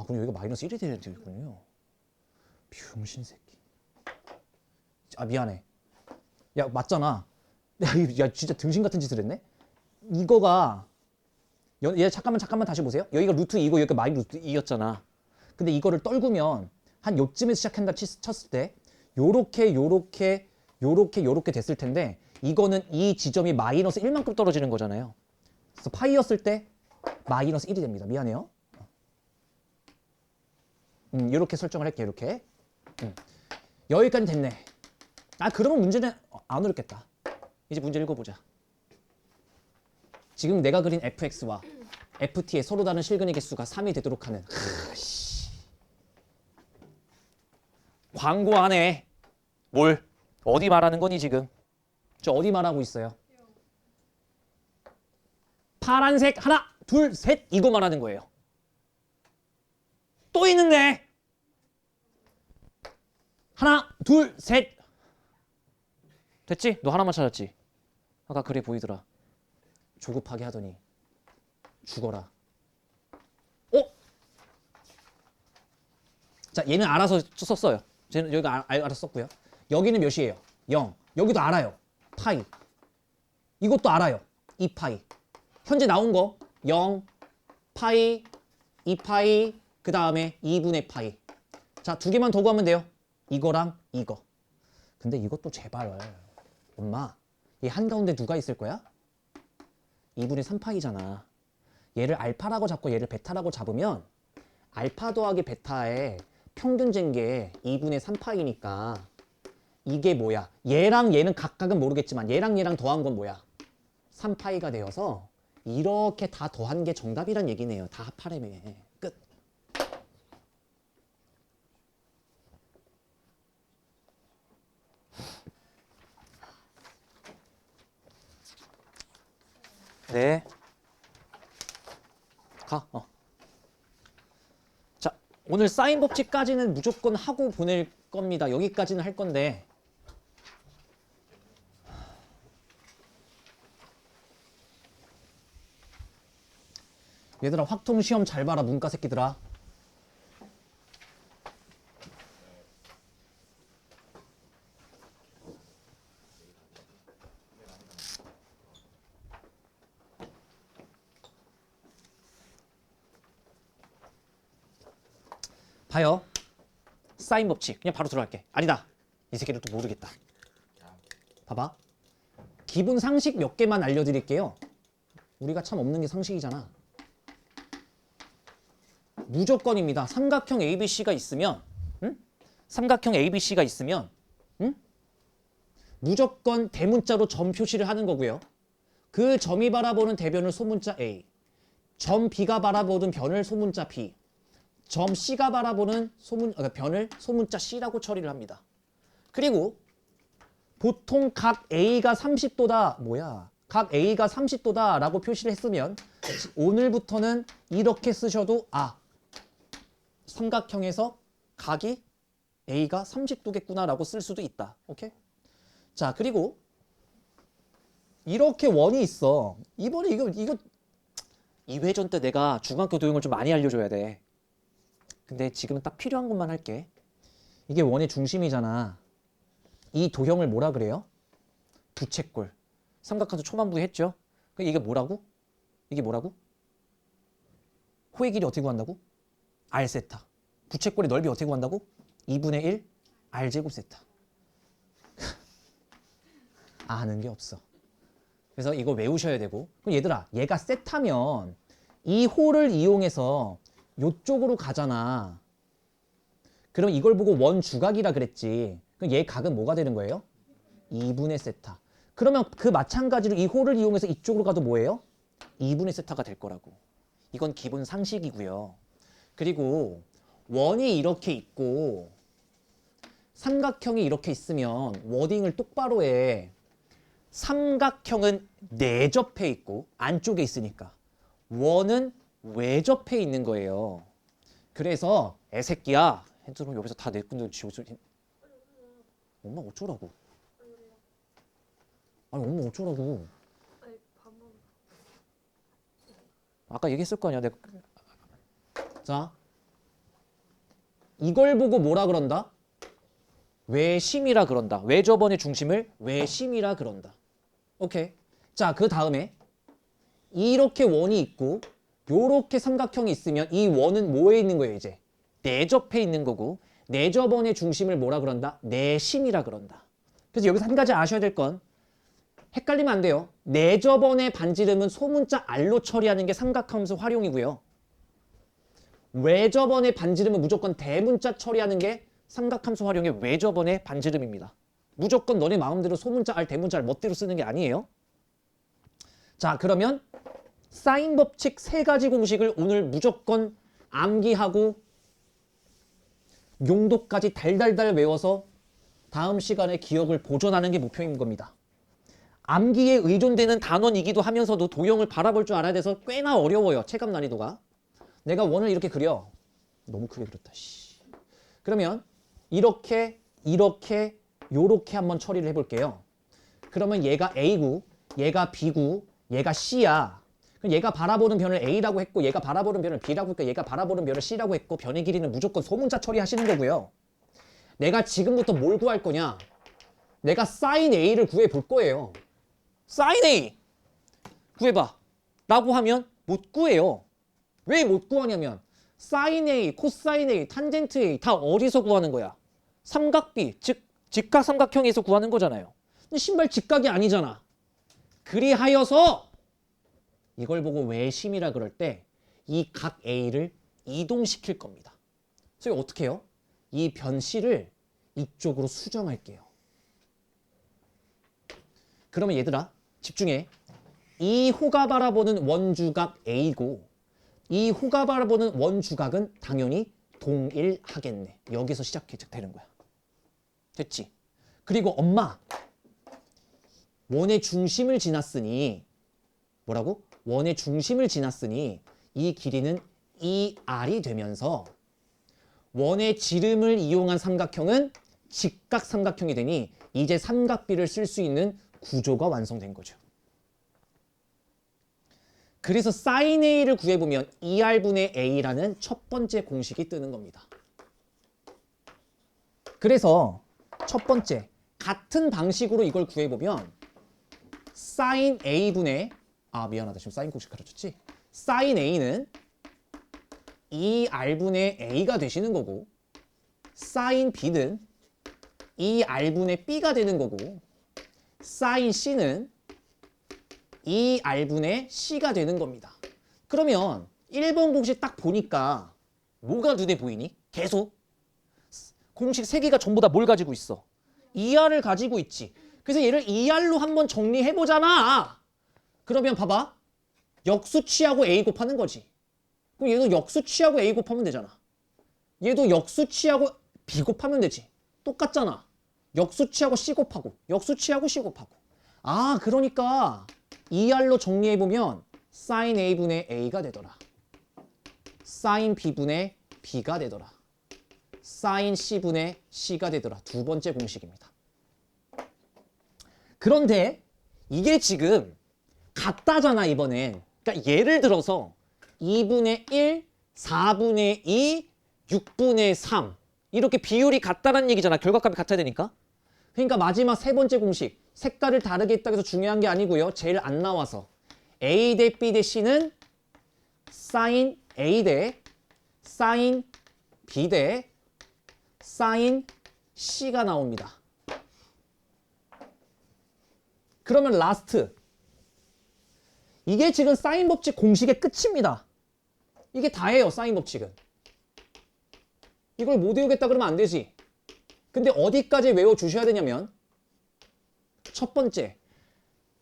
그럼 여기가 마이너스 1이 되는군요. 병신 새끼. 미안해. 야, 맞잖아. 야, 진짜 등신 같은 짓을 했네? 이거가 얘 잠깐만 다시 보세요. 여기가 루트 2고 여기가 마이너스 루트 2였잖아. 근데 이거를 떨구면 한 요쯤에서 시작한다 쳤을 때 요렇게 됐을 텐데 이거는 이 지점이 마이너스 1만큼 떨어지는 거잖아요. 그래서 파이였을 때 마이너스 1이 됩니다. 미안해요. 이렇게 설정을 할게요. 이렇게. 여기까지 됐네. 그러면 문제는 안 어렵겠다. 이제 문제 읽어보자. 지금 내가 그린 fx와 ft의 서로 다른 실근의 개수가 3이 되도록 하는 광고 안에 뭘 어디 말하는 거니 지금? 저 어디 말하고 있어요? 파란색 하나, 둘, 셋 이거 말하는 거예요. 또 있는데 하나, 둘, 셋. 됐지? 너 하나만 찾았지? 아까 그래 보이더라. 조급하게 하더니 죽어라. 어? 자, 얘는 알아서 썼어요. 쟤는 여기가 알아서 썼고요. 여기는 몇이에요? 0. 여기도 알아요. 파이. 이것도 알아요. 2파이. 현재 나온 거 0, 파이, 2파이, 그 다음에 2분의 파이. 자, 두 개만 더 구하면 돼요. 이거랑 이거. 근데 이것도 제발 엄마, 이 한가운데 누가 있을 거야? 2분의 3파이잖아. 얘를 알파라고 잡고 얘를 베타라고 잡으면 알파 더하기 베타의 평균제인 게 2분의 3파이니까 이게 뭐야? 얘랑 얘는 각각은 모르겠지만 얘랑 얘랑 더한 건 뭐야? 3파이가 되어서 이렇게 다 더한 게 정답이란 얘기네요. 다 합하려면. 끝. 네. 가. 자, 오늘 사인 법칙까지는 무조건 하고 보낼 겁니다. 여기까지는 할 건데 얘들아 확통 시험 잘 봐라 문과 새끼들아. 봐요. 사인 법칙 그냥 바로 들어갈게. 아니다. 이 새끼를 또 모르겠다. 봐봐. 기본 상식 몇 개만 알려드릴게요. 우리가 참 없는 게 상식이잖아. 무조건입니다. 삼각형 ABC가 있으면, 삼각형 ABC가 있으면 무조건 대문자로 점 표시를 하는 거고요. 그 점이 바라보는 대변을 소문자 A, 점 B가 바라보는 변을 소문자 B, 점 C가 바라보는 변을 소문자 C라고 처리를 합니다. 그리고 보통 각 A가 30도다, 각 A가 30도다 라고 표시를 했으면 오늘부터는 이렇게 쓰셔도 삼각형에서 각이 A가 30도겠구나 라고 쓸 수도 있다. 오케이? 자, 그리고 이렇게 원이 있어. 이번에 이거 2회전 때 내가 중학교 도형을 좀 많이 알려줘야 돼. 근데 지금은 딱 필요한 것만 할게. 이게 원의 중심이잖아. 이 도형을 뭐라 그래요? 부채꼴. 삼각함수 초반부에 했죠. 이게 뭐라고? 이게 뭐라고? 호의 길이 어떻게 구한다고? R 세타. 부채꼴의 넓이 어떻게 구한다고? 2분의 1 R 제곱 세타. 아는 게 없어. 그래서 이거 외우셔야 되고. 그럼 얘들아, 얘가 세타면 이 호를 이용해서 요쪽으로 가잖아. 그럼 이걸 보고 원 주각이라 그랬지. 그럼 얘 각은 뭐가 되는 거예요? 2분의 세타. 그러면 그 마찬가지로 이 호를 이용해서 이쪽으로 가도 뭐예요? 2분의 세타가 될 거라고. 이건 기본 상식이고요. 그리고 원이 이렇게 있고 삼각형이 이렇게 있으면 워딩을 똑바로 해. 삼각형은 내접해 있고 안쪽에 있으니까 원은 외접해 있는 거예요. 그래서 애새끼야, 핸드폰 옆에서 다 내 꾼들 지워줘. 엄마 어쩌라고? 아니 엄마 어쩌라고? 아니 밥 먹어. 아까 얘기했을 거 아니야. 내가 자, 이걸 보고 뭐라 그런다? 외심이라 그런다. 외접원의 중심을 외심이라 그런다. 오케이. 자, 그 다음에 이렇게 원이 있고 요렇게 삼각형이 있으면 이 원은 뭐에 있는 거예요, 이제? 내접해 있는 거고 내접원의 중심을 뭐라 그런다? 내심이라 그런다. 그래서 여기서 한 가지 아셔야 될 건 헷갈리면 안 돼요. 내접원의 반지름은 소문자 R로 처리하는 게 삼각함수 활용이고요. 외접원의 반지름은 무조건 대문자 처리하는 게 삼각함수 활용의 외접원의 반지름입니다. 무조건 너네 마음대로 소문자 R, 대문자 R 멋대로 쓰는 게 아니에요. 자, 그러면 사인 법칙 세 가지 공식을 오늘 무조건 암기하고 용도까지 달달달 외워서 다음 시간에 기억을 보존하는 게 목표인 겁니다. 암기에 의존되는 단원이기도 하면서도 도형을 바라볼 줄 알아야 돼서 꽤나 어려워요. 체감 난이도가. 내가 원을 이렇게 그려. 너무 크게 그렸다. 씨. 그러면 이렇게 요렇게 한번 처리를 해볼게요. 그러면 얘가 A고 얘가 B고 얘가 C야. 그럼 얘가 바라보는 변을 A라고 했고 얘가 바라보는 변을 B라고 했고 얘가 바라보는 변을 C라고 했고 변의 길이는 무조건 소문자 처리하시는 거고요. 내가 지금부터 뭘 구할 거냐? 내가 sin A를 구해 볼 거예요. sin A 구해봐 라고 하면 못 구해요. 왜 못 구하냐면 sin A, cosine A, 탄젠트 A 다 어디서 구하는 거야? 삼각비, 즉 직각삼각형에서 구하는 거잖아요. 근데 신발 직각이 아니잖아. 그리하여서 이걸 보고 외심이라 그럴 때 이 각 A를 이동시킬 겁니다. 그래서 어떻게 해요? 이 변 C를 이쪽으로 수정할게요. 그러면 얘들아 집중해. 이 호가 바라보는 원주각 A고 이 호가 바라보는 원주각은 당연히 동일하겠네. 여기서 시작해 되는 거야. 됐지? 그리고 엄마 원의 중심을 지났으니 뭐라고? 원의 중심을 지났으니 이 길이는 2R이 되면서 원의 지름을 이용한 삼각형은 직각삼각형이 되니 이제 삼각비를 쓸 수 있는 구조가 완성된 거죠. 그래서 sin A를 구해보면 2R분의 A라는 첫 번째 공식이 뜨는 겁니다. 그래서 첫 번째 같은 방식으로 이걸 구해보면 sin A분의 미안하다. 지금 sin 공식 가르쳤지? sin A는 2R분의 A가 되시는 거고 sin B는 2R분의 B가 되는 거고 sin C는 2R분의 C가 되는 겁니다. 그러면 1번 공식 딱 보니까 뭐가 눈에 보이니? 계속 공식 3개가 전부 다 뭘 가지고 있어? 2R을 가지고 있지. 그래서 얘를 2R로 한번 정리해보잖아. 그러면 봐봐. 역수치하고 A 곱하는 거지. 그럼 얘도 역수치하고 A 곱하면 되잖아. 얘도 역수치하고 B 곱하면 되지. 똑같잖아. 역수치하고 C 곱하고 역수치하고 C 곱하고. 그러니까 2R로 정리해보면 sin A분의 A가 되더라. sin B분의 B가 되더라. sin C분의 C가 되더라. 두 번째 공식입니다. 그런데 이게 지금 같다잖아 이번엔. 그러니까 예를 들어서 2분의 1, 4분의 2, 6분의 3 이렇게 비율이 같다는 얘기잖아. 결과값이 같아야 되니까. 그러니까 마지막 세 번째 공식 색깔을 다르게 했다고 해서 중요한 게 아니고요. 제일 안 나와서 A 대 B 대 C는 sin A 대 sin B 대 sin C가 나옵니다. 그러면 라스트 이게 지금 사인 법칙 공식의 끝입니다. 이게 다예요. 사인 법칙은. 이걸 못 외우겠다 그러면 안 되지. 근데 어디까지 외워주셔야 되냐면 첫 번째,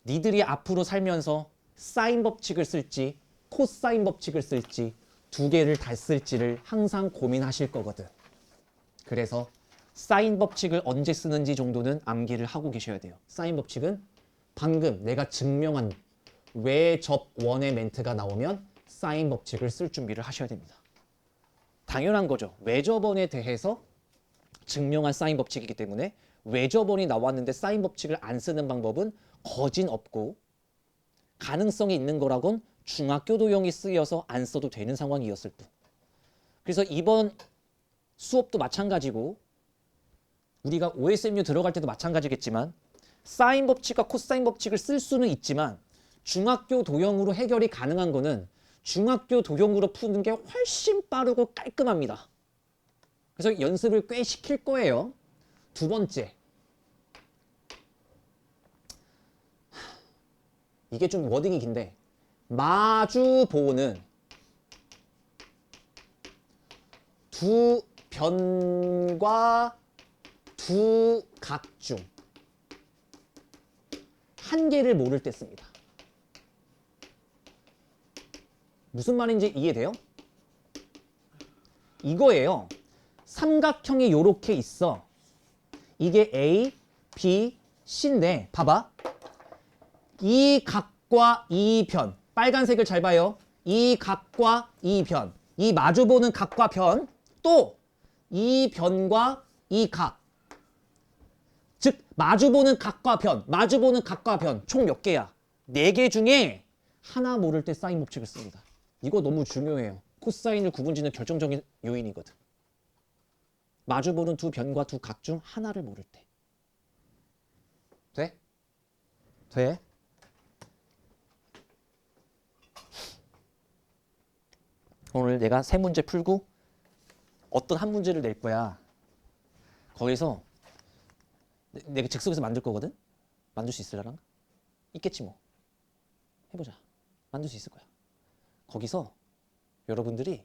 니들이 앞으로 살면서 사인 법칙을 쓸지 코사인 법칙을 쓸지 두 개를 다 쓸지를 항상 고민하실 거거든. 그래서 사인 법칙을 언제 쓰는지 정도는 암기를 하고 계셔야 돼요. 사인 법칙은 방금 내가 증명한 외접원의 멘트가 나오면 사인 법칙을 쓸 준비를 하셔야 됩니다. 당연한 거죠. 외접원에 대해서 증명한 사인 법칙이기 때문에 외접원이 나왔는데 사인 법칙을 안 쓰는 방법은 거진 없고 가능성이 있는 거라곤 중학교 도형이 쓰여서 안 써도 되는 상황이었을 뿐. 그래서 이번 수업도 마찬가지고 우리가 OSMU 들어갈 때도 마찬가지겠지만 사인 법칙과 코사인 법칙을 쓸 수는 있지만 중학교 도형으로 해결이 가능한 거는 중학교 도형으로 푸는 게 훨씬 빠르고 깔끔합니다. 그래서 연습을 꽤 시킬 거예요. 두 번째, 이게 좀 워딩이 긴데 마주보는 두 변과 두 각 중 한 개를 모를 때 씁니다. 무슨 말인지 이해돼요? 이거예요. 삼각형이 요렇게 있어. 이게 A, B, C인데 봐봐. 이 각과 이 변. 빨간색을 잘 봐요. 이 각과 이 변. 이 마주보는 각과 변. 또 이 변과 이 각. 즉 마주보는 각과 변. 마주보는 각과 변. 총 몇 개야? 4개 중에 하나 모를 때 사인 법칙을 씁니다. 이거 너무 중요해요. 코사인을 구분짓는 결정적인 요인이거든. 마주보는 두 변과 두 각 중 하나를 모를 때. 돼? 돼? 오늘 내가 3문제 풀고 어떤 한 문제를 낼 거야. 거기서 내가 즉석에서 만들 거거든? 만들 수 있으려나? 있겠지 뭐. 해보자. 만들 수 있을 거야. 거기서 여러분들이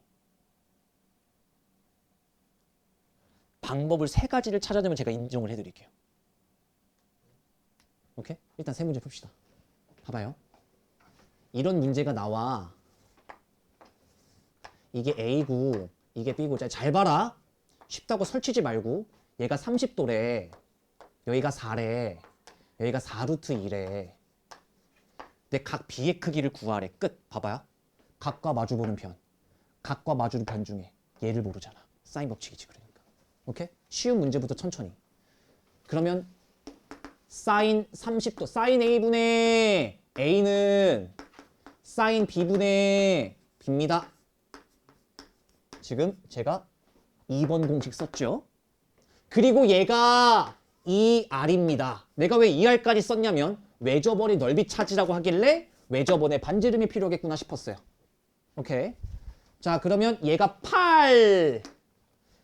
방법을 3가지를 찾아내면 제가 인정을 해드릴게요. 오케이? 일단 3문제 풉시다. 봐봐요. 이런 문제가 나와. 이게 A고 이게 B고. 잘 봐라. 쉽다고 설치지 말고. 얘가 30도래. 여기가 4래. 여기가 4루트 2래. 내 각 B의 크기를 구하래. 끝. 봐봐요. 각과 마주보는 변. 각과 마주보는 변 중에 얘를 모르잖아. 사인 법칙이지 그러니까. 오케이? 쉬운 문제부터 천천히. 그러면 사인 30도. 사인 A분의 A는 사인 B분의 B입니다. 지금 제가 2번 공식 썼죠. 그리고 얘가 2R입니다. 내가 왜 2R까지 썼냐면 외접원의 넓이 찾으라고 하길래 외접원의 반지름이 필요하겠구나 싶었어요. 오케이. 자, 그러면 얘가 8.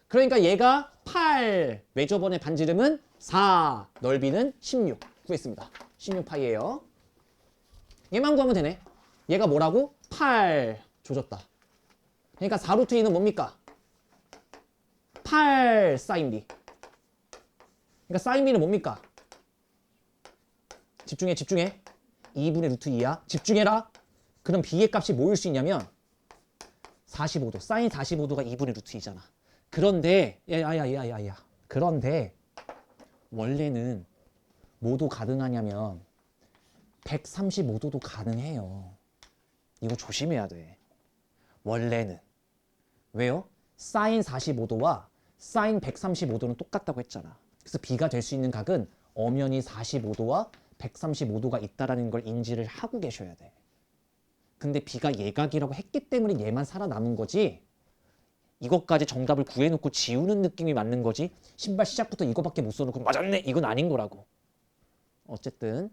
그러니까 얘가 8. 외접원의 반지름은 4. 넓이는 16. 구했습니다. 16파이예요. 얘만 구하면 되네. 얘가 뭐라고? 8. 조졌다. 그러니까 4루트 2는 뭡니까? 8 사인 B. 그러니까 사인 B는 뭡니까? 집중해, 집중해. 2분의 루트 2야. 집중해라. 그럼 B의 값이 뭐일 수 있냐면 45도. 사인 45도가 2분의 루트 2잖아. 그런데 야야야야야. 그런데 원래는 뭐도 가능하냐면 135도도 가능해요. 이거 조심해야 돼. 원래는. 왜요? 사인 45도와 사인 135도는 똑같다고 했잖아. 그래서 B가 될 수 있는 각은 엄연히 45도와 135도가 있다라는 걸 인지를 하고 계셔야 돼. 근데 B가 예각이라고 했기 때문에 얘만 살아남은 거지. 이것까지 정답을 구해놓고 지우는 느낌이 맞는 거지. 신발 시작부터 이거밖에 못 써놓고 맞았네. 이건 아닌 거라고. 어쨌든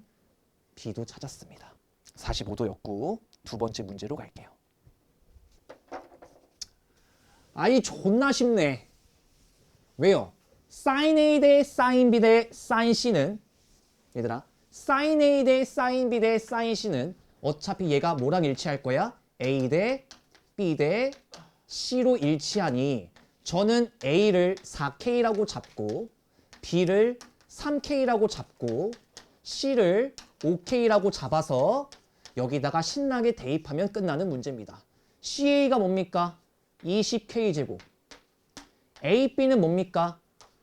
B도 찾았습니다. 45도였고 2번째 문제로 갈게요. 아이 존나 쉽네. 왜요? 사인 A 대 사인 B 대 사인 C는 얘들아 사인 A 대 사인 B 대 사인 C는 어차피 얘가 뭐랑 일치할 거야? A 대 B 대 C로 일치하니 저는 A를 4K라고 잡고 B를 3K라고 잡고 C를 5K라고 잡아서 여기다가 신나게 대입하면 끝나는 문제입니다. CA가 뭡니까? 20K제곱. AB는 뭡니까?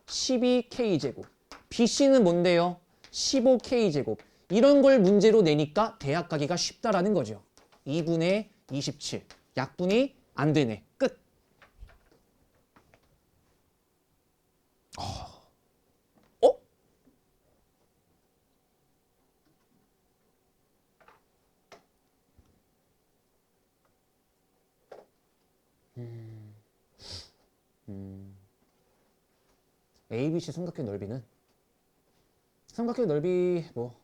12K제곱. BC는 뭔데요? 15K제곱. 이런 걸 문제로 내니까 대학 가기가 쉽다라는 거죠. 2분의 27. 약분이 안 되네. 끝. 어? ABC 삼각형 넓이는 삼각형 넓이 뭐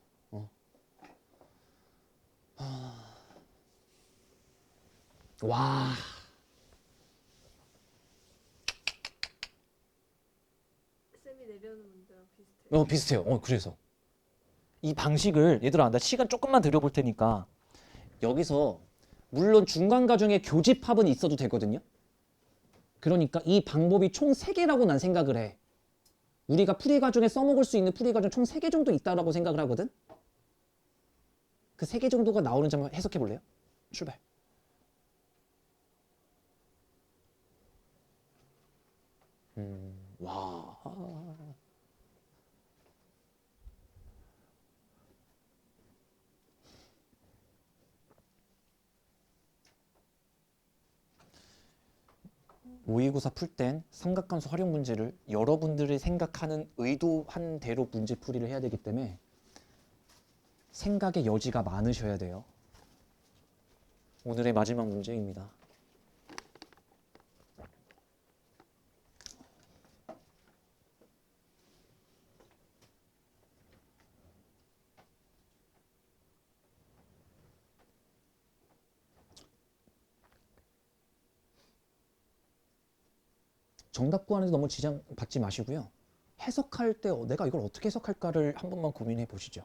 와. 쌤이 내려오는 문제랑 비슷해요. 비슷해요. 그래서 이 방식을 얘들아 나 시간 조금만 들여볼 테니까 여기서 물론 중간 과정에 교집합은 있어도 되거든요. 그러니까 이 방법이 총 3개라고 난 생각을 해. 우리가 풀이 과정에 써먹을 수 있는 풀이 과정 총 3개 정도 있다라고 생각을 하거든. 그 3개 정도가 나오는 점 해석해 볼래요? 출발. 와. 모의고사 풀 땐 삼각함수 활용 문제를 여러분들이 생각하는 의도한 대로 문제 풀이를 해야 되기 때문에 생각의 여지가 많으셔야 돼요. 오늘의 마지막 문제입니다. 정답 구하는데 너무 지장 받지 마시고요. 해석할 때 내가 이걸 어떻게 해석할까를 한 번만 고민해 보시죠.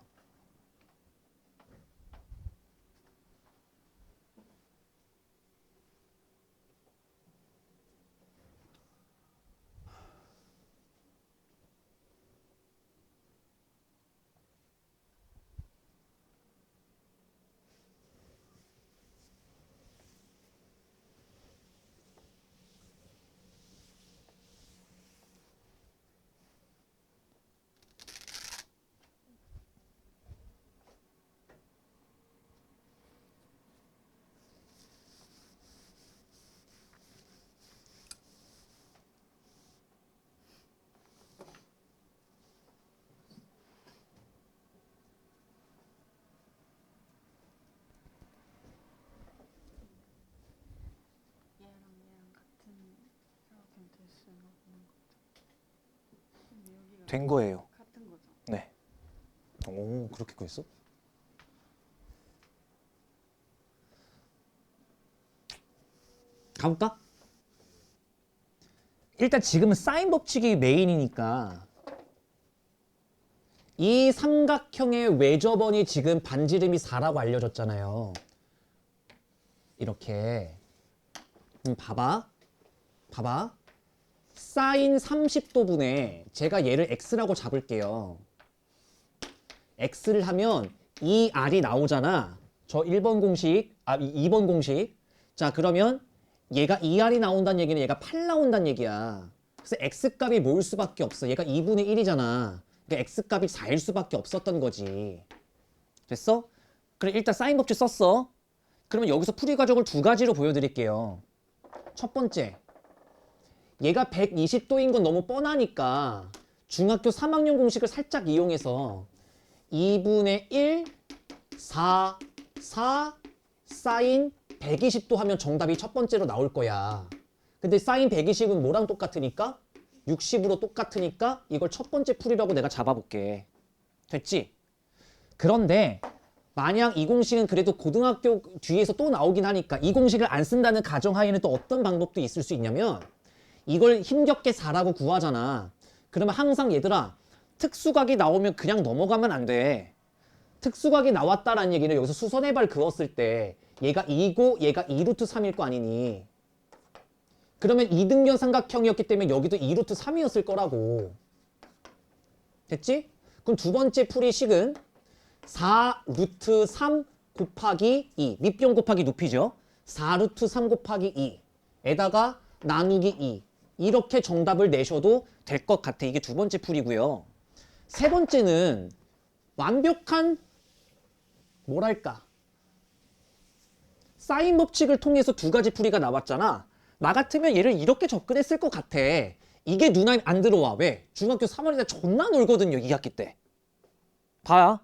얘랑 얘랑 같은 사각형 될 수는 없는 것 같아. 근데 여기가 된 거예요. 같은 거죠. 네. 오, 그렇게 구했어? 가볼까? 일단 지금은 사인 법칙이 메인이니까 이 삼각형의 외접원이 지금 반지름이 4라고 알려졌잖아요. 이렇게 봐봐. 사인 30도분에 제가 얘를 x라고 잡을게요. x를 하면 이 r이 나오잖아. 저 1번 공식, 2번 공식. 자, 그러면 얘가 2r이 나온다는 얘기는 얘가 8 나온다는 얘기야. 그래서 x값이 모일 수밖에 없어. 얘가 2분의 1이잖아. 그러니까 x값이 4일 수밖에 없었던 거지. 됐어? 그래, 일단 사인 법칙 썼어. 그러면 여기서 풀이 과정을 두 가지로 보여드릴게요. 첫 번째, 얘가 120도인 건 너무 뻔하니까 중학교 3학년 공식을 살짝 이용해서 2분의 1, 4, 4, 사인 120도 하면 정답이 첫 번째로 나올 거야. 근데 사인 120은 뭐랑 똑같으니까? 60으로 똑같으니까 이걸 첫 번째 풀이라고 내가 잡아볼게. 됐지? 그런데 만약 이 공식은 그래도 고등학교 뒤에서 또 나오긴 하니까 이 공식을 안 쓴다는 가정하에는 또 어떤 방법도 있을 수 있냐면 이걸 힘겹게 4라고 구하잖아. 그러면 항상 얘들아 특수각이 나오면 그냥 넘어가면 안 돼. 특수각이 나왔다라는 얘기는 여기서 수선의 발 그었을 때 얘가 2고 얘가 2루트 3일 거 아니니. 그러면 이등변 삼각형이었기 때문에 여기도 2루트 3이었을 거라고. 됐지? 그럼 두 번째 풀이식은 4루트 3 곱하기 2. 밑변 곱하기 높이죠. 4루트 3 곱하기 2에다가 나누기 2. 이렇게 정답을 내셔도 될 것 같아. 이게 두 번째 풀이고요. 세 번째는 완벽한 뭐랄까 사인 법칙을 통해서 두 가지 풀이가 나왔잖아. 나 같으면 얘를 이렇게 접근했을 것 같아. 이게 눈에 안 들어와. 왜? 중학교 3월이다 존나 놀거든요. 2학기 때. 봐.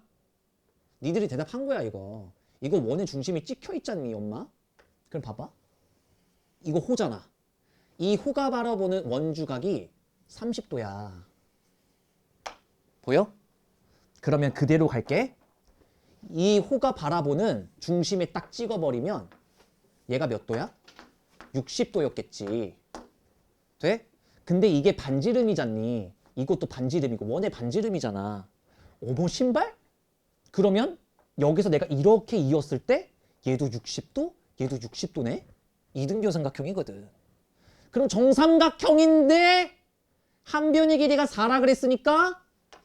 니들이 대답한 거야 이거. 이거 원의 중심이 찍혀 있잖니 엄마. 그럼 봐봐. 이거 호잖아. 이 호가 바라보는 원주각이 30도야. 보여? 그러면 그대로 갈게. 이 호가 바라보는 중심에 딱 찍어버리면 얘가 몇 도야? 60도였겠지. 돼? 근데 이게 반지름이잖니. 이것도 반지름이고 원의 반지름이잖아. 어머 신발? 그러면 여기서 내가 이렇게 이었을 때 얘도 60도? 얘도 60도네? 이등변 삼각형이거든. 그럼 정삼각형인데 한 변의 길이가 4라 그랬으니까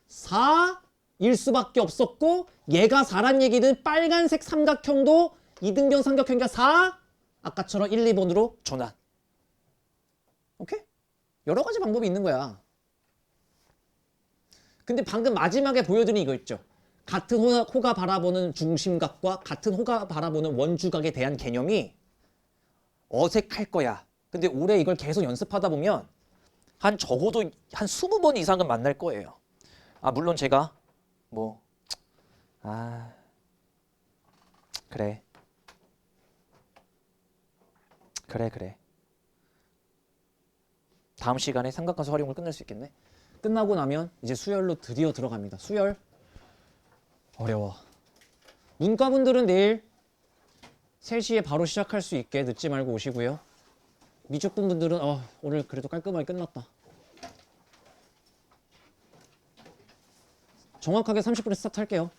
4일 수밖에 없었고 얘가 4란 얘기는 빨간색 삼각형도 이등변 삼각형이니까 4 아까처럼 1, 2번으로 전환. 오케이? 여러 가지 방법이 있는 거야. 근데 방금 마지막에 보여드린 이거 있죠. 같은 호가 바라보는 중심각과 같은 호가 바라보는 원주각에 대한 개념이 어색할 거야. 근데 올해 이걸 계속 연습하다 보면 한 적어도 한 20번 이상은 만날 거예요. 아 물론 제가 뭐 그래 다음 시간에 삼각관수 활용을 끝낼 수 있겠네. 끝나고 나면 이제 수열로 드디어 들어갑니다. 수열 어려워. 문과분들은 내일 3시에 바로 시작할 수 있게 늦지 말고 오시고요. 미적분 분들은 오늘 그래도 깔끔하게 끝났다. 정확하게 30분에 스타트 할게요.